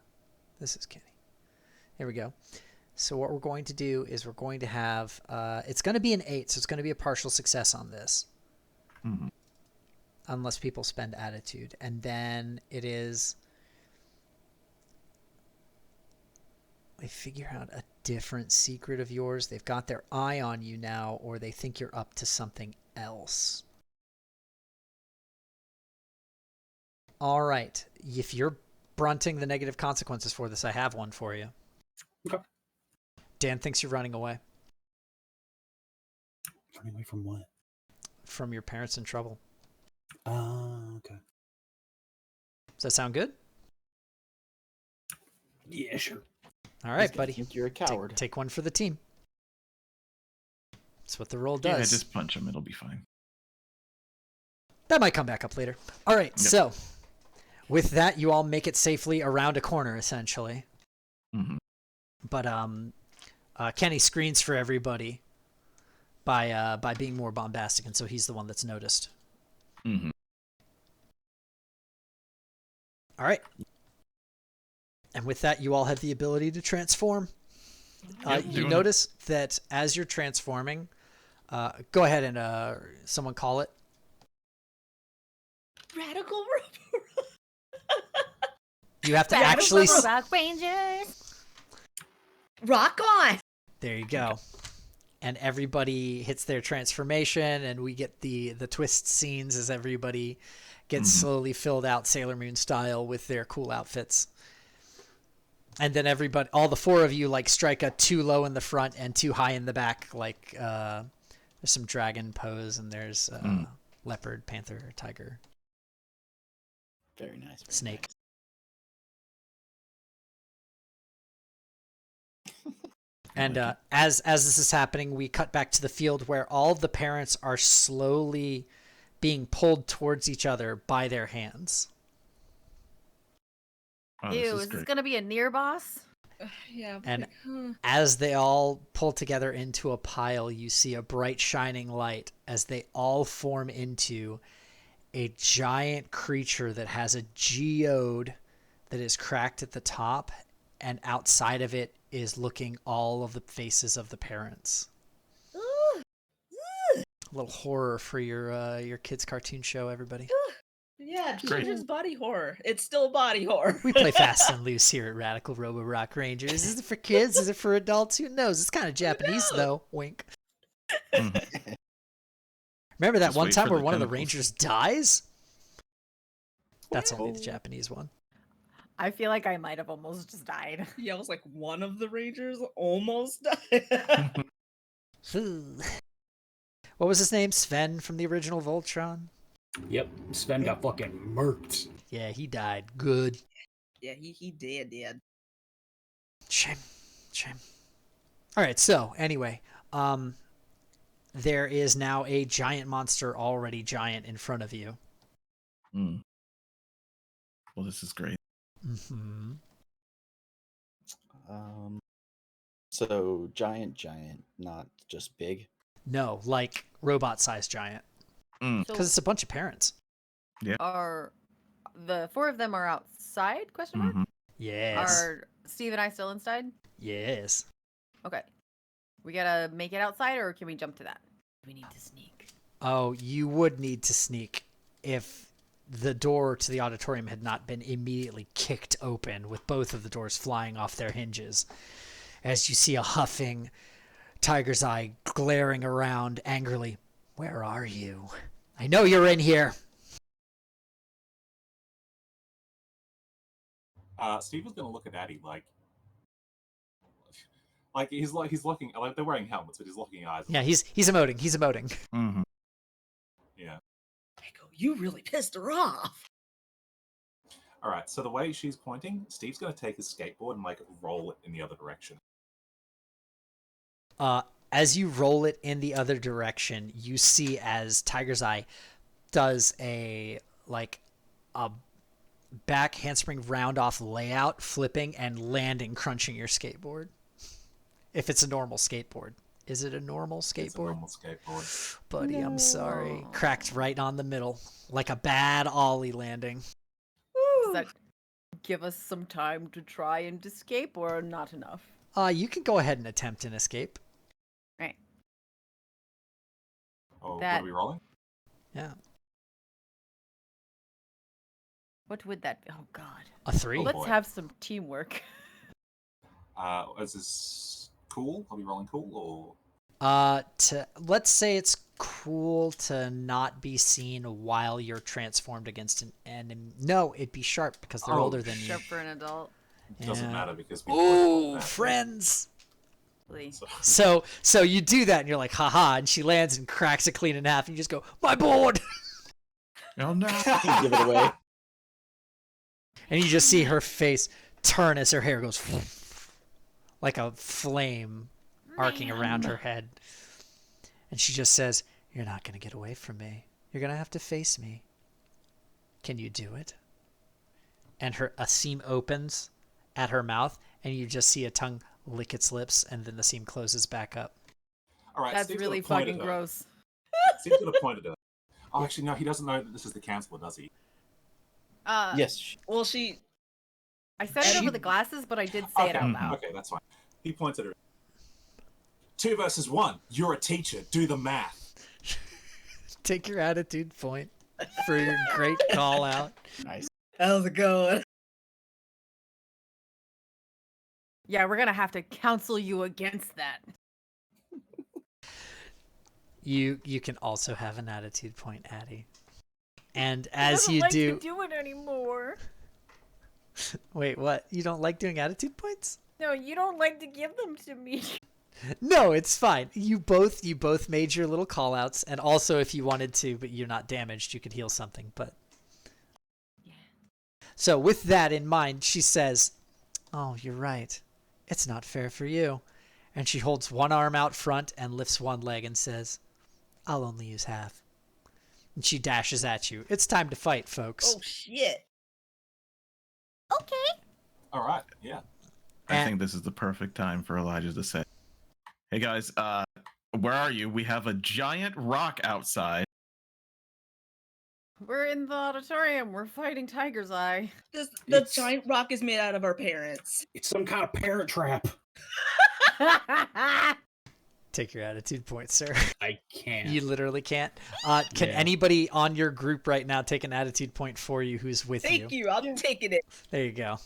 This is Kenny. Here we go. So what we're going to do is we're going to have, it's going to be an 8, so it's going to be a partial success on this. Mm-hmm. Unless people spend attitude. And then it is, they figure out a different secret of yours. They've got their eye on you now, or they think you're up to something else. All right. If you're brunting the negative consequences for this, I have one for you. Okay. Dan thinks you're running away. Running away from what? From your parents in trouble. Okay. Does that sound good? Yeah, sure. All right, buddy. I think you're a coward. Take one for the team. That's what the roll Yeah, does. just punch him. It'll be fine. That might come back up later. All right, so with that, you all make it safely around a corner, essentially. Mm-hmm. But Kenny screens for everybody by being more bombastic, and so he's the one that's noticed. Mm-hmm. All right. And with that, you all have the ability to transform. You notice that as you're transforming, go ahead and someone call it. Radical Robo. You have to Radical actually... Rock Rangers! Rock on! There you go. And everybody hits their transformation, and we get the twist scenes as everybody gets slowly filled out Sailor Moon style with their cool outfits. And then everybody, all the 4 of you, like strike a 2 low in the front and 2 high in the back. Like there's some dragon pose, and there's leopard, panther, tiger, Very nice. snake. And as this is happening, we cut back to the field where all the parents are slowly being pulled towards each other by their hands. Oh, Ew, is this going to be a near boss? Yeah. And Like, as they all pull together into a pile, you see a bright shining light as they all form into a giant creature that has a geode that is cracked at the top, and outside of it is looking all of the faces of the parents. A little horror for your kids' cartoon show, everybody. yeah, Great. children's body horror. It's still body horror. We play fast and loose here at Radical Robo Rock Rangers. Is it for kids? Is it for adults? Who knows? It's kind of Japanese, though. Wink. Mm-hmm. Remember that Just one wait time for where the one of the tentacles. Rangers dies? That's only the Oh. Japanese one. I feel like I might have almost just died. Yeah, I was like, one of the Rangers almost died. What was his name? Sven from the original Voltron? Yep, Sven got fucking murked. Yeah, he died. Good. Yeah, he did. Shame. All right, so anyway, there is now a giant monster already giant in front of you. Mm. Well, this is great. Mm-hmm. So giant, not just big. No, like robot-sized giant. Mm. Because it's a bunch of parents. Are the 4 of them are outside? Question mark. Mm-hmm. Yes. Are Steve and I still inside? Yes. Okay. We gotta make it outside, or can we jump to that? We need to sneak. Oh, you would need to sneak if the door to the auditorium had not been immediately kicked open, with both of the doors flying off their hinges. As you see a huffing Tiger's Eye glaring around angrily. Where are you? I know you're in here. Steve was gonna look at Addy like he's looking like they're wearing helmets, but he's looking eyes. Yeah, he's emoting. Mm-hmm. Yeah. Echo, you really pissed her off. All right. So the way she's pointing, Steve's going to take his skateboard and like roll it in the other direction. As you roll it in the other direction, you see as Tiger's Eye does a back handspring round off layout, flipping and landing, crunching your skateboard. If it's a normal skateboard. Is it a normal skateboard? It's a normal skateboard. Buddy, No. I'm sorry. Cracked right on the middle. Like a bad ollie landing. Does that give us some time to try and escape, or not enough? You can go ahead and attempt an escape. Right. Oh, That- what are we rolling? Yeah. What would that be? Oh, God. A 3? Oh, Let's boy. have some teamwork. Is this cool? Are we rolling cool Let's say it's cool to not be seen while you're transformed against an enemy. No, it'd be sharp because they're Oh, older than you. Sharp for an adult. It doesn't Yeah. matter because we both rolled Ooh, that. friends. Please. So you do that and you're like, haha, and she lands and cracks it clean in half, and you just go, my board. Oh no! Give it away. And you just see her face turn as her hair goes like a flame arcing around her head. And she just says, you're not going to get away from me. You're going to have to face me. Can you do it? And a seam opens at her mouth, and you just see a tongue lick its lips, and then the seam closes back up. All right, That's Steve's really gonna point fucking at her. gross. Steve's going to point at her. Oh, actually, no, he doesn't know that this is the counselor, does he? Yes. Well, she. I said it over the glasses, but I did say it out loud. Okay, that's fine. He points at her. 2 versus 1. You're a teacher. Do the math. Take your attitude point for your great call out. Nice. How's it going? Yeah, we're gonna have to counsel you against that. You can also have an attitude point, Addie. And He as doesn't you like do... to do it anymore. Wait, what? You don't like doing attitude points? No, you don't like to give them to me. No, it's fine. You both made your little call outs, and also if you wanted to, but you're not damaged, you could heal something, but... Yeah. So with that in mind, she says, oh, you're right. It's not fair for you. And she holds one arm out front and lifts one leg and says, I'll only use half. And she dashes at you. It's time to fight, folks. Oh shit! Okay. All right, yeah. I think this is the perfect time for Elijah to say, hey guys, where are you? We have a giant rock outside. We're in the auditorium. We're fighting Tiger's Eye. The It's- giant rock is made out of our parents. It's some kind of parent trap. Take your attitude point, sir. I can't. You literally can't. Can Yeah. anybody on your group right now take an attitude point for you who's with Thank you. I'm taking it. There you go.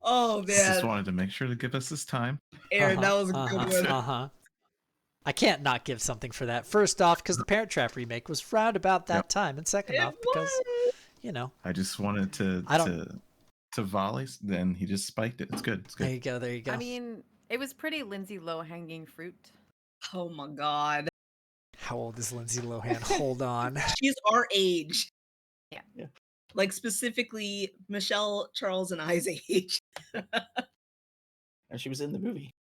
Oh Just man, wanted to make sure to give us this time. Aaron, that was a good one. Uh-huh. I can't not give something for that. First off, because the Parent Trap remake was round about that Yep. time, and second It off, because, was. you know, I just wanted to I don't- to volley, then he just spiked it. It's good. It's there good. you go, there you go. I mean, it was pretty Lindsay low-hanging fruit. Oh my god, How old is Lindsay Lohan? Hold on. she's our age. Yeah. Yeah. Like specifically Michelle, Charles, and I's age. And she was in the movie.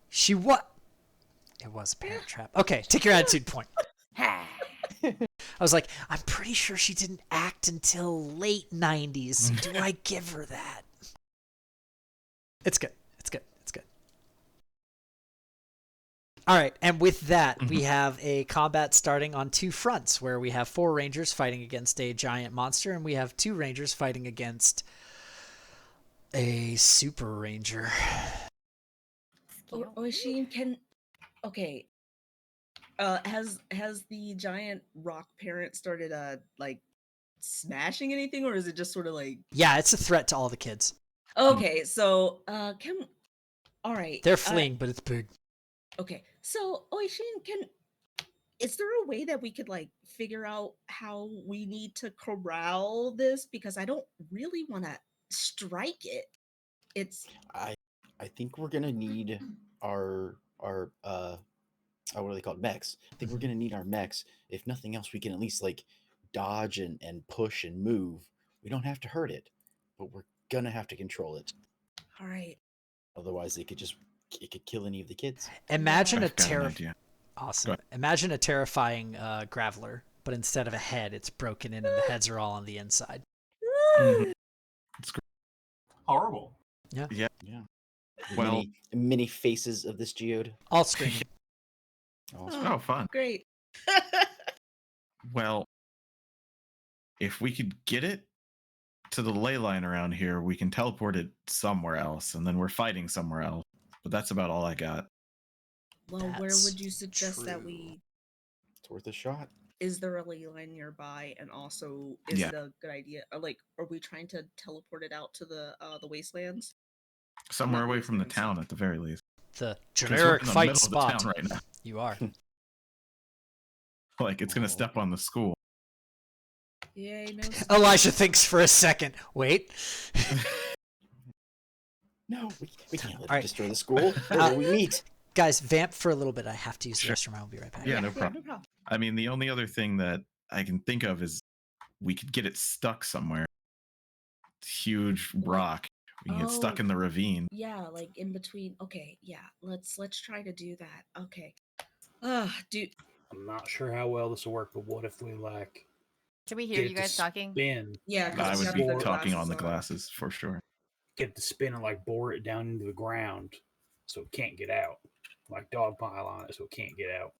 She what? It was a Parent Trap. Okay, take your attitude point. I was like, I'm pretty sure she didn't act until late 90s. Do I give her that? It's good. It's good. It's good. All right, and with that, we have a combat starting on two fronts where we have 4 Rangers fighting against a giant monster, and we have 2 Rangers fighting against a Super Ranger. Oishin can. Okay. Has the giant rock parent started like smashing anything, or is it just sort of like? Yeah, it's a threat to all the kids. Okay, so can. All right. They're fleeing, but it's big. Okay, so Oishin, is there a way that we could like figure out how we need to corral this? Because I don't really want to strike it. It's I think we're gonna need our what are they called? Mechs. I think we're gonna need our mechs. If nothing else, we can at least like dodge and push and move. We don't have to hurt it, but we're gonna have to control it. All right. Otherwise, it could kill any of the kids. Imagine I've got an idea. Awesome. Imagine a terrifying graveler, but instead of a head, it's broken in and the heads are all on the inside. Mhm. It's great. Horrible. Yeah. Yeah. Well- many faces of this geode. All screaming. Awesome. Oh, fun. Great. Well, if we could get it to the ley line around here, we can teleport it somewhere else, and then we're fighting somewhere else. But that's about all I got. Well, where That's would you suggest that true. we? It's worth a shot. Is there a ley line nearby? And also, is Yeah. it a good idea? Like, are we trying to teleport it out to the wastelands? Somewhere Not away from the wastelands. town, at the very least. The 'Cause we're generic in the fight middle of the spot. town right now. You are. Like, it's gonna step on the school. Yay! No. Elijah thinks for a second. Wait. No, we can't let All right. it destroy the school. Where do we meet? Guys, vamp for a little bit. I have to use the Sure. restroom. I will be right back. Yeah, no No problem. problem. I mean, the only other thing that I can think of is we could get it stuck somewhere. Huge rock. We can get stuck Oh. in the ravine. Yeah, like in between. Okay, yeah. Let's try to do that. Okay. Dude. I'm not sure how well this will work, but what if we like Can we hear get it you to guys talking? spin? Yeah, and because I we would have be the talking glasses on the on. glasses for sure. Get it to spin and like bore it down into the ground so it can't get out. Like dogpile on it so it can't get out.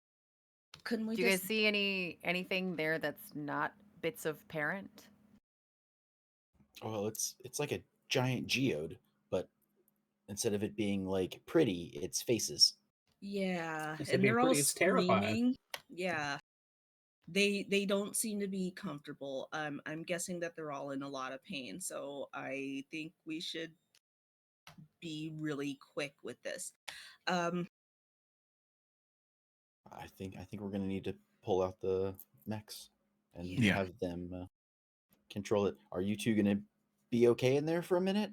Couldn't we Do you guys just? see anything there that's not bits of parent? Well, it's like a giant geode, but instead of it being like pretty, it's faces. Yeah, Instead of and being they're all pretty, it's terrifying. screaming. Yeah, they don't seem to be comfortable. I'm guessing that they're all in a lot of pain. So I think we should be really quick with this. I think we're gonna need to pull out the mechs and Yeah. have them control it. Are you two gonna be okay in there for a minute?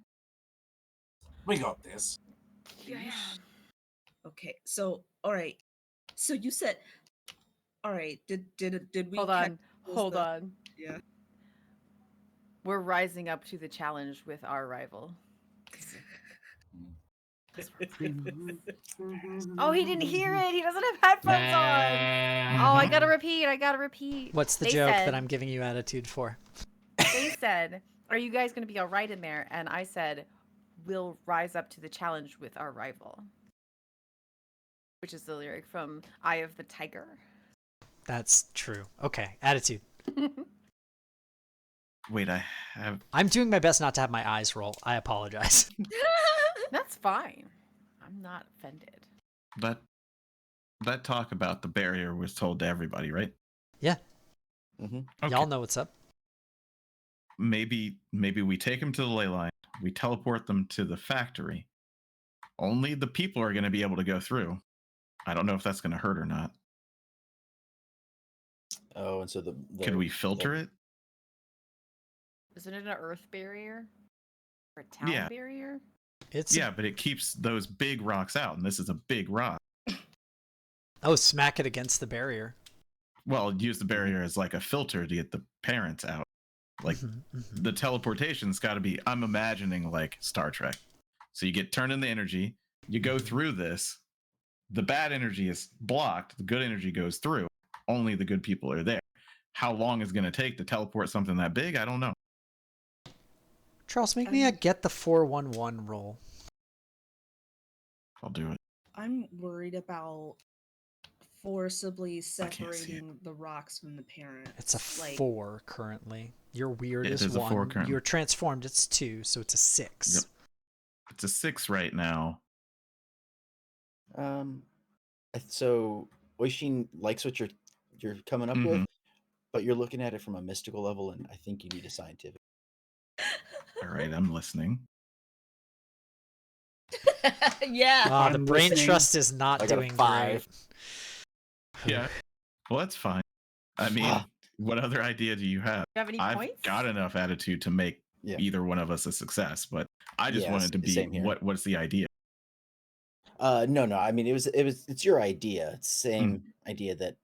We got this. Yeah. Okay, so all right. So you said, all right. Did we? Hold catch on. those Hold the- on. Yeah. We're rising up to the challenge with our rival. Oh, he didn't hear it. He doesn't have headphones on. Oh, I gotta repeat. What's the They joke said- that I'm giving you attitude for? They said, "Are you guys gonna be all right in there?" And I said, "We'll rise up to the challenge with our rival," which is the lyric from "Eye of the Tiger." That's true. Okay, attitude. Wait, I have. I'm doing my best not to have my eyes roll. I apologize. That's fine. I'm not offended. That talk about the barrier was told to everybody, right? Yeah. Mm-hmm. Okay. Y'all know what's up. Maybe we take them to the ley line. We teleport them to the factory. Only the people are going to be able to go through. I don't know if that's going to hurt or not. Oh, and so the Could we filter it? Isn't it an earth barrier? Or a town Yeah. barrier? It's Yeah, but it keeps those big rocks out, and this is a big rock. Oh, smack it against the barrier. Well, use the barrier as like a filter to get the parents out. Like Mhm, mhm. the teleportation's got to be. I'm imagining like Star Trek. So you get turned into energy. You go through this. The bad energy is blocked. The good energy goes through. Only the good people are there. How long is it going to take to teleport something that big? I don't know. Charles, make me a get the 411 roll. I'll do it. I'm worried about forcibly I can't see it. separating the rocks from the parents. It's a like, 4 currently. Your weird It is is a 4 1. currently. You're transformed, it's 2, so it's a 6. Yep. It's a 6 right now. So Oishin likes what you're coming up with, but you're looking at it from a mystical level, and I think you need a scientific. All right, I'm listening. yeah. The I'm brain listening. trust is not I got a doing 5. great. Yeah. Well, that's fine. I mean, what other idea do you have? Do you have any I've points? got enough attitude to make Yeah. either one of us a success, but I just Yeah, wanted to be same here. what's the idea? No. I mean, it's your idea. It's the same idea that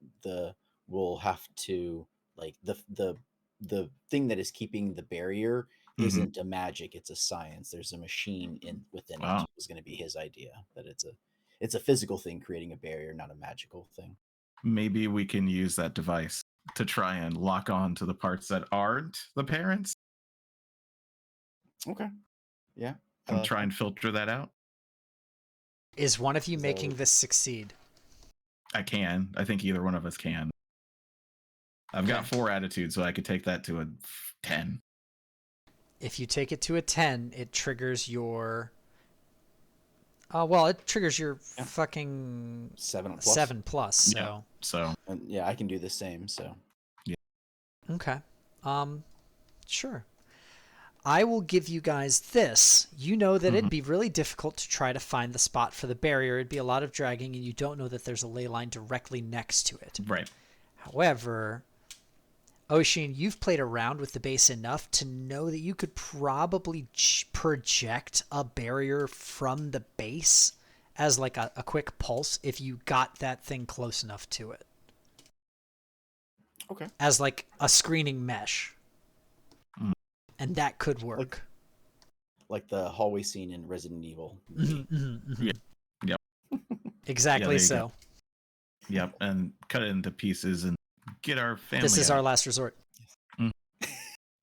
we'll have to like the the thing that is keeping the barrier Mhm. isn't a magic, it's a science. There's a machine within Wow. it. Was going to be his idea, that it's a physical thing creating a barrier, not a magical thing. Maybe we can use that device to try and lock on to the parts that aren't the parents Okay. Yeah. I and like try that. and filter that out. Is one of you Is that making what- this succeed? I can. I think either one of us can. I've got Okay. 4 attitudes, so I could take that to a 10. If you take it to a 10, it triggers your... well, it triggers your Yeah. fucking 7 plus. 7 plus, so... Yeah. So And yeah, I can do the same. So Okay. Sure. I will give you guys this. You know that it'd be really difficult to try to find the spot for the barrier. It'd be a lot of dragging, and you don't know that there's a ley line directly next to it. right. However, Oshin, you've played around with the base enough to know that you could probably project a barrier from the base as like a quick pulse if you got that thing close enough to it. okay. As like a screening mesh. Mm. And that could work. Like the hallway scene in Resident Evil. Yeah. Yep. Exactly you so. go. Yep. And cut it into pieces and get our family. This is out. our last resort.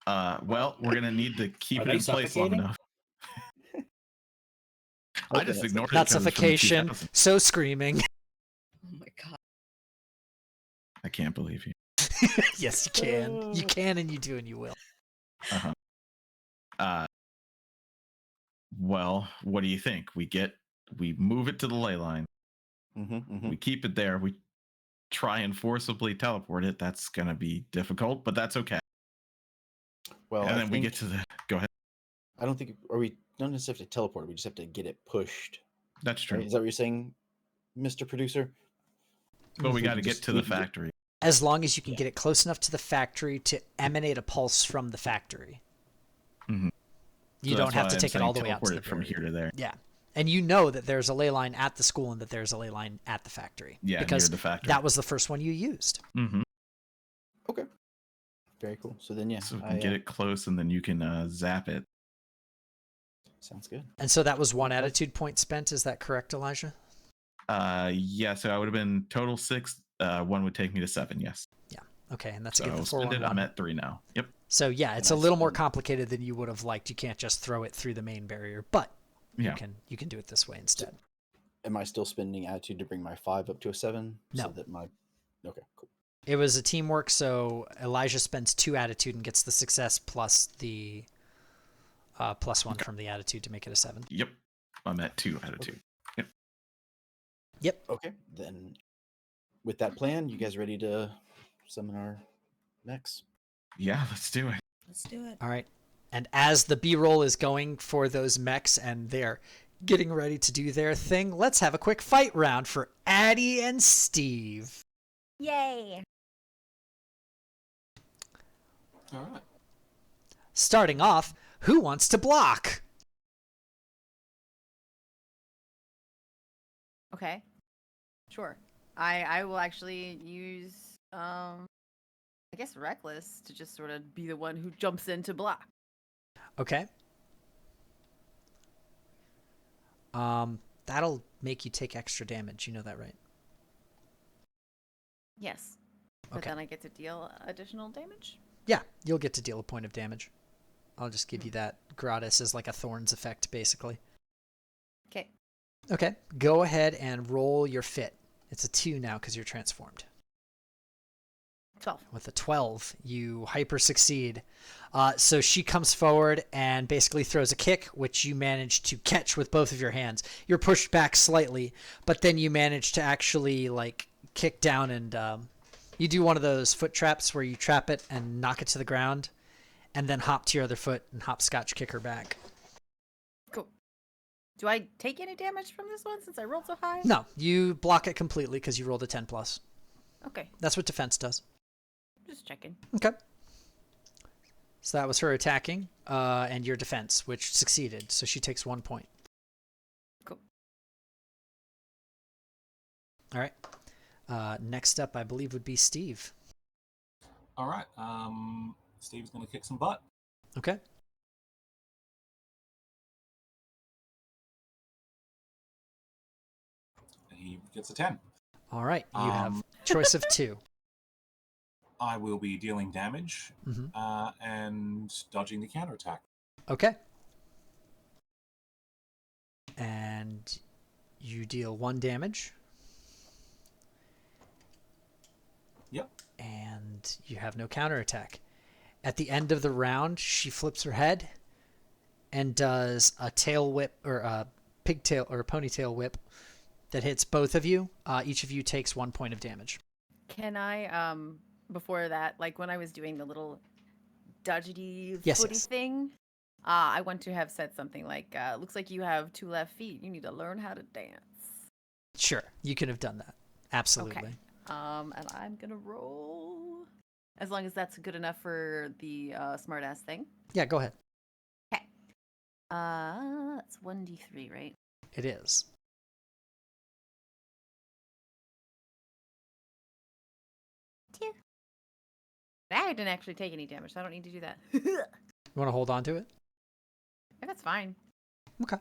Well, we're gonna need to keep Are it they in place long suffocating? enough. I Okay, just that's ignored it. Not 'cause it's from the suffocation, 2000s. so screaming. Oh my god. I can't believe you. Yes, you can. You can, and you do, and you will. Uh-huh. Well, what do you think? We move it to the ley line. We keep it there. We try and forcibly teleport it. That's gonna be difficult, but that's okay. Well, And I then we get to the. Go ahead. I don't think, or we don't necessarily have to teleport. We just have to get it pushed. That's true. Right? Is that what you're saying, Mr. Producer? But we got to just- get to the factory. As long as you can Yeah. get it close enough to the factory to emanate a pulse from the factory. Mhm. You So don't that's have why to I'm take it saying all the way out to teleport the it from barrier. here to there. Yeah. And you know that there's a ley line at the school and that there's a ley line at the factory. Yeah, because near the factory. that was the first one you used. Mm-hmm. Okay. Very cool. So then, yeah, So we can get it close, and then you can zap it. Sounds good. And so that was one Okay. attitude point spent. Is that correct, Elijah? Yeah. So I would have been total 6. 1 would take me to 7. Yes. Yeah. Okay. And that's So again the spend it. 411. I'm at 3 now. Yep. So yeah, it's And a I little more spend- complicated than you would have liked. You can't just throw it through the main barrier, but Yeah. you can do it this way instead. Am I still spending attitude to bring my 5 up to a 7? No. So that my. Okay, cool. It was a teamwork, so Elijah spends 2 attitude and gets the success plus the +1 from the attitude to make it a 7. Yep. I'm at 2 attitude. Yep. Yep. Okay, then with that plan, you guys ready to summon our mechs? Yeah. Let's do it. Let's do it. All right. And as the B-roll is going for those mechs and they're getting ready to do their thing, let's have a quick fight round for Addie and Steve. Yay! All right. Starting off, who wants to block? Okay. Sure. I will actually use I guess reckless to just sort of be the one who jumps in to block. Okay. That'll make you take extra damage. You know that, right? Yes. But Okay. then I get to deal additional damage. Yeah, you'll get to deal a point of damage. I'll just give you that gratis as like a thorns effect, basically. Okay. Okay, go ahead and roll your fit. It's a 2 now because you're transformed. 12. With a 12, you hyper succeed. So she comes forward and basically throws a kick, which you manage to catch with both of your hands. You're pushed back slightly, but then you manage to actually like kick down and you do one of those foot traps where you trap it and knock it to the ground and then hop to your other foot and hopscotch kick her back. Cool. Do I take any damage from this one since I rolled so high? No, you block it completely because you rolled a 10 plus. Okay. That's what defense does. Just checking. Okay. So that was her attacking and your defense, which succeeded. So she takes 1 point. Cool. All right. Next up, I believe, would be Steve. All right. Steve's going to kick some butt. Okay. And he gets a 10. All right. You have choice of 2. I will be dealing damage and dodging the counterattack. Okay. And you deal 1 damage. Yep. And you have no counterattack. At the end of the round, she flips her head and does a tail whip or a pigtail or a ponytail whip that hits both of you. Each of you takes 1 point of damage. Can I, before that, like when I was doing the little dodgety Yes, footy yes. thing, I want to have said something like, looks like you have 2 left feet. You need to learn how to dance. Sure, you could have done that. Absolutely. Okay. And I'm gonna roll. As long as that's good enough for the smartass thing. Yeah, go ahead. Okay. That's 1d3, right? It is. I didn't actually take any damage, so I don't need to do that. You want to hold on to it? Yeah, that's fine. Okay.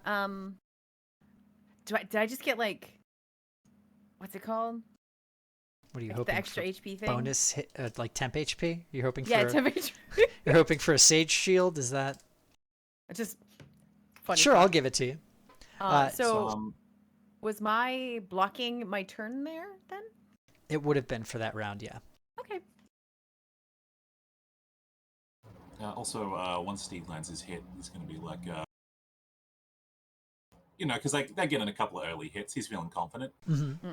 Did I just get like, what's it called? What are you Like hoping the extra for? HP thing? Bonus hit, like temp HP? You're hoping Yeah, for temp HP. You're hoping for a sage shield? Is that It's just funny. Sure, thought. I'll give it to you. So was my blocking my turn there then? It would have been for that round, yeah. Okay. Also, once Steve lands his hit, he's going to be like, because they're getting a couple of early hits. He's feeling confident. Mm-hmm.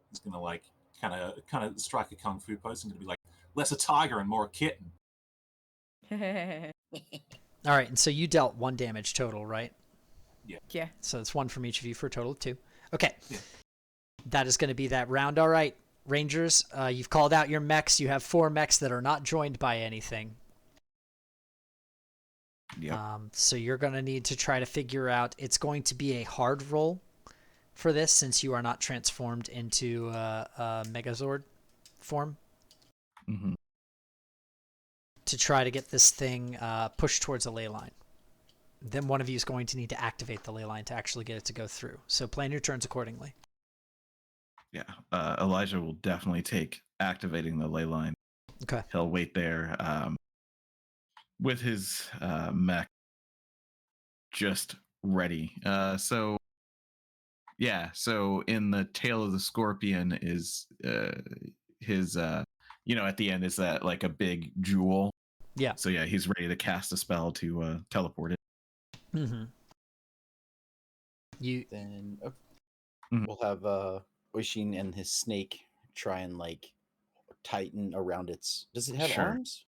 He's going to like kind of strike a kung fu pose and going to be like, less a tiger and more a kitten. All right, and so you dealt 1 damage total, right? Yeah. Yeah. So it's 1 from each of you for a total of 2. Okay. Yeah. That is going to be that round. All right, Rangers, you've called out your mechs. You have 4 mechs that are not joined by anything. Yep. So you're going to need to try to figure out, it's going to be a hard roll for this since you are not transformed into a Megazord form. Mm-hmm. To try to get this thing pushed towards a ley line. Then one of you is going to need to activate the ley line to actually get it to go through. So plan your turns accordingly. Yeah. Elijah will definitely take activating the ley line. Okay. He'll wait there with his mech just ready. So in the tail of the scorpion is his at the end is that like a big jewel. Yeah. So yeah, he's ready to cast a spell to teleport it. Mm-hmm. Then Mhm. we'll have Oishin and his snake try and like tighten around its. Does it have Sure. arms?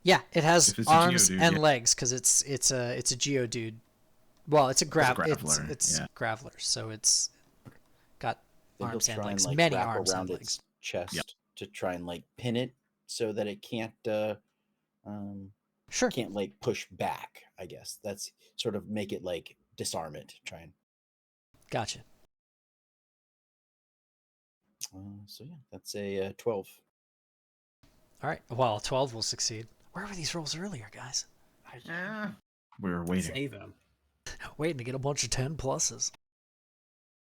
Yeah, it has If it's a arms Geodude, and yeah. legs because it's a Geodude. Well, it's a Graveler, It's yeah. Graveler, so it's got Then arms he'll and try legs. and like Many wrap arms around and its legs. chest Yep. to try and like pin it so that it can't Sure. can't like push back. I guess that's sort of make it like disarm it. Try and Gotcha. so yeah, that's a 12. All right. Well, 12 will succeed. Where were these rolls earlier, guys? We're waiting. Save him. Waiting to get a bunch of 10 pluses.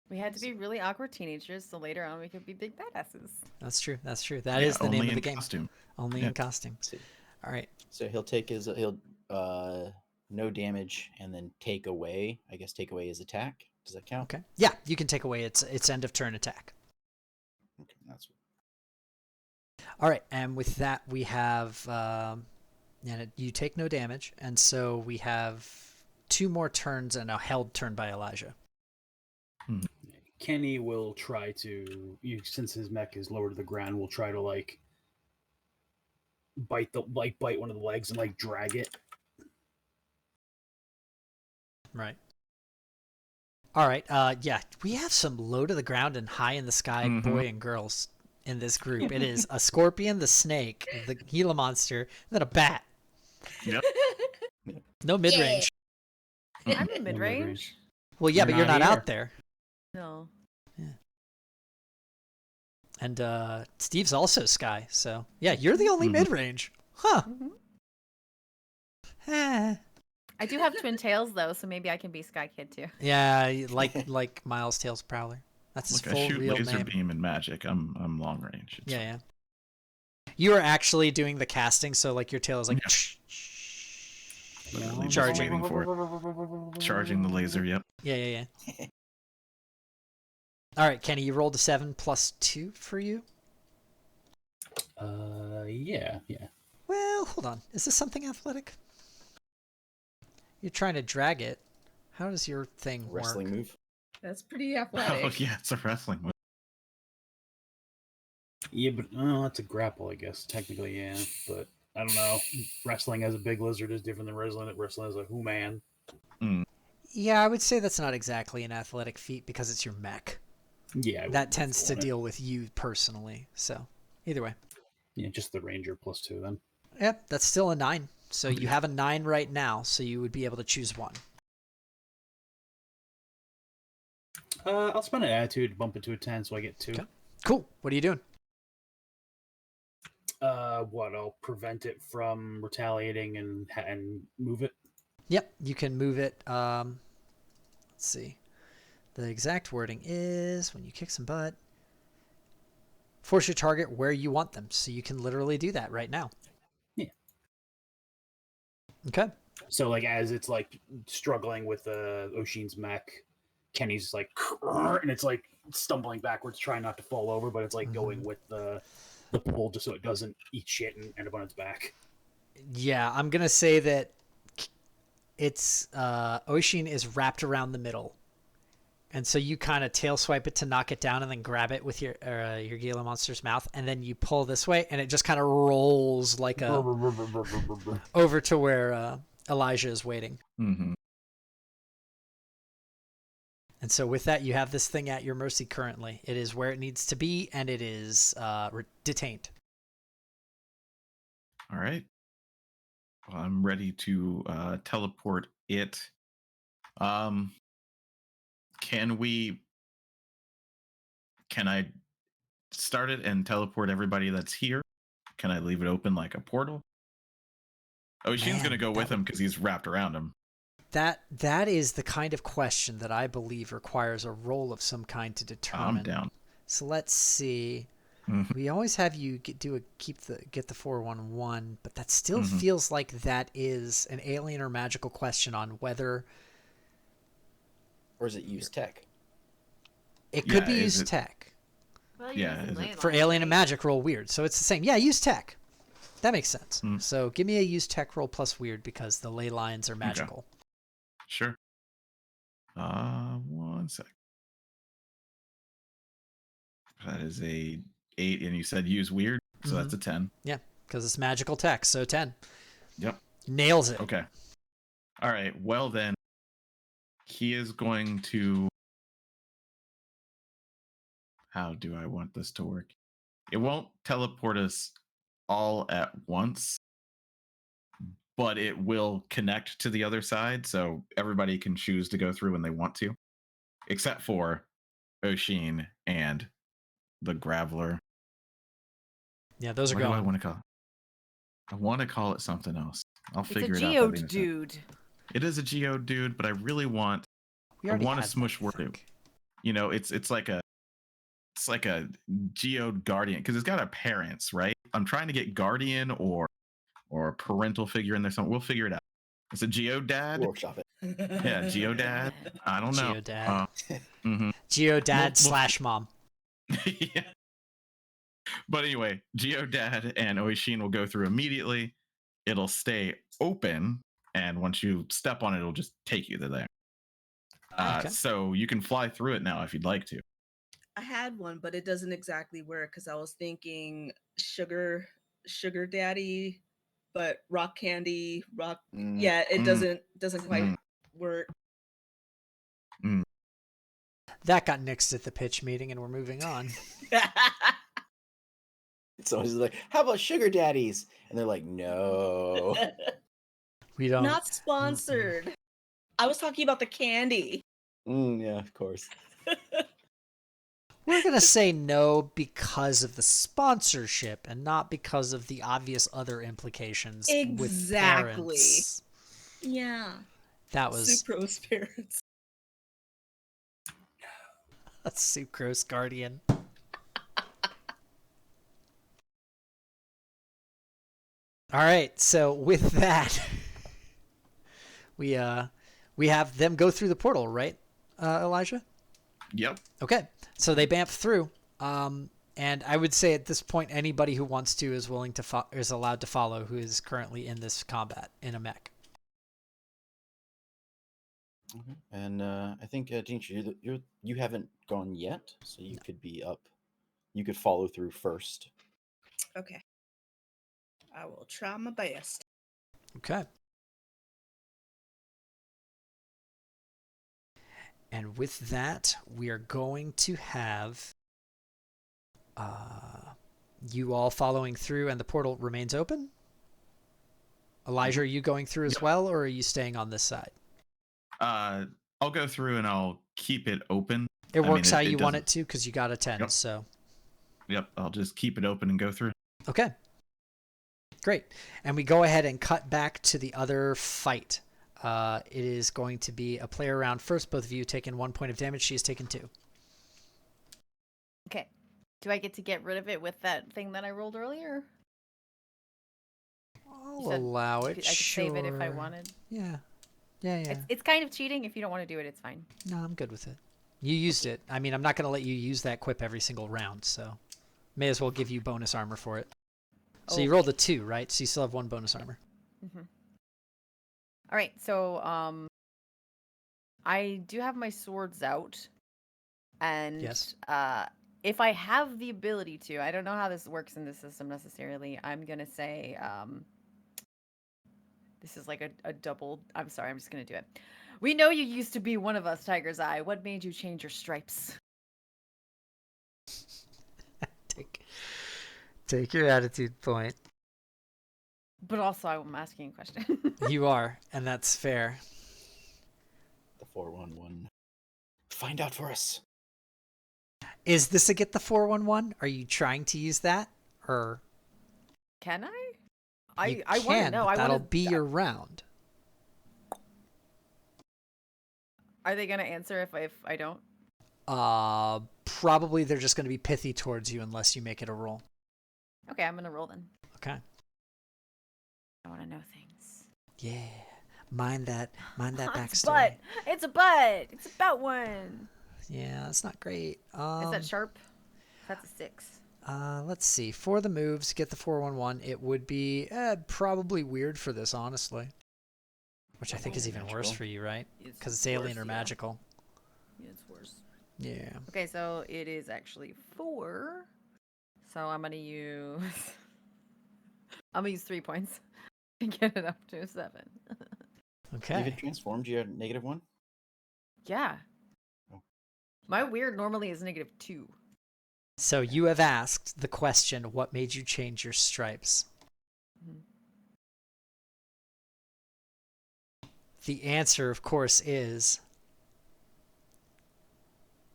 We had to be really awkward teenagers, so later on we could be big badasses. That's true. That's true. That is the name only of the in game. costume. Only Yeah. in costume. See. All right. So he'll take his no damage and then take away. I guess take away his attack. Does that count? Okay. Yeah, you can take away its end of turn attack. Okay, that's All right, and with that we have, you take no damage, and so we have 2 more turns and a held turn by Elijah. Kenny will try to, since his mech is lower to the ground, will try to like bite one of the legs and like drag it. Right. All right. Yeah, we have some low to the ground and high in the sky boy and girls in this group. It is a scorpion, the snake, the Gila monster, and then a bat. Yep. No mid range. I'm in mid range. Well, yeah, You're but you're not not here. out there. No. And Steve's also sky, so yeah, you're the only mid range. Huh. Mhm. Eh. I do have twin tails though, so maybe I can be Sky Kid too. Yeah, like Miles Tails Prowler. That's his Look, I full shoot real laser name. beam and magic. I'm long range. It's Yeah, fine. yeah. You are actually doing the casting, so like your tail is like Literally just charging. waiting for it. Charging the laser. Yep. Yeah. All right, Kenny, you rolled a 7 plus 2 for you. Yeah. Well, hold on. Is this something athletic? You're trying to drag it. How does your thing Wrestling work? move. That's pretty Oh athletic. yeah, it's a wrestling move. Yeah, but that's a grapple, I guess. Technically, yeah. But I don't know. Wrestling as a big lizard is different than wrestling as a human. Yeah, I would say that's not exactly an athletic feat because it's your mech. Yeah. That tends to deal with you personally. So, either way. Yeah, just the ranger plus 2 then. Yep, that's still a 9. So you have a 9 right now, so you would be able to choose one. I'll spend an attitude, bump it to a 10, so I get 2. Okay. Cool. What are you doing? I'll prevent it from retaliating and move it. Yep, you can move it. Let's see. The exact wording is when you kick some butt, force your target where you want them. So you can literally do that right now. Yeah. Okay. So like as it's like struggling with Oshin's mech, Kenny's like, and it's like stumbling backwards, trying not to fall over, but it's like going with the pull just so it doesn't eat shit and end up on its back. Yeah, I'm gonna say that it's Oshin is wrapped around the middle, and so you kind of tail swipe it to knock it down, and then grab it with your Gila monster's mouth, and then you pull this way, and it just kind of rolls like a over to where Elijah is waiting. Mm-hmm. And so with that, you have this thing at your mercy currently. It is where it needs to be, and it is detained. All right. Well, I'm ready to teleport it. Can I start it and teleport everybody that's here? Can I leave it open like a portal? Oshin's going to go with him because he's wrapped around him. That is the kind of question that I believe requires a roll of some kind to determine. I'm down. So let's see. We always have you get the 411, but that still feels like that is an alien or magical question on whether, or is it use tech? It could be use tech. Well, For alien and magic, roll weird. So it's the same. Yeah, use tech. That makes sense. So give me a use tech roll plus weird because the ley lines are magical. Okay. Sure. 1 sec. That is a 8, and you said use weird, so that's a 10. Yeah, because it's magical tech, so 10. Yep. Nails it. Okay. All right. Well then, he is going to. How do I want this to work? It won't teleport us all at once, but it will connect to the other side, so everybody can choose to go through when they want to, except for Oshin and the Graveler. Yeah, those are What do I going. want to call it? I want to call it something else. I'll figure it out. It's a geode dude. It is a geode dude, but I really want. I want to smush word. You know, it's like a geode guardian because it's got a parents, right? I'm trying to get guardian or a parental figure in there. Something we'll figure it out. It's a geodad. Workshop it. Yeah, geodad. I don't know. Geodad. Mm-hmm. Geodad / mom. Yeah. But anyway, Geodad and Oishin will go through immediately. It'll stay open, and once you step on it, it'll just take you to there. Okay. So you can fly through it now if you'd like to. I had one, but it doesn't exactly work because I was thinking sugar daddy, but rock candy, rock. Yeah, it doesn't quite work. That got nixed at the pitch meeting, and we're moving on. So he's like, "How about sugar daddies?" And they're like, "No, we don't." Not sponsored. I was talking about the candy. Yeah, of course. We're going to say no because of the sponsorship and not because of the obvious other implications with Exactly. parents. Yeah. That was Sucrose parents. a sucrose guardian. All right, so with that, we have them go through the portal, right, Elijah? Yep. Okay, so they bamf through, and I would say at this point, anybody who wants to is willing to is allowed to follow who is currently in this combat in a mech. Okay. And I think, Tinch, you haven't gone yet, so you could be up. You could follow through first. Okay. I will try my best. Okay. And with that, we are going to have you all following through, and the portal remains open. Elijah, are you going through as well, or are you staying on this side? I'll go through and I'll keep it open. It works how you want it to because you got a 10. Yep. So. Yep, I'll just keep it open and go through. Okay. Great. And we go ahead and cut back to the other fight. It is going to be a player round first. Both of you taken 1 point of damage. She has taken 2. Okay. Do I get to get rid of it with that thing that I rolled earlier? I'll allow it. I could save it if I wanted. Yeah. It's kind of cheating. If you don't want to do it, it's fine. No, I'm good with it. You used it. I mean, I'm not going to let you use that quip every single round, so may as well give you bonus armor for it. So you rolled a 2, right? So you still have 1 bonus armor. Mm-hmm. All right. So I do have my swords out, and yes. If I have the ability to, I don't know how this works in the system necessarily. I'm gonna say this is like a double. I'm sorry. I'm just gonna do it. We know you used to be one of us, Tiger's Eye. What made you change your stripes? Take your attitude point. But also, I'm asking a question. You are, and that's fair. The 411. Find out for us. Is this a get the 411? Are you trying to use that, or can I? You I want to know. That'll be your round. Are they gonna answer if I don't? Probably they're just going to be pithy towards you unless you make it a roll. Okay, I'm gonna roll then. Okay. I want to know things. Yeah, mind that backstory. But it's a butt. It's about one. Yeah, that's not great. Is that sharp? That's a 6. Let's see. For the moves, get the 411. It would be probably weird for this, honestly. Which I think is even worse for you, right? Because it's alien or magical. Yeah, it's worse. Yeah. Okay, so it is actually 4. So I'm gonna use 3 points to get it up to a 7. Okay. If it transformed, you had -1? Yeah. Oh. My weird normally is -2. So you have asked the question, what made you change your stripes? Mm-hmm. The answer, of course, is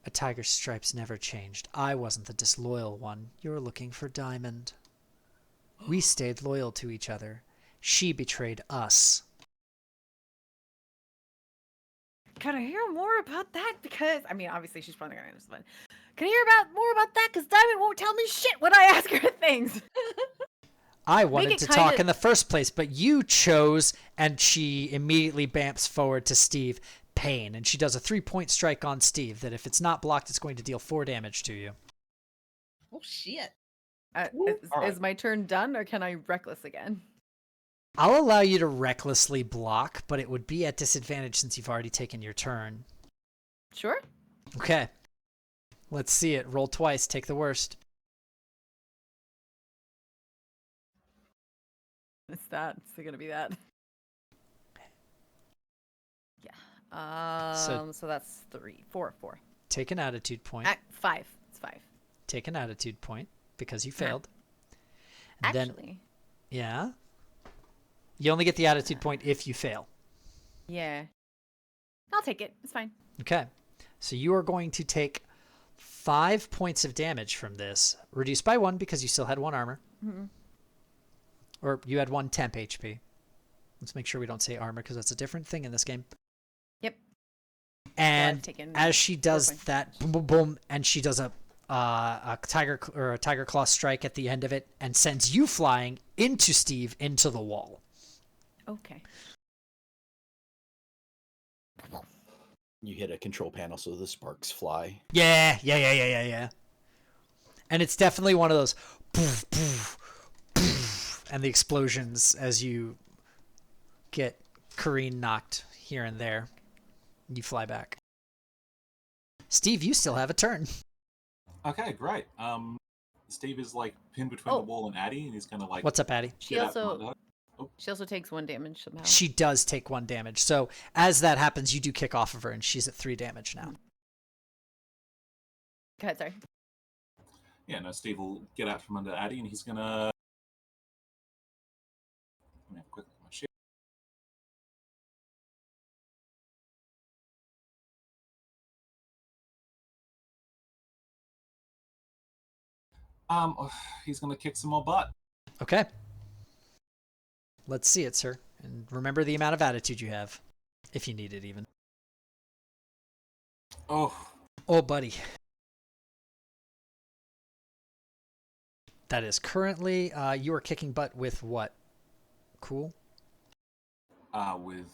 a tiger's stripes never changed. I wasn't the disloyal one. You're looking for Diamond. We stayed loyal to each other. She betrayed us. Can I hear more about that? Because, I mean, obviously she's probably going to understand. Can I hear more about that? Because Diamond won't tell me shit when I ask her things. I wanted to talk in the first place, but you chose, and she immediately bamps forward to Steve. Pain, and she does a 3-point strike on Steve that if it's not blocked, it's going to deal 4 damage to you. Oh, shit. Is my turn done, or can I reckless again? I'll allow you to recklessly block, but it would be at disadvantage since you've already taken your turn. Sure. Okay. Let's see it. Roll twice. Take the worst. It's that. It's going to be that. Yeah. So that's 4. Take an attitude point. 5. It's 5. Take an attitude point because you failed. Actually. Yeah. You only get the attitude point if you fail. Yeah. I'll take it. It's fine. Okay. So you are going to take 5 points of damage from this, reduced by 1 because you still had 1 armor. Mhm. Or you had 1 temp HP. Let's make sure we don't say armor because that's a different thing in this game. Yep. And taken as she does 4 points. that, boom, boom, boom, and she does a tiger claw strike at the end of it and sends you flying into Steve into the wall. Okay. You hit a control panel, so the sparks fly. Yeah. And it's definitely one of those poof, poof, poof, and the explosions as you get Kareen knocked here and there. You fly back. Steve, you still have a turn. Okay, great. Steve is like pinned between the wall and Addie, and he's gonna like. What's up, Addie? She also takes 1 damage somehow. She does take 1 damage. So as that happens, you do kick off of her, and she's at 3 damage now. Go ahead, sorry. Yeah, no, Steve will get out from under Addie, and he's gonna. Let me have a quick look at my shit. He's gonna kick some more butt. Okay. Let's see it, sir. And remember the amount of attitude you have, if you need it even. Oh, buddy. That is currently, you are kicking butt with what? Cool? with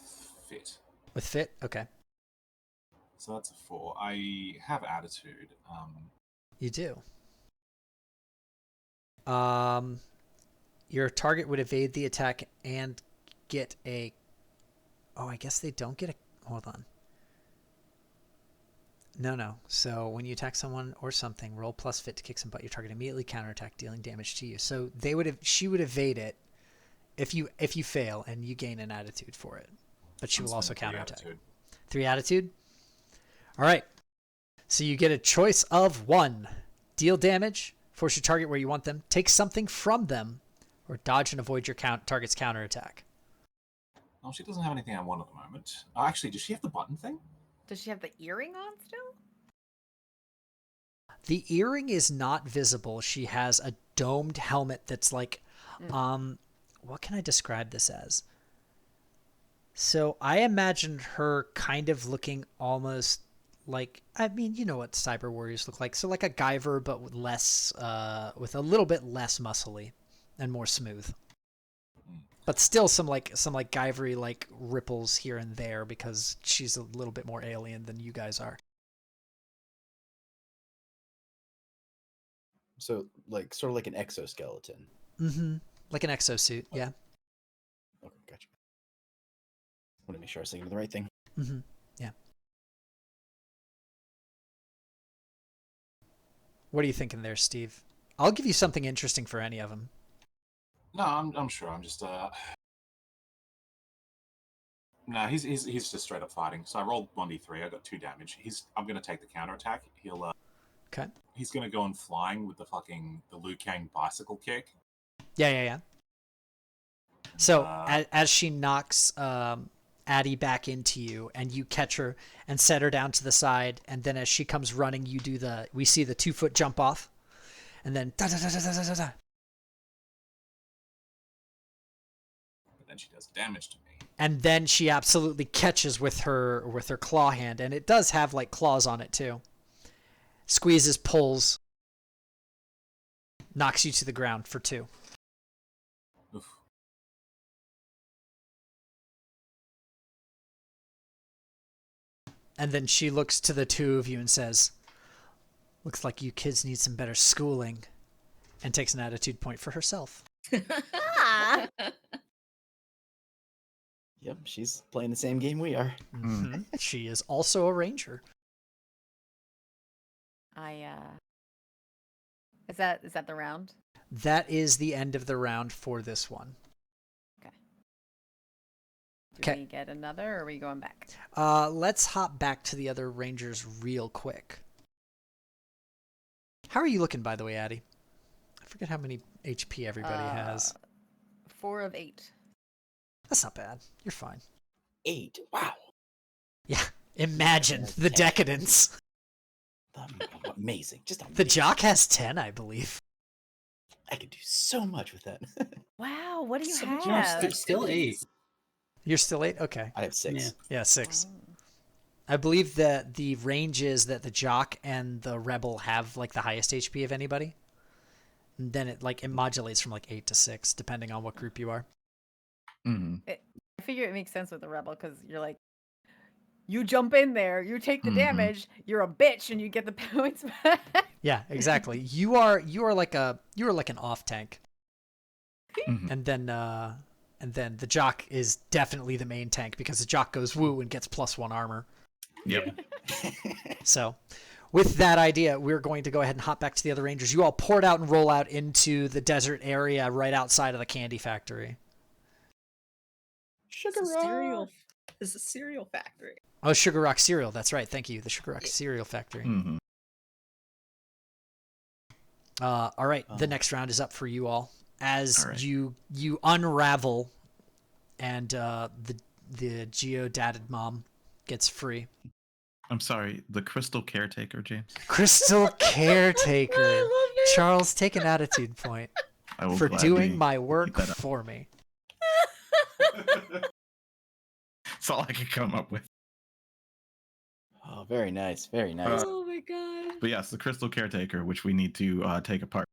fit. With fit? Okay. So that's a 4. I have attitude. You do. Your target would evade the attack and get a... Oh, I guess they don't get a... Hold on. No. So when you attack someone or something, roll plus fit to kick some butt. Your target immediately counterattack, dealing damage to you. So she would evade it if you fail, and you gain an attitude for it. But she will also counterattack. 3 attitude? All right. So you get a choice of 1. Deal damage, force your target where you want them, take something from them, or dodge and avoid your target's counterattack. Oh, she doesn't have anything I want at the moment. Oh, actually, does she have the button thing? Does she have the earring on still? The earring is not visible. She has a domed helmet that's like, what can I describe this as? So I imagine her kind of looking almost like, I mean, you know what cyber warriors look like. So like a Guyver, but with less, with a little bit less muscly and more smooth. But still some Guyvery like ripples here and there because she's a little bit more alien than you guys are. So like sort of like an exoskeleton. Mm-hmm. Like an exosuit, yeah. Okay, gotcha. I want to make sure I was thinking of the right thing. Mm-hmm. Yeah. What are you thinking there, Steve? I'll give you something interesting for any of them. No, I'm sure. I'm just No, he's just straight up fighting. So I rolled 1d3. I got 2 damage. I'm gonna take the counterattack. He'll Okay. He's gonna go on flying with the Liu Kang bicycle kick. Yeah. So as she knocks Addie back into you, and you catch her and set her down to the side, and then as she comes running, we see the 2-foot jump off, and then da da da da da da da. But then she does damage to me. And then she absolutely catches with her claw hand, and it does have like claws on it too. Squeezes, pulls, knocks you to the ground for 2. Oof. And then she looks to the 2 of you and says, "Looks like you kids need some better schooling," and takes an attitude point for herself. Yep, she's playing the same game we are. Mm-hmm. She is also a ranger. Is that the round? That is the end of the round for this one. Do we get another, or are we going back? Let's hop back to the other rangers real quick. How are you looking, by the way, Addie? I forget how many HP everybody has. 4 of 8. That's not bad. You're fine. 8. Wow. Yeah. Imagine the decadence. Amazing. Just amazing. The jock has 10, I believe. I could do so much with that. Wow, what do you So much have? No, still 8. You're still 8? Okay. I have 6. Yeah, 6. Oh. I believe that the range is that the jock and the rebel have like the highest HP of anybody. And then it modulates from like 8 to 6, depending on what group you are. Mhm. I figure it makes sense with the rebel because you're like, you jump in there, you take the Mhm. damage, you're a bitch, and you get the points back. Yeah, exactly. you are like an off tank. Mhm. And then the jock is definitely the main tank because the jock goes woo and gets +1 armor. Yep. So, with that idea, we're going to go ahead and hop back to the other Rangers. You all poured out and roll out into the desert area right outside of the candy factory. Sugar It's a cereal factory. Oh, Sugar Rock Cereal. That's right. Thank you. The Sugar Rock Cereal Factory. Mhm. All right. The next round is up for you all. As All right. you unravel and the geodated mom gets free. I'm sorry, the crystal caretaker, James. Crystal Caretaker. I love it. Charles, take an attitude point I will for gladly doing my keep work that up. for me. That's all I could come up with. Oh, very nice. Very nice. Oh my god. But yes, the crystal caretaker, which we need to take apart.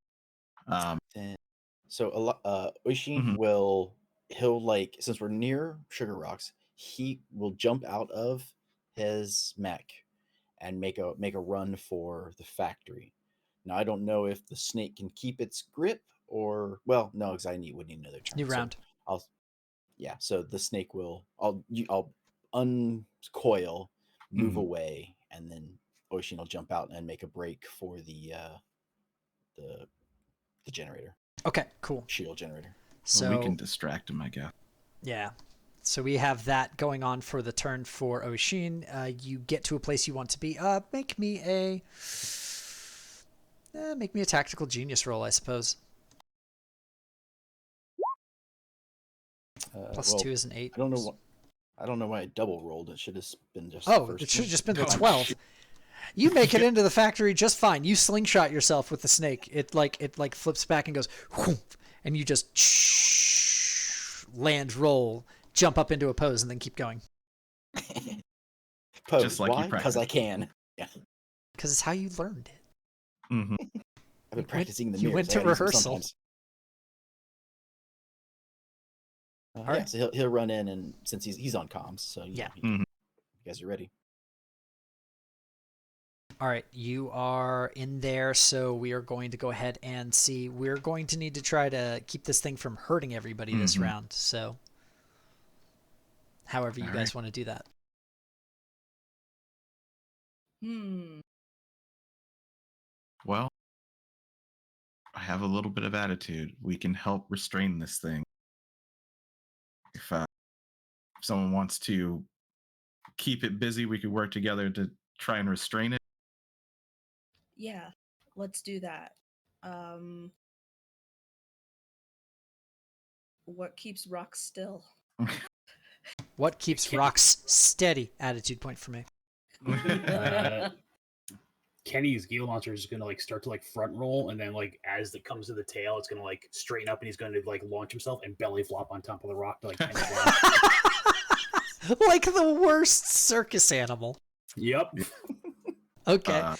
So Oishin Mhm. he'll like, since we're near Sugar Rocks, he will jump out of his mech and make a run for the factory. Now I don't know if the snake can keep its grip or, well, no, because would need another turn. New round. So the snake will I'll uncoil, move Mhm. away, and then Oishin will jump out and make a break for the generator. Okay, cool. Shield generator. So Well, we can distract him, I guess. yeah. So we have that going on for the turn for Oshin. You get to a place you want to be. Make me a tactical genius roll, I suppose. +2 is an 8. I don't know why I double rolled. It should have been just. Oh, the first it should have one. just been the Oh, 12. shit. You make it into the factory just fine. You slingshot yourself with the snake. It flips back and goes, whoomp, and you just land, roll, jump up into a pose, and then keep going. Pose. Just like you Why? Because I can. Yeah. Because it's how you learned it. Mhm. I've been practicing the you mirrors. went to I gotta use them rehearsal. sometimes. Yeah, right. so he'll run in, and since he's on comms, so Yeah. you guys are ready. All right, you are in there, so we are going to go ahead and see. We're going to need to try to keep this thing from hurting everybody this round, so however you guys want to do that. Well, I have a little bit of attitude. We can help restrain this thing. If someone wants to keep it busy, we could work together to try and restrain it. Yeah, let's do that. What keeps rocks still? What keeps rocks steady? Attitude point for me. Kenny's Gila Monster is gonna start to front roll, and then as it comes to the tail, it's gonna straighten up, and he's gonna launch himself and belly flop on top of the rock to Kenny down. Like the worst circus animal. Yep. Okay.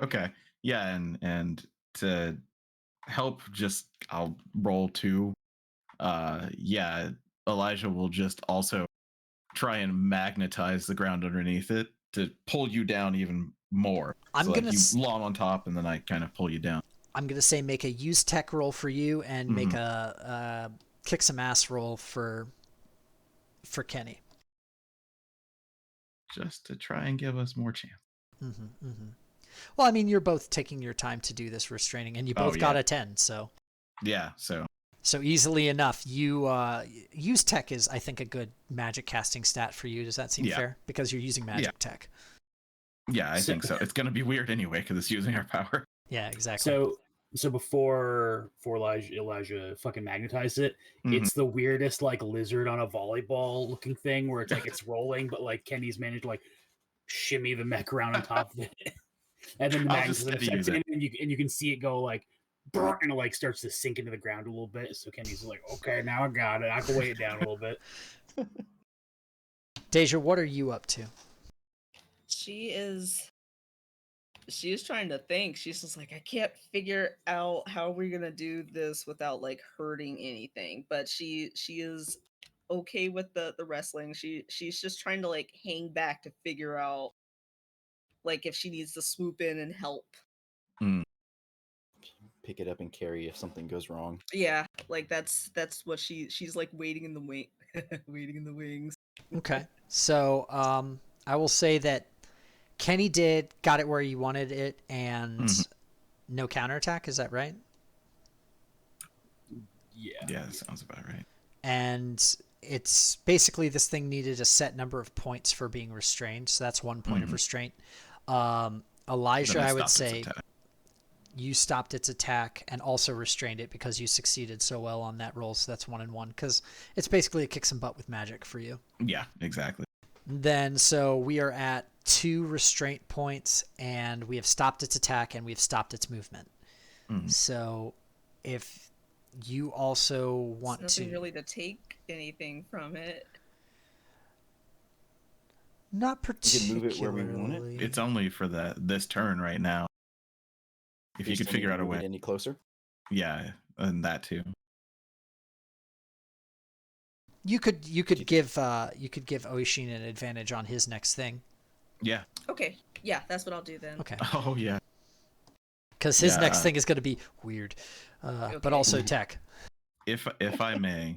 Okay. Yeah, and to help, I'll roll 2. Yeah, Elijah will just also try and magnetize the ground underneath it to pull you down even more. I'm so gonna you long on top, and then I kind of pull you down. I'm gonna say make a use tech roll for you, and make a kick some ass roll for Kenny. Just to try and give us more chance. Well, I mean, you're both taking your time to do this restraining, and you both got a 10, so. Yeah, so easily enough. You use tech is, I think, a good magic casting stat for you. Does that seem fair? Because you're using magic tech. Yeah, I think so. It's going to be weird anyway because it's using our power. Yeah, exactly. So before Elijah fucking magnetized it, it's the weirdest lizard on a volleyball looking thing where it's it's rolling, but Kenny's managed to shimmy the mech around on top of it. And then the I'll just magnetism steady sets use in, it. and you can see it go like, "Brr," and it like starts to sink into the ground a little bit. So Kenny's like, "Okay, now I got it. I can weigh it down a little bit." Deja, what are you up to? She's trying to think. She's just like, I can't figure out how we're gonna do this without like hurting anything. But she is okay with the wrestling. She's just trying to like hang back to figure out like if she needs to swoop in and help. Pick it up and carry if something goes wrong. Yeah, like that's what she's like waiting in the wing, waiting in the wings. Okay. So I will say that Kenny got it where you wanted it, and no counterattack. Is that right? Yeah. Yeah, that sounds about right. And it's basically this thing needed a set number of points for being restrained, so that's 1 point of restraint. Elijah, Then I would stopped its say attack. you stopped its attack and also restrained it because you succeeded so well on that roll, so that's 1 and 1, because it's basically a kick some butt with magic for you. Yeah, exactly. Then so we are at 2 restraint points, and we have stopped its attack and we've stopped its movement. So if you also want There's nothing to really to take anything from it. not We particularly, can move it where we want it. It's only for this turn right now. If We you could still need figure to out a move it way. any closer. Yeah, and that too. You could give Oishin an advantage on his next thing. Yeah. Okay, yeah, that's what I'll do then. Okay. Oh, yeah. Because his next Yeah. thing is going to be weird, but Okay. also tech. If I may,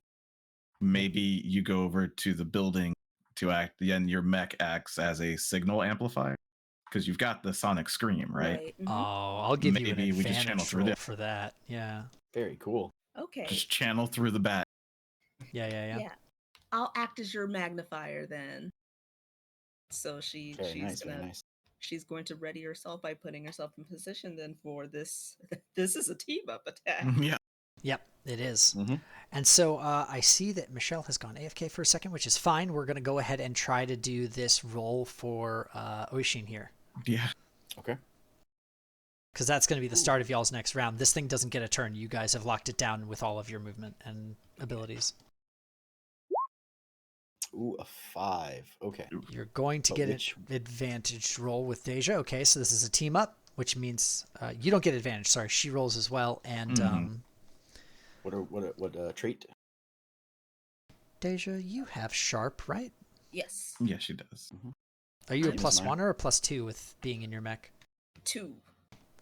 maybe you go over to the building to act, and your mech acts as a signal amplifier, because you've got the sonic scream, right? Mhm. Oh, I'll give you an Maybe we just channel advantage through roll this. for that. Yeah. Very cool. Okay. Just channel through the bat. Yeah. I'll act as your magnifier then. So Very nice. Very nice. she's going to ready herself by putting herself in position then for this. This is a team up attack. Yeah. Yep, it is. Mm-hmm. And so I see that Michelle has gone AFK for a second, which is fine. We're going to go ahead and try to do this roll for Oishin here. Yeah. Okay. Because that's going to be the start of y'all's next round. This thing doesn't get a turn. You guys have locked it down with all of your movement and abilities. Ooh, a 5. Okay. You're going to get an advantage roll with Deja. Okay, so this is a team up, which means you don't get advantage. Sorry, she rolls as well. And What trait? Deja, you have sharp, right? Yes. Yeah, she does. Are you a Same as +1 mine. or a +2 with being in your mech? 2.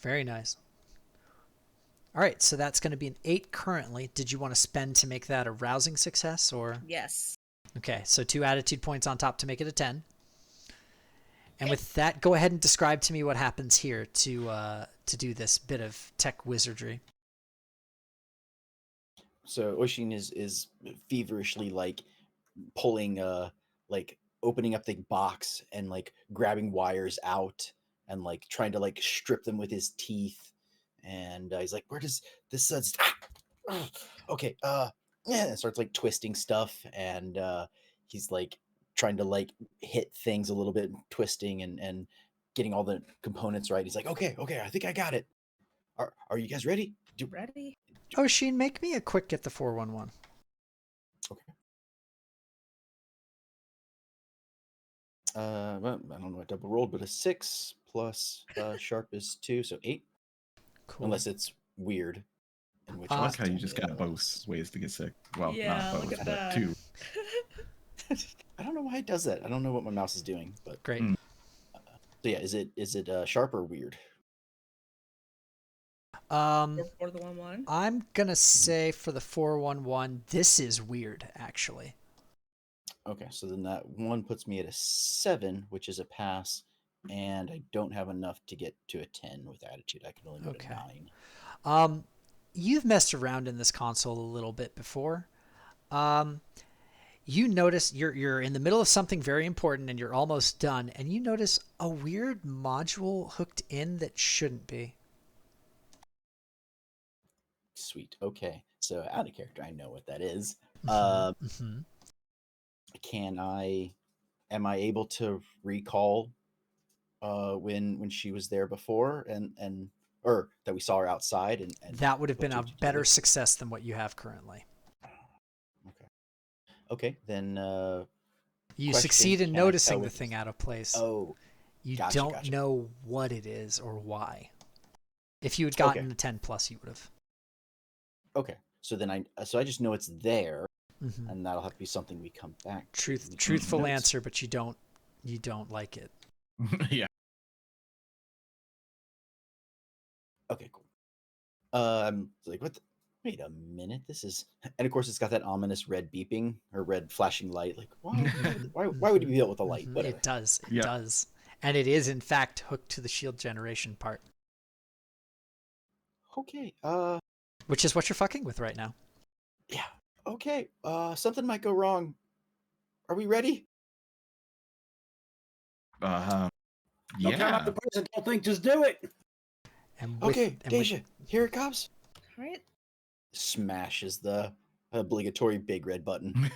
Very nice. All right, so that's going to be an 8 currently. Did you want to spend to make that a rousing success, or? Yes. Okay, so 2 attitude points on top to make it a 10. And with that, go ahead and describe to me what happens here to do this bit of tech wizardry. So Oshin is feverishly like pulling like opening up the box and like grabbing wires out and like trying to like strip them with his teeth. And he's like, where does this okay, yeah, and starts like twisting stuff, and he's like trying to like hit things a little bit, twisting and getting all the components right. He's like, okay, I think I got it. Are you guys ready? Ready? Oishin, make me a quick get the 411. Okay. Well, I don't know what double rolled, but a 6 plus sharp is 2, so 8. Cool. Unless it's weird. In which I like case how you it's just got both ways to get sick. Well, Yeah, not look both, at but that. 2. I don't know why it does that. I don't know what my mouse is doing, but Great. so yeah, is it sharp or weird? For the 1-1. I'm gonna say for the 411, this is weird, actually. Okay, so then that 1 puts me at a 7, which is a pass, and I don't have enough to get to a 10 with attitude. I can only go to 9. You've messed around in this console a little bit before. You notice you're in the middle of something very important and you're almost done, and you notice a weird module hooked in that shouldn't be. Sweet. Okay, so out of character, I know what that is. Am I able to recall when she was there before, or that we saw her outside, and That would have put been two a and two better together? success than what you have currently. Okay, then You question, succeed in can I tell noticing the what thing this- out of place. Oh, You gotcha, don't gotcha. know what it is or why. If you had gotten Okay. a 10 plus, you would have. Okay, so then I just know it's there, Mhm. and that'll have to be something we come back to. Let me check my Truthful notes. answer, but you don't like it. Yeah. Okay, cool. Like, what? Wait a minute. This is, and of course, it's got that ominous red beeping or red flashing light. Like, why would it be built with a light? Mhm. Whatever. It does. It Yeah. does. And it is, in fact, hooked to the shield generation part, Okay. which is what you're fucking with right now. Yeah. Okay. Something might go wrong. Are we ready? Uh, Don't count out yeah. the present. Don't think. Just do it. And with, Okay, and with- Deja, here it comes. All right. Smashes the obligatory big red button.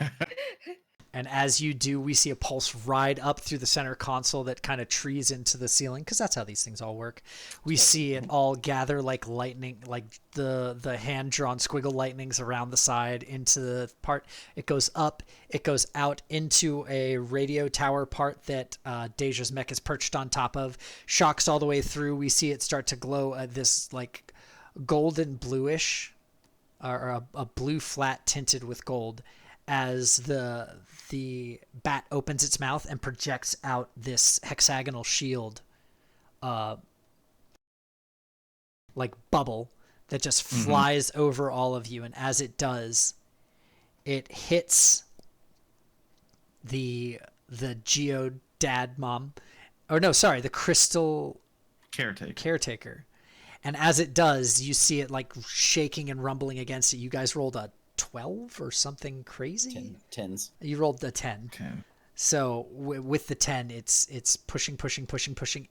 And as you do, we see a pulse ride up through the center console that kind of trees into the ceiling, because that's how these things all work. We see it all gather like lightning, like the hand-drawn squiggle lightnings around the side into the part. It goes up, it goes out into a radio tower part that Deja's mech is perched on top of. Shocks all the way through. We see it start to glow this like golden bluish, or a blue flat tinted with gold, as the bat opens its mouth and projects out this hexagonal shield, like bubble that just flies over all of you. And as it does, it hits the geodad mom, or no, sorry, the crystal caretaker. And as it does, you see it like shaking and rumbling against it. You guys rolled a 12 or something crazy? Tens. You rolled a 10. Okay. So with the 10, it's pushing,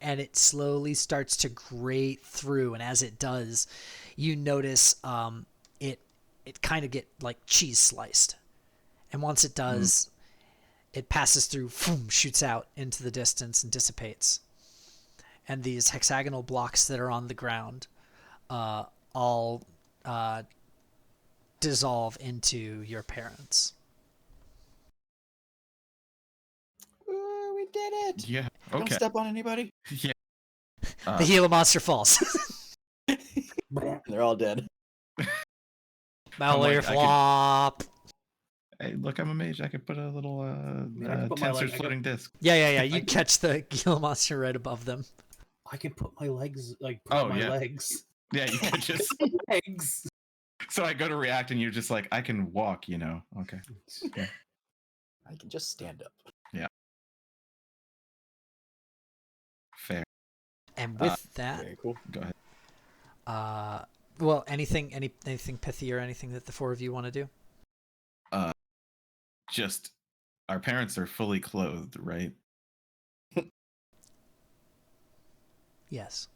and it slowly starts to grate through. And as it does, you notice it kind of get like cheese sliced. And once it does, it passes through, shoots out into the distance and dissipates. And these hexagonal blocks that are on the ground all dissolve into your parents. We did it. Yeah. Don't Okay. step on anybody. Yeah. The Gila monster falls. And they're all dead. Belly like, I could- flop. Hey, look, I'm a mage. I could put a little I could put my tensor leg- I floating disc. Yeah. You catch the Gila monster right above them. I can put my legs put Oh, my yeah. legs. Yeah, you could just. Legs. So I go to react, and you're just like, I can walk. Okay. I can just stand up. Fair. And with that, Very cool. Go ahead. well, anything pithy or anything that the four of you want to do? Just our parents are fully clothed, right? Yes.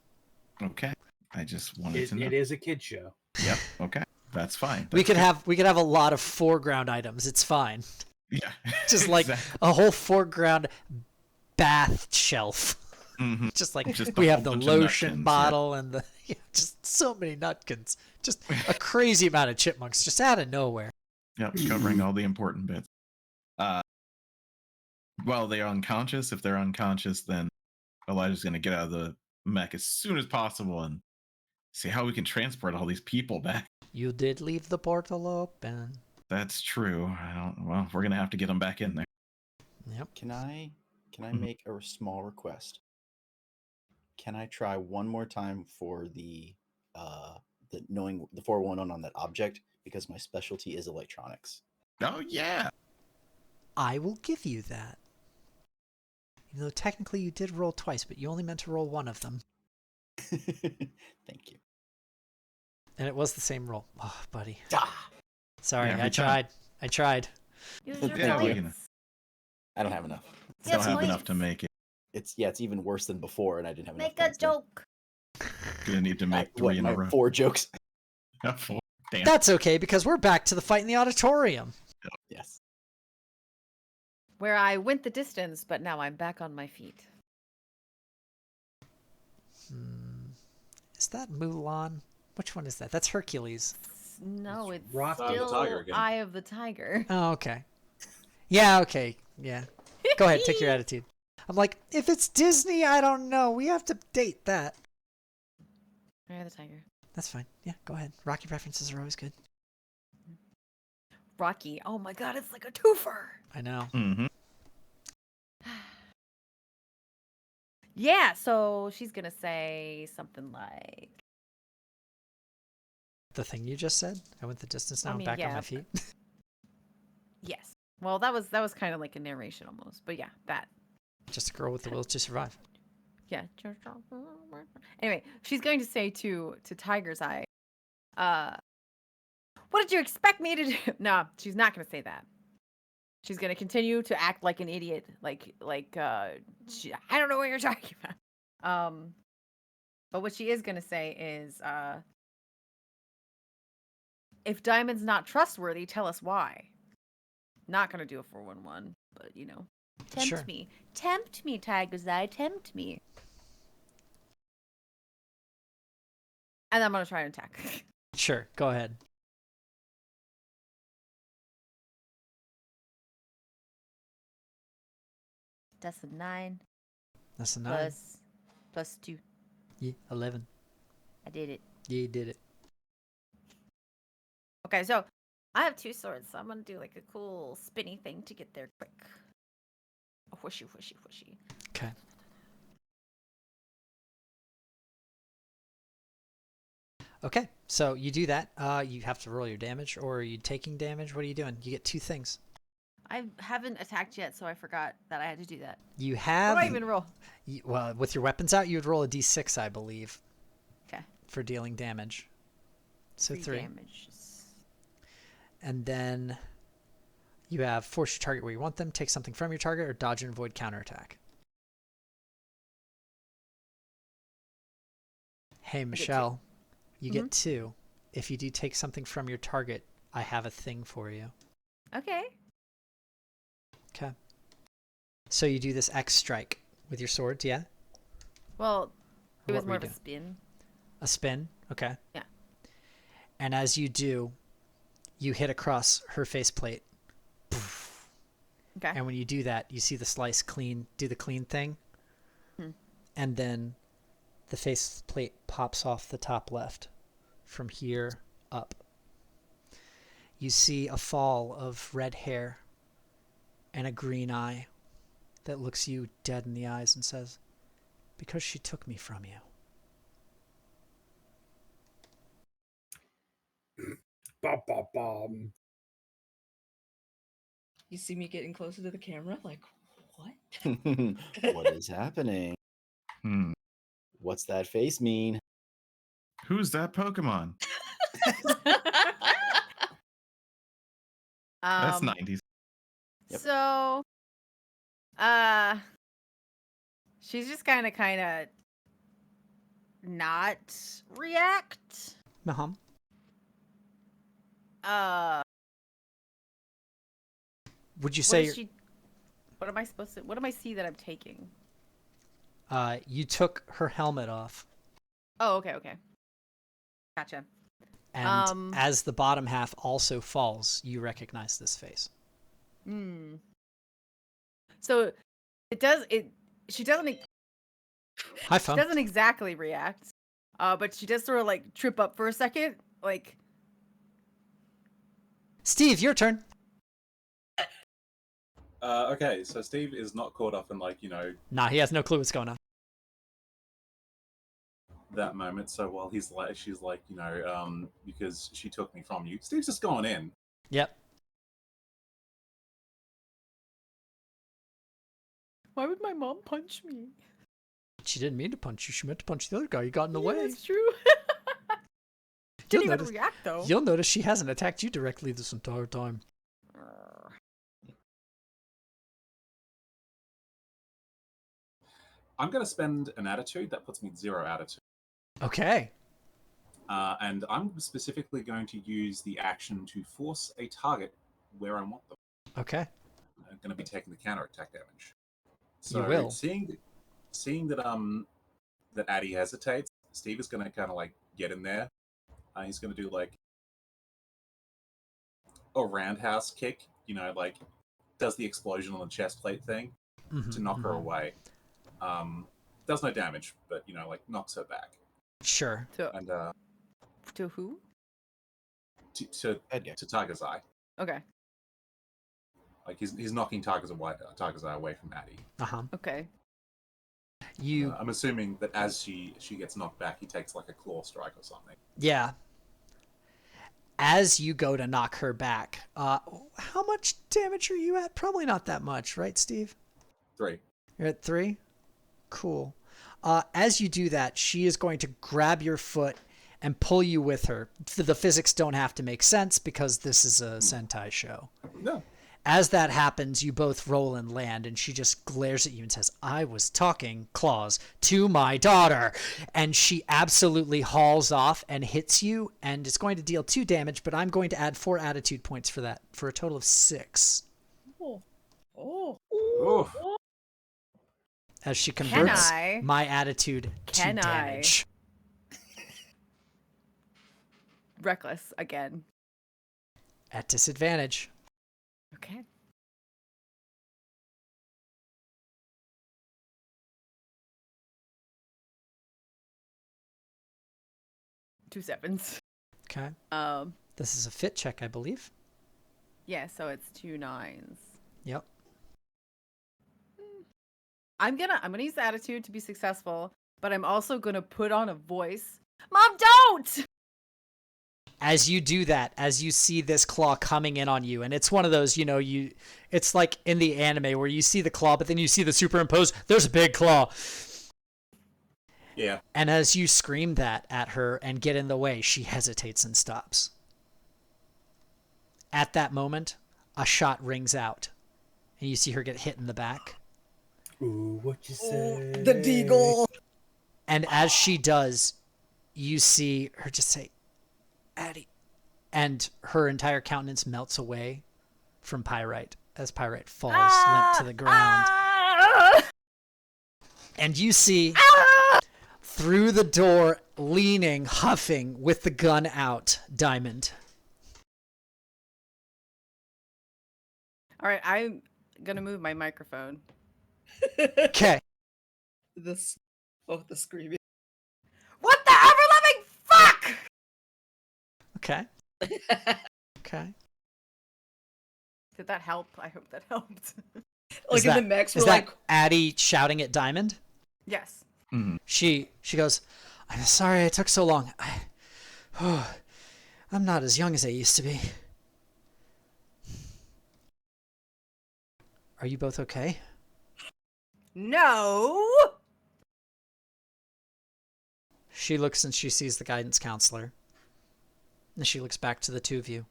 Okay. I just wanted to know. It is a kid show. Yep. Okay. That's fine. We could That's have a lot of foreground items. It's fine. good. Yeah. Just like Exactly. a whole foreground bath shelf. Mhm. Just like Just a we have whole the bunch of lotion nutkins, bottle and the just so many nutkins. Just a crazy amount of chipmunks just out of nowhere. Yep. Covering all the important bits. Well, they're unconscious. If they're unconscious, then Elijah's going to get out of the mech as soon as possible and see how we can transport all these people back. You did leave the portal open. That's true. Well, we're going to have to get them back in there. Yep. Can I Mhm. make a small request? Can I try one more time for the knowing the 411 on that object, because my specialty is electronics. Oh, yeah. I will give you that. Even though technically you did roll twice, but you only meant to roll one of them. Thank you. And it was the same roll. Oh, buddy. Ah! Sorry, Yeah, every I tried. I tried. Use your Yeah, we're points. I don't have enough. Yes, Don't have points. enough to make it. It's even worse than before, and I didn't have Make enough. a points then. joke. Gonna need to make What, 3 in my a row. 4 jokes. 4. Damn. That's okay, because we're back to the fight in the auditorium. Yes. Where I went the distance, but now I'm back on my feet. Is that Mulan? Which one is that? That's Hercules. No, it's Rock- Eye of the still Tiger again. Eye of the Tiger. Oh, okay. Yeah, okay. Yeah. Go ahead, take your attitude. I'm like, if it's Disney, I don't know. We have to date that. Eye of the Tiger. That's fine. Yeah, go ahead. Rocky references are always good. Rocky. Oh my god, it's like a twofer. I know. Mm-hmm. Yeah, so she's gonna say something like, The thing you just said? I went the distance now. I I'm mean, back on yeah, my feet. yes. Well, that was kind of like a narration almost, but yeah, that. Just a girl with the will to survive. Yeah. Anyway, she's going to say to Tiger's Eye, what did you expect me to do? No, she's not going to say that. She's going to continue to act like an idiot, I don't know what you're talking about. But what she is going to say is, if Diamond's not trustworthy, tell us why. Not going to do a 411, but tempt Sure. me. Tempt me, Tiger's Eye, tempt me. And I'm going to try and attack. Sure, go ahead. That's a 9. That's a 9. Plus 2. Yeah, 11. I did it. Yeah, you did it. Okay, so I have 2 swords, so I'm going to do like a cool spinny thing to get there quick. A whooshy, whooshy, whooshy. Okay. Okay, so you do that. You have to roll your damage, or are you taking damage? What are you doing? You get 2 things. I haven't attacked yet, so I forgot that I had to do that. You have... What do I even roll? Well, with your weapons out, you would roll a d6, I believe. Okay. For dealing damage. So 3. Damage. And then you have force your target where you want them, take something from your target, or dodge and avoid counterattack. Hey, Michelle, you get 2. If you do take something from your target, I have a thing for you. Okay. Okay. So you do this X strike with your swords, yeah? Well, it Or was what were more you of a doing? spin. A spin? Okay. Yeah. And as you do, you hit across her faceplate. Okay. And when you do that, you see the slice do the clean thing. And then the faceplate pops off the top left from here up. You see a fall of red hair and a green eye that looks you dead in the eyes and says, "Because she took me from you." Bum, bum, bum. You see me getting closer to the camera, like, what? What is happening? Hmm. What's that face mean? Who's that Pokemon? That's 90s. Yep. So, she's just kind of not react. Maham. Would you say What am I supposed to? What am I see that I'm taking? you took her helmet off, Oh, okay. Gotcha. and as the bottom half also falls, you recognize this face. So it does. She doesn't. Hi, She phone. doesn't exactly react. But she does sort of like trip up for a second, like. Steve, your turn. Okay, so Steve is not caught up in Nah, he has no clue what's going on. that moment. So while she's like, because she took me from you. Steve's just gone in. Yep. Why would my mom punch me? She didn't mean to punch you. She meant to punch the other guy. You got in the Yeah, way. that's true. Didn't even react though. You'll notice she hasn't attacked you directly this entire time. I'm going to spend an attitude that puts me 0 attitude. Okay. And I'm specifically going to use the action to force a target where I want them. Okay. I'm going to be taking the counterattack damage. So you will. seeing that that Addie hesitates, Steve is going to kind of like get in there. He's going to do like a roundhouse kick, like does the explosion on the chest plate thing to knock her away. Does no damage, but like knocks her back. Sure. And To who? to Tiger's Eye. Okay. Like he's knocking Tiger's Eye away from Addie. Okay. I'm assuming that as she gets knocked back, he takes like a claw strike or something. Yeah. As you go to knock her back, how much damage are you at? Probably not that much, right, Steve? 3. You're at 3? Cool. As you do that, she is going to grab your foot and pull you with her. The physics don't have to make sense because this is a Sentai show. No. As that happens, you both roll and land, and she just glares at you and says, I was talking, claws, to my daughter. And she absolutely hauls off and hits you, and it's going to deal 2 damage, but I'm going to add 4 attitude points for that, for a total of 6. Oh. As she converts I? my attitude to damage. Reckless again. At disadvantage. Okay. Two sevens. Okay. This is a fit check, I believe. Yeah, so it's 2 9s. Yep. I'm gonna use the attitude to be successful, but I'm also gonna put on a voice. Mom, don't! As you do that, as you see this claw coming in on you, and it's one of those, it's like in the anime where you see the claw, but then you see the superimposed, there's a big claw. Yeah. And as you scream that at her and get in the way, she hesitates and stops. At that moment, a shot rings out, and you see her get hit in the back. Ooh, what you say? The deagle. And as she does, you see her just say, Addie. And her entire countenance melts away from Pyrite as Pyrite falls limp to the ground. And you see through the door, leaning, huffing, with the gun out, Diamond. All right, I'm gonna move my microphone. Okay. The screaming. What the ever-loving fuck? Okay. Okay. Did that help? I hope that helped. Like in the mechs, we're is like, that Addie shouting at Diamond? Yes. Mm-hmm. She goes, I'm sorry it took so long. I'm not as young as I used to be. Are you both okay? No. She looks and she sees the guidance counselor. And she looks back to the two of you.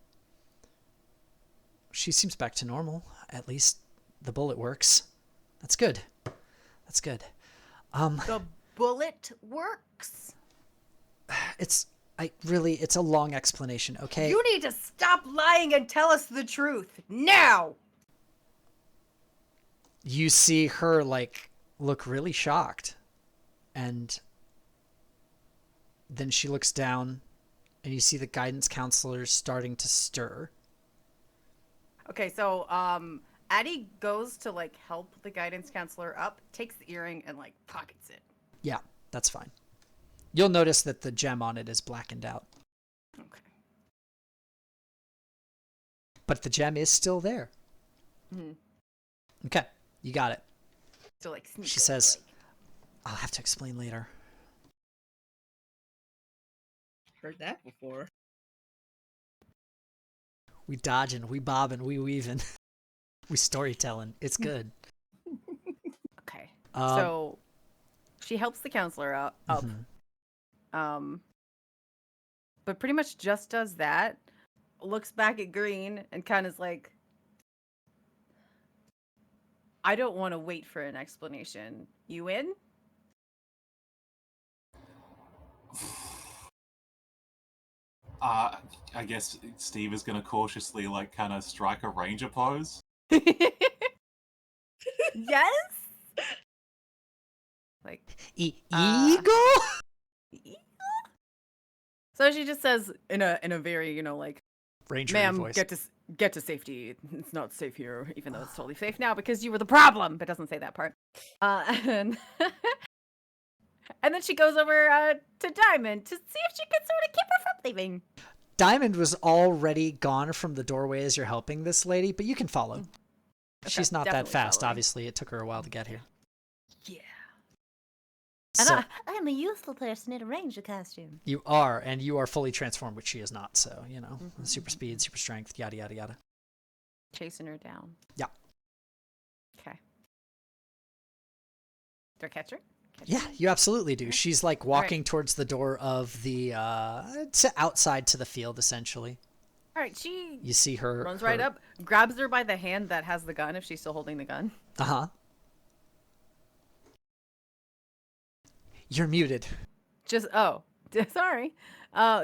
She seems back to normal. At least the bullet works. That's good. That's good. The bullet works. It's a long explanation, okay? You need to stop lying and tell us the truth now. You see her look really shocked. And then she looks down and you see the guidance counselor starting to stir. Okay, so Addie goes to help the guidance counselor up, takes the earring and pockets it. Yeah, that's fine. You'll notice that the gem on it is blackened out. Okay. But the gem is still there. Mm-hmm. Okay, you got it. So She says, I'll have to explain later. heard that before. We dodging, we bobbing, we weaving. We storytelling. It's good. Okay. So she helps the counselor up. Mm-hmm. But pretty much just does that. Looks back at Green and kind of is like, I don't want to wait for an explanation. You in? I guess Steve is going to cautiously kind of strike a ranger pose. Yes? Like Eagle? So she just says in a very, like, Ranger ma'am, voice. get to safety. It's not safe here, even though it's totally safe now because you were the problem. But doesn't say that part. And and then she goes over to Diamond to see if she can sort of keep her from leaving. Diamond was already gone from the doorway as you're helping this lady, but you can follow. Okay, She's not that definitely fast, following. obviously. It took her a while to get here. Yeah. So, And I'm a useful person in a ranger costume. you are, and you are fully transformed, which she is not. So, Mm-hmm. super speed, super strength, yada, yada, yada. Chasing her down. Yeah. Okay. Do I catch her? Yeah, you absolutely do. She's like walking right. towards the door of the outside to the field, essentially. All right, she You see her runs right up, grabs her by the hand that has the gun if she's still holding the gun. Uh-huh. You're muted. Sorry.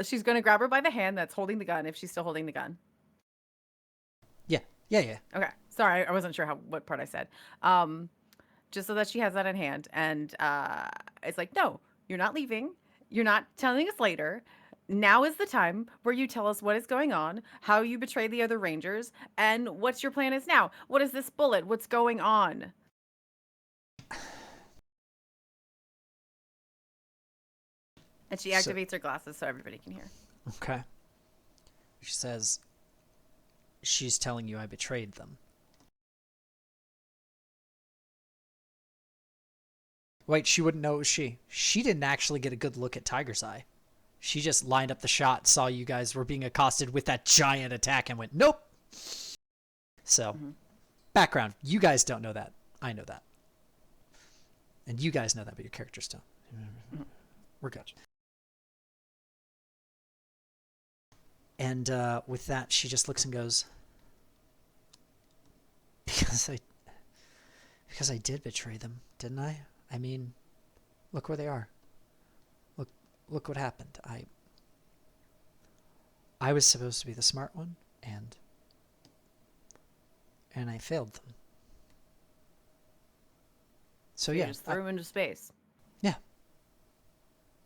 She's gonna grab her by the hand that's holding the gun if she's still holding the gun. Yeah. Okay. Sorry, I wasn't sure what part I said. Just so that she has that in hand, and it's like, no, you're not leaving. You're not telling us later. Now is the time where you tell us what is going on, how you betrayed the other Rangers, and what your plan is now. What is this bullet? What's going on? And she activates her glasses so everybody can hear. Okay. She says, she's telling you I betrayed them. Wait, she wouldn't know it was she. She didn't actually get a good look at Tiger's Eye. She just lined up the shot, saw you guys were being accosted with that giant attack, and went, nope. So, background. You guys don't know that. I know that. And you guys know that, but your characters don't. We're good. And with that, she just looks and goes, because I did betray them, didn't I? I mean, look where they are. Look what happened. I was supposed to be the smart one, and I failed them. So You yeah, just threw him into space. Yeah.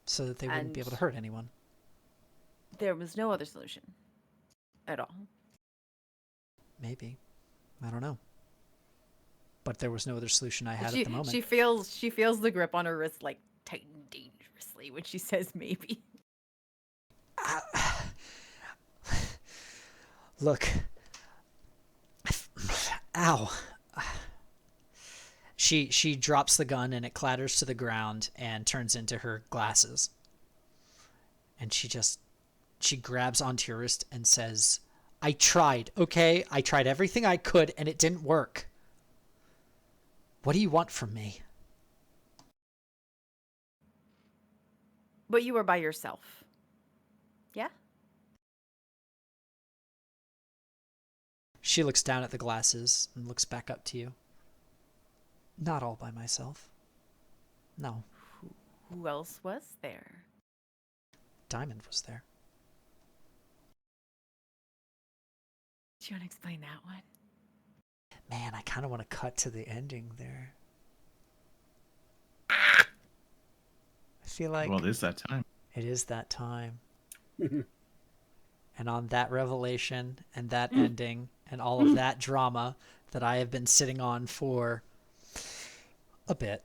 So that they wouldn't be able to hurt anyone. There was no other solution at all. Maybe. I don't know. But there was no other solution I had at the moment. She feels the grip on her wrist like tighten dangerously when she says maybe. Look. Ow. She drops the gun and it clatters to the ground and turns into her glasses. And she grabs onto your wrist and says, I tried, okay? I tried everything I could and it didn't work. What do you want from me? But you were by yourself. Yeah? She looks down at the glasses and looks back up to you. Not all by myself. No. Who else was there? Diamond was there. Do you want to explain that one? Man, I kind of want to cut to the ending there. I feel like... Well, it is that time. It is that time. And on that revelation and that ending and all of that drama that I have been sitting on for a bit,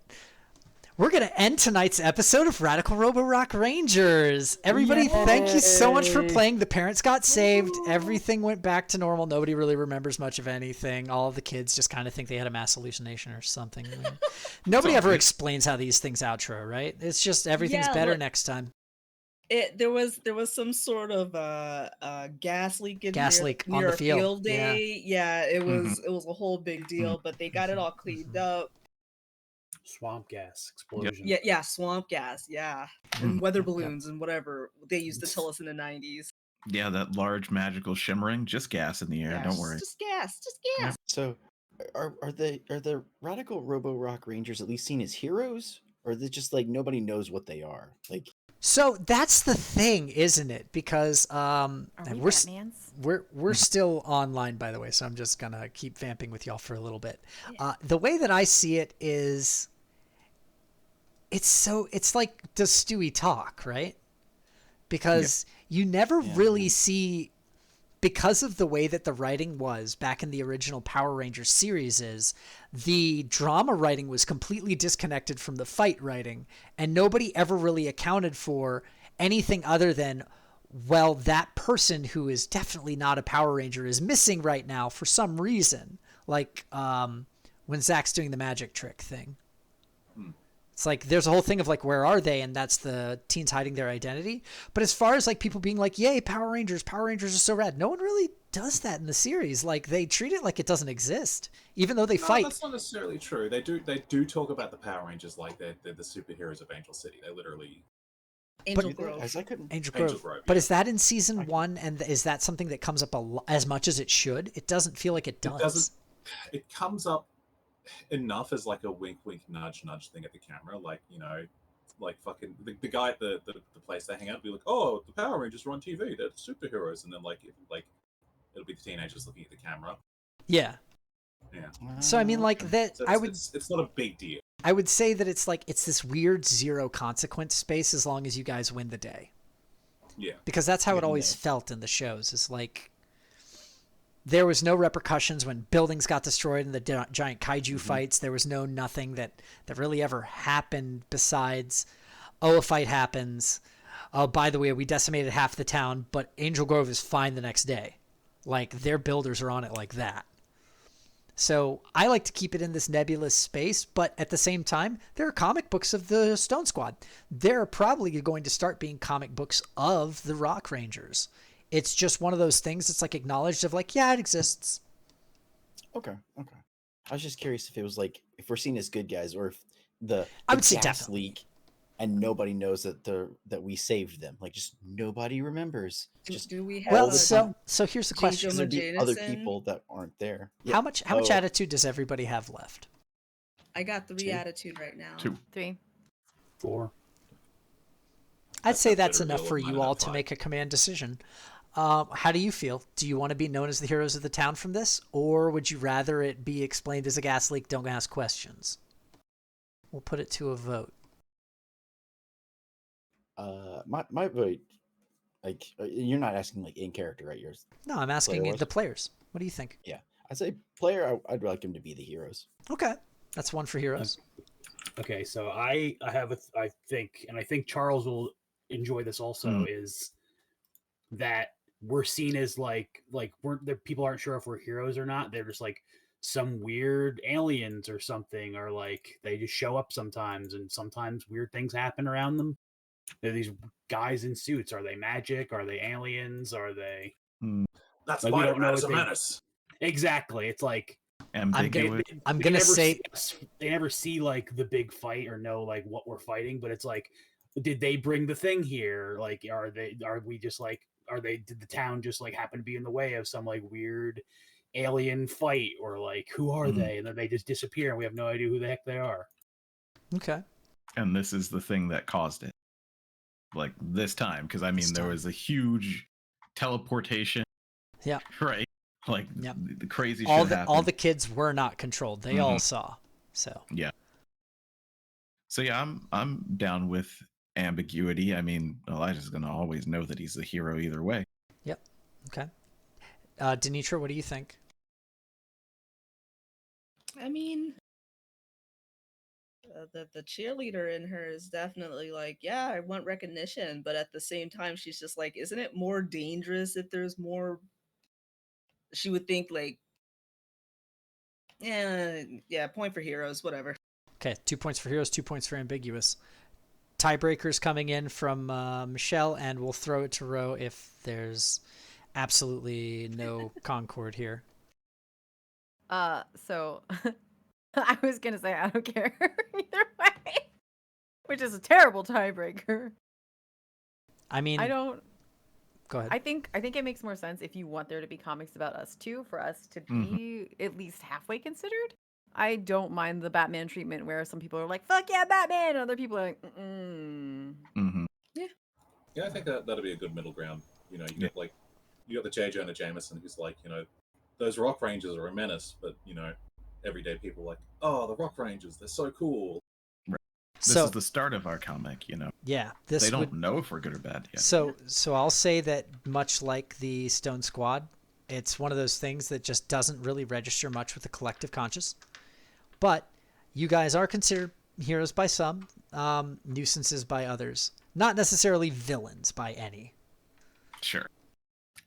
we're going to end tonight's episode of Radical Robo Rock Rangers. Everybody, thank you so much for playing. The parents got saved. Everything went back to normal. Nobody really remembers much of anything. All of the kids just kind of think they had a mass hallucination or something. I mean, nobody ever explains how these things outro, right? It's just everything's better next time. There was some sort of gas leak on the field day. Yeah, it was a whole big deal, but they got it all cleaned up. Swamp gas explosion. Yeah, swamp gas. Yeah, and weather balloons and whatever they used to tell us in the 90s. Yeah, that large magical shimmering, just gas in the air. Don't worry. Just gas. Yeah. So, are the Radical Robo Rock Rangers at least seen as heroes, or are they just like nobody knows what they are? Like, so that's the thing, isn't it? Because we're still online, by the way, so I'm just gonna keep vamping with y'all for a little bit. The way that I see it is, it's like, does Stewie talk, right? Because you never really see, because of the way that the writing was back in the original Power Rangers series, is the drama writing was completely disconnected from the fight writing, and nobody ever really accounted for anything other than, well, that person who is definitely not a Power Ranger is missing right now for some reason. Like when Zach's doing the magic trick thing. It's like there's a whole thing of like, where are they? And that's the teens hiding their identity. But as far as like people being like, yay, Power Rangers are so rad, no one really does that in the series. Like they treat it like it doesn't exist, even though they fight. That's not necessarily true. They do talk about the Power Rangers like they're the superheroes of Angel City. They literally Angel Grove. Angel Grove. But is that in season 1? And is that something that comes up as much as it should? It doesn't feel like it does. It comes up enough as like a wink, wink, nudge, nudge thing at the camera. Like, you know, like fucking the guy at the place they hang out, be like, oh, the Power Rangers are on TV. They're superheroes. And then like it'll be the teenagers looking at the camera. Yeah. Yeah. So I mean, like that. So it's not a big deal. I would say that it's like it's this weird zero consequence space as long as you guys win the day. Yeah. Because that's how it always felt in the shows. Is like there was no repercussions when buildings got destroyed in the giant kaiju fights. There was nothing that really ever happened besides, oh, a fight happens. Oh, by the way, we decimated half the town, but Angel Grove is fine the next day. Like their builders are on it like that. So I like to keep it in this nebulous space, but at the same time, there are comic books of the Stone Squad. There are probably going to start being comic books of the Rock Rangers. It's just one of those things that's like acknowledged of like, yeah, it exists. Okay. I was just curious if it was like, if we're seen as good guys, or if I would say gas definitely. leak and nobody knows that we saved them. Like just nobody remembers. Just do we have well, so here's the question. There'd be other people that aren't there. How much attitude does everybody have left? I got 3 attitude right now. 2. 3. 4. I'd say that's enough for you all to make a command decision. How do you feel? Do you want to be known as the heroes of the town from this? Or would you rather it be explained as a gas leak, don't ask questions? We'll put it to a vote. My vote, like, you're not asking like in character, right? Yours. No, I'm asking the players. What do you think? Yeah, I'd say player. I'd like them to be the heroes. Okay, that's 1 for heroes. Okay, so I think Charles will enjoy this also. Is that we're seen as like people aren't sure if we're heroes or not. They're just like some weird aliens or something, or like they just show up sometimes, and sometimes weird things happen around them. They're these guys in suits. Are they magic? Are they aliens? Are they? That's like, why we don't know. A menace. Exactly. It's like ambiguous. I'm gonna say they never see like the big fight or know like what we're fighting, but it's like, did they bring the thing here? Like, did the town just like happen to be in the way of some like weird alien fight, or like who are they? And then they just disappear and we have no idea who the heck they are. Okay. And this is the thing that caused it. Like this time, because I mean, there was a huge teleportation. Yeah. Right. Like the crazy shit happened. All the kids were not controlled. They all saw. So yeah. So yeah, I'm down with ambiguity. I mean, Elijah's gonna always know that he's the hero either way. Yep. Okay. Denitra, what do you think? I mean, the cheerleader in her is definitely like, yeah, I want recognition, but at the same time, she's just like, isn't it more dangerous if there's more? She would think like, yeah, point for heroes, whatever. Okay, 2 points for heroes, 2 points for ambiguous. Tiebreakers coming in from Michelle, and we'll throw it to Ro if there's absolutely no concord here. So I was gonna say I don't care either way, which is a terrible tiebreaker. I mean, I don't. Go ahead. I think it makes more sense if you want there to be comics about us too, for us to be at least halfway considered. I don't mind the Batman treatment where some people are like, "Fuck yeah, Batman," and other people are like, Yeah, I think that'll be a good middle ground. You know, you got the J. Jonah Jameson who's like, you know, those Rock Rangers are a menace, but you know, everyday people are like, oh, the Rock Rangers, they're so cool. This is the start of our comic, Yeah, they don't know if we're good or bad yet. So I'll say that much like the Stone Squad, it's one of those things that just doesn't really register much with the collective conscious. But you guys are considered heroes by some, nuisances by others. Not necessarily villains by any. Sure.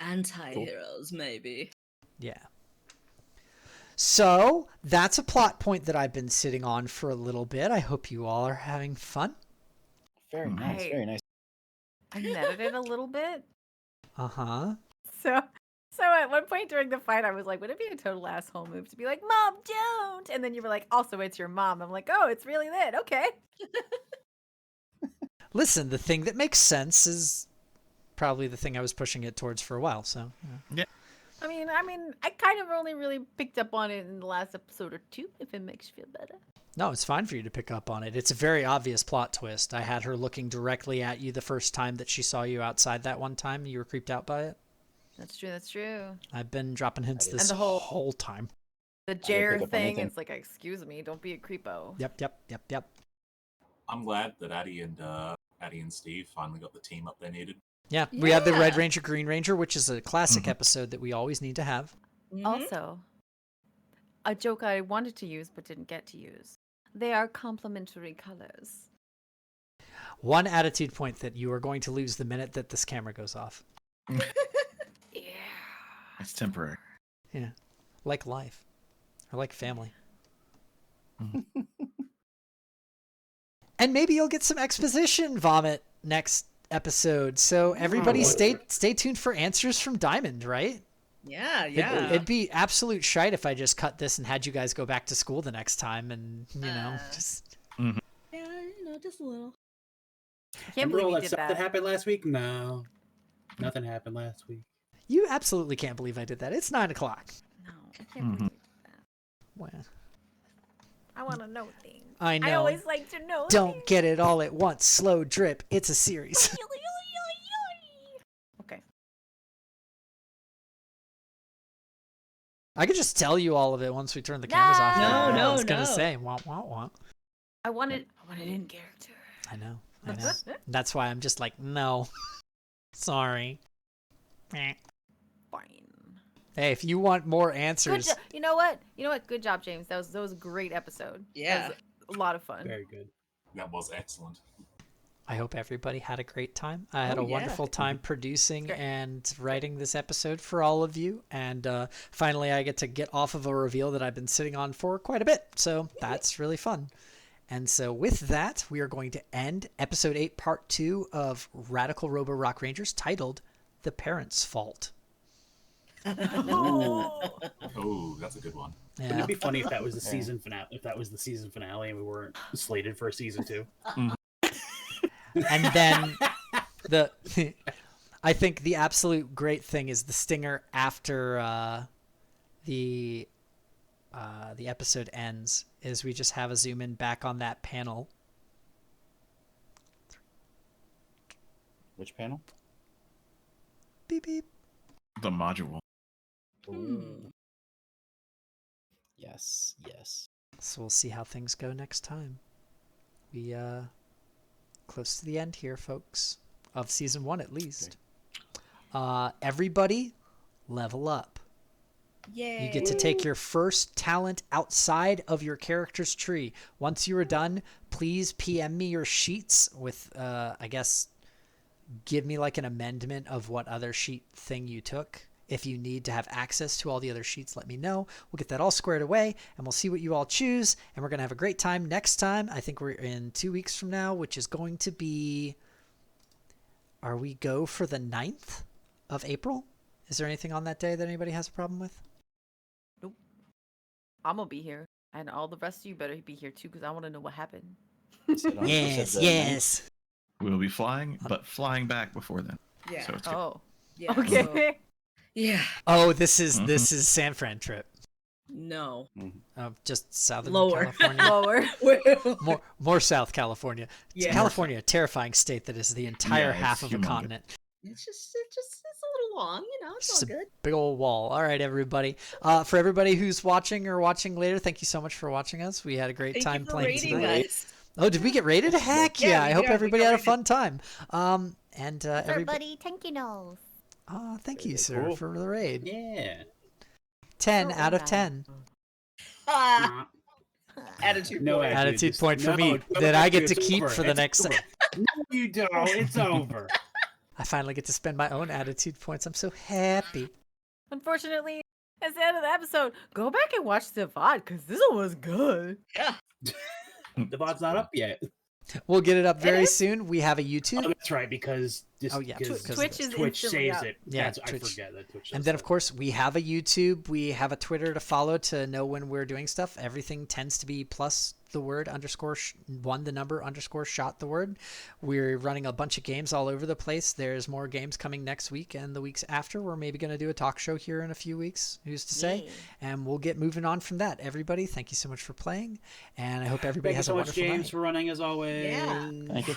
Anti-heroes, maybe. Yeah. So that's a plot point that I've been sitting on for a little bit. I hope you all are having fun. Very nice, very nice. I netted it a little bit. Uh-huh. So at one point during the fight, I was like, would it be a total asshole move to be like, Mom, don't? And then you were like, also, it's your mom. I'm like, oh, it's really lit. Okay. Listen, the thing that makes sense is probably the thing I was pushing it towards for a while, so. Yeah. I mean, I kind of only really picked up on it in the last episode or two, if it makes you feel better. No, it's fine for you to pick up on it. It's a very obvious plot twist. I had her looking directly at you the first time that she saw you outside that one time. You were creeped out by it. That's true. That's true. I've been dropping hints this And the whole time. The pick Jer up thing, anything. it's like, excuse me, don't be a creepo. Yep. I'm glad that Addie and Steve finally got the team up they needed. Yeah, we had the Yeah. Red Ranger, Green Ranger, which is a classic episode that we always need to have. Mhm. Also, a joke I wanted to use but didn't get to use. They are complementary colors. One attitude point that you are going to lose the minute that this camera goes off. Yeah. It's temporary. Yeah, like life. Or like family. And maybe you'll get some exposition vomit next episode. So everybody stay tuned for answers from Diamond, right? Yeah. It'd be absolute shite if I just cut this and had you guys go back to school the next time and, just... Yeah, just a little. I can't Remember all believe you that did stuff that. that happened last week? No. Nothing happened last week. You absolutely can't believe I did that. It's 9 o'clock. No, I can't believe you did that. Well, I want to know things. I know. I always like to know Don't things. get it all at once. Slow drip. It's a series. Okay. I could just tell you all of it once we turn the cameras off. No, I was gonna no. say, wah, wah, wah. I want it in character. I know. That's why I'm just like, no. Sorry. Meh. Fine. Hey, if you want more Good answers, job. You know what? Good job, James. That was a great episode. Yeah. That was a lot of fun. Very good. That was excellent. I hope everybody had a great time. I had Oh, a yeah. wonderful time producing Great. and writing this episode for all of you. And finally, I get to get off of a reveal that I've been sitting on for quite a bit. So that's really fun. And so with that, we are going to end episode 8, part 2 of Radical Robo Rock Rangers, titled The Parents' Fault. Oh, that's a good one. Wouldn't Yeah. it be funny if that was the season finale? If that was the season finale and we weren't slated for a season 2? And then I think the absolute great thing is the stinger after the episode ends is we just have a zoom in back on that panel. Which panel? Beep beep. The module. Yes. So we'll see how things go next time. We close to the end here, folks, of season 1 at least. Everybody level up. Yay. You get to take your first talent outside of your character's tree. Once you are done, please PM me your sheets with, I guess, give me like an amendment of what other sheet thing you took. If you need to have access to all the other sheets, let me know. We'll get that all squared away, and we'll see what you all choose, and we're going to have a great time next time. I think we're in 2 weeks from now, which is going to be... Are we go for the 9th of April? Is there anything on that day that anybody has a problem with? Nope. I'm gonna be here, and all the rest of you better be here too, because I want to know what happened. Yes. We'll be flying, but flying back before then. Yeah. So it's good. Oh, Yeah. okay. so- yeah. Oh, this is San Fran trip. No. Just southern Lower. California. Lower. More South California. Yeah. California, a terrifying state that is the entire Yeah, half it's of a humongous. continent. It's a little long, it's Just all a good. big old wall. All right, everybody. For everybody who's watching or watching later, thank you so much for watching us. We had a great Thank time you for playing rating today. us. Oh, did we get rated? Heck yeah! I hope everybody had a fun time. And Sir, everybody. buddy, thank you, nose. Oh, thank you, Very sir, cool. for the raid. Yeah. 10 So out of bad. 10. Ah, attitude. No point. Attitude just- point for no, me don't that I do get to it's keep over. for the It's next. over. No, you don't. It's over. I finally get to spend my own attitude points. I'm so happy. Unfortunately, that's the end of the episode. Go back and watch the VOD because this one was good. The bot's not up yet. We'll get it up very is? soon. We have a Oh, YouTube. that's right, because Oh, yeah, because Twitch is Twitch instantly saves up. it. Yeah, I Twitch. forget that Twitch. And does then, of that. course, we have a YouTube. We have a Twitter to follow to know when we're doing stuff. Everything tends to be plus the word underscore one, the number underscore shot the word. We're running a bunch of games all over the place. There's more games coming next week and the weeks after. We're maybe going to do a talk show here in a few weeks. Who's to say? Yay. And we'll get moving on from that. Everybody, thank you so much for playing. And I hope everybody Thank you has so a much, wonderful James, night. for running as always. Yeah. Thank you.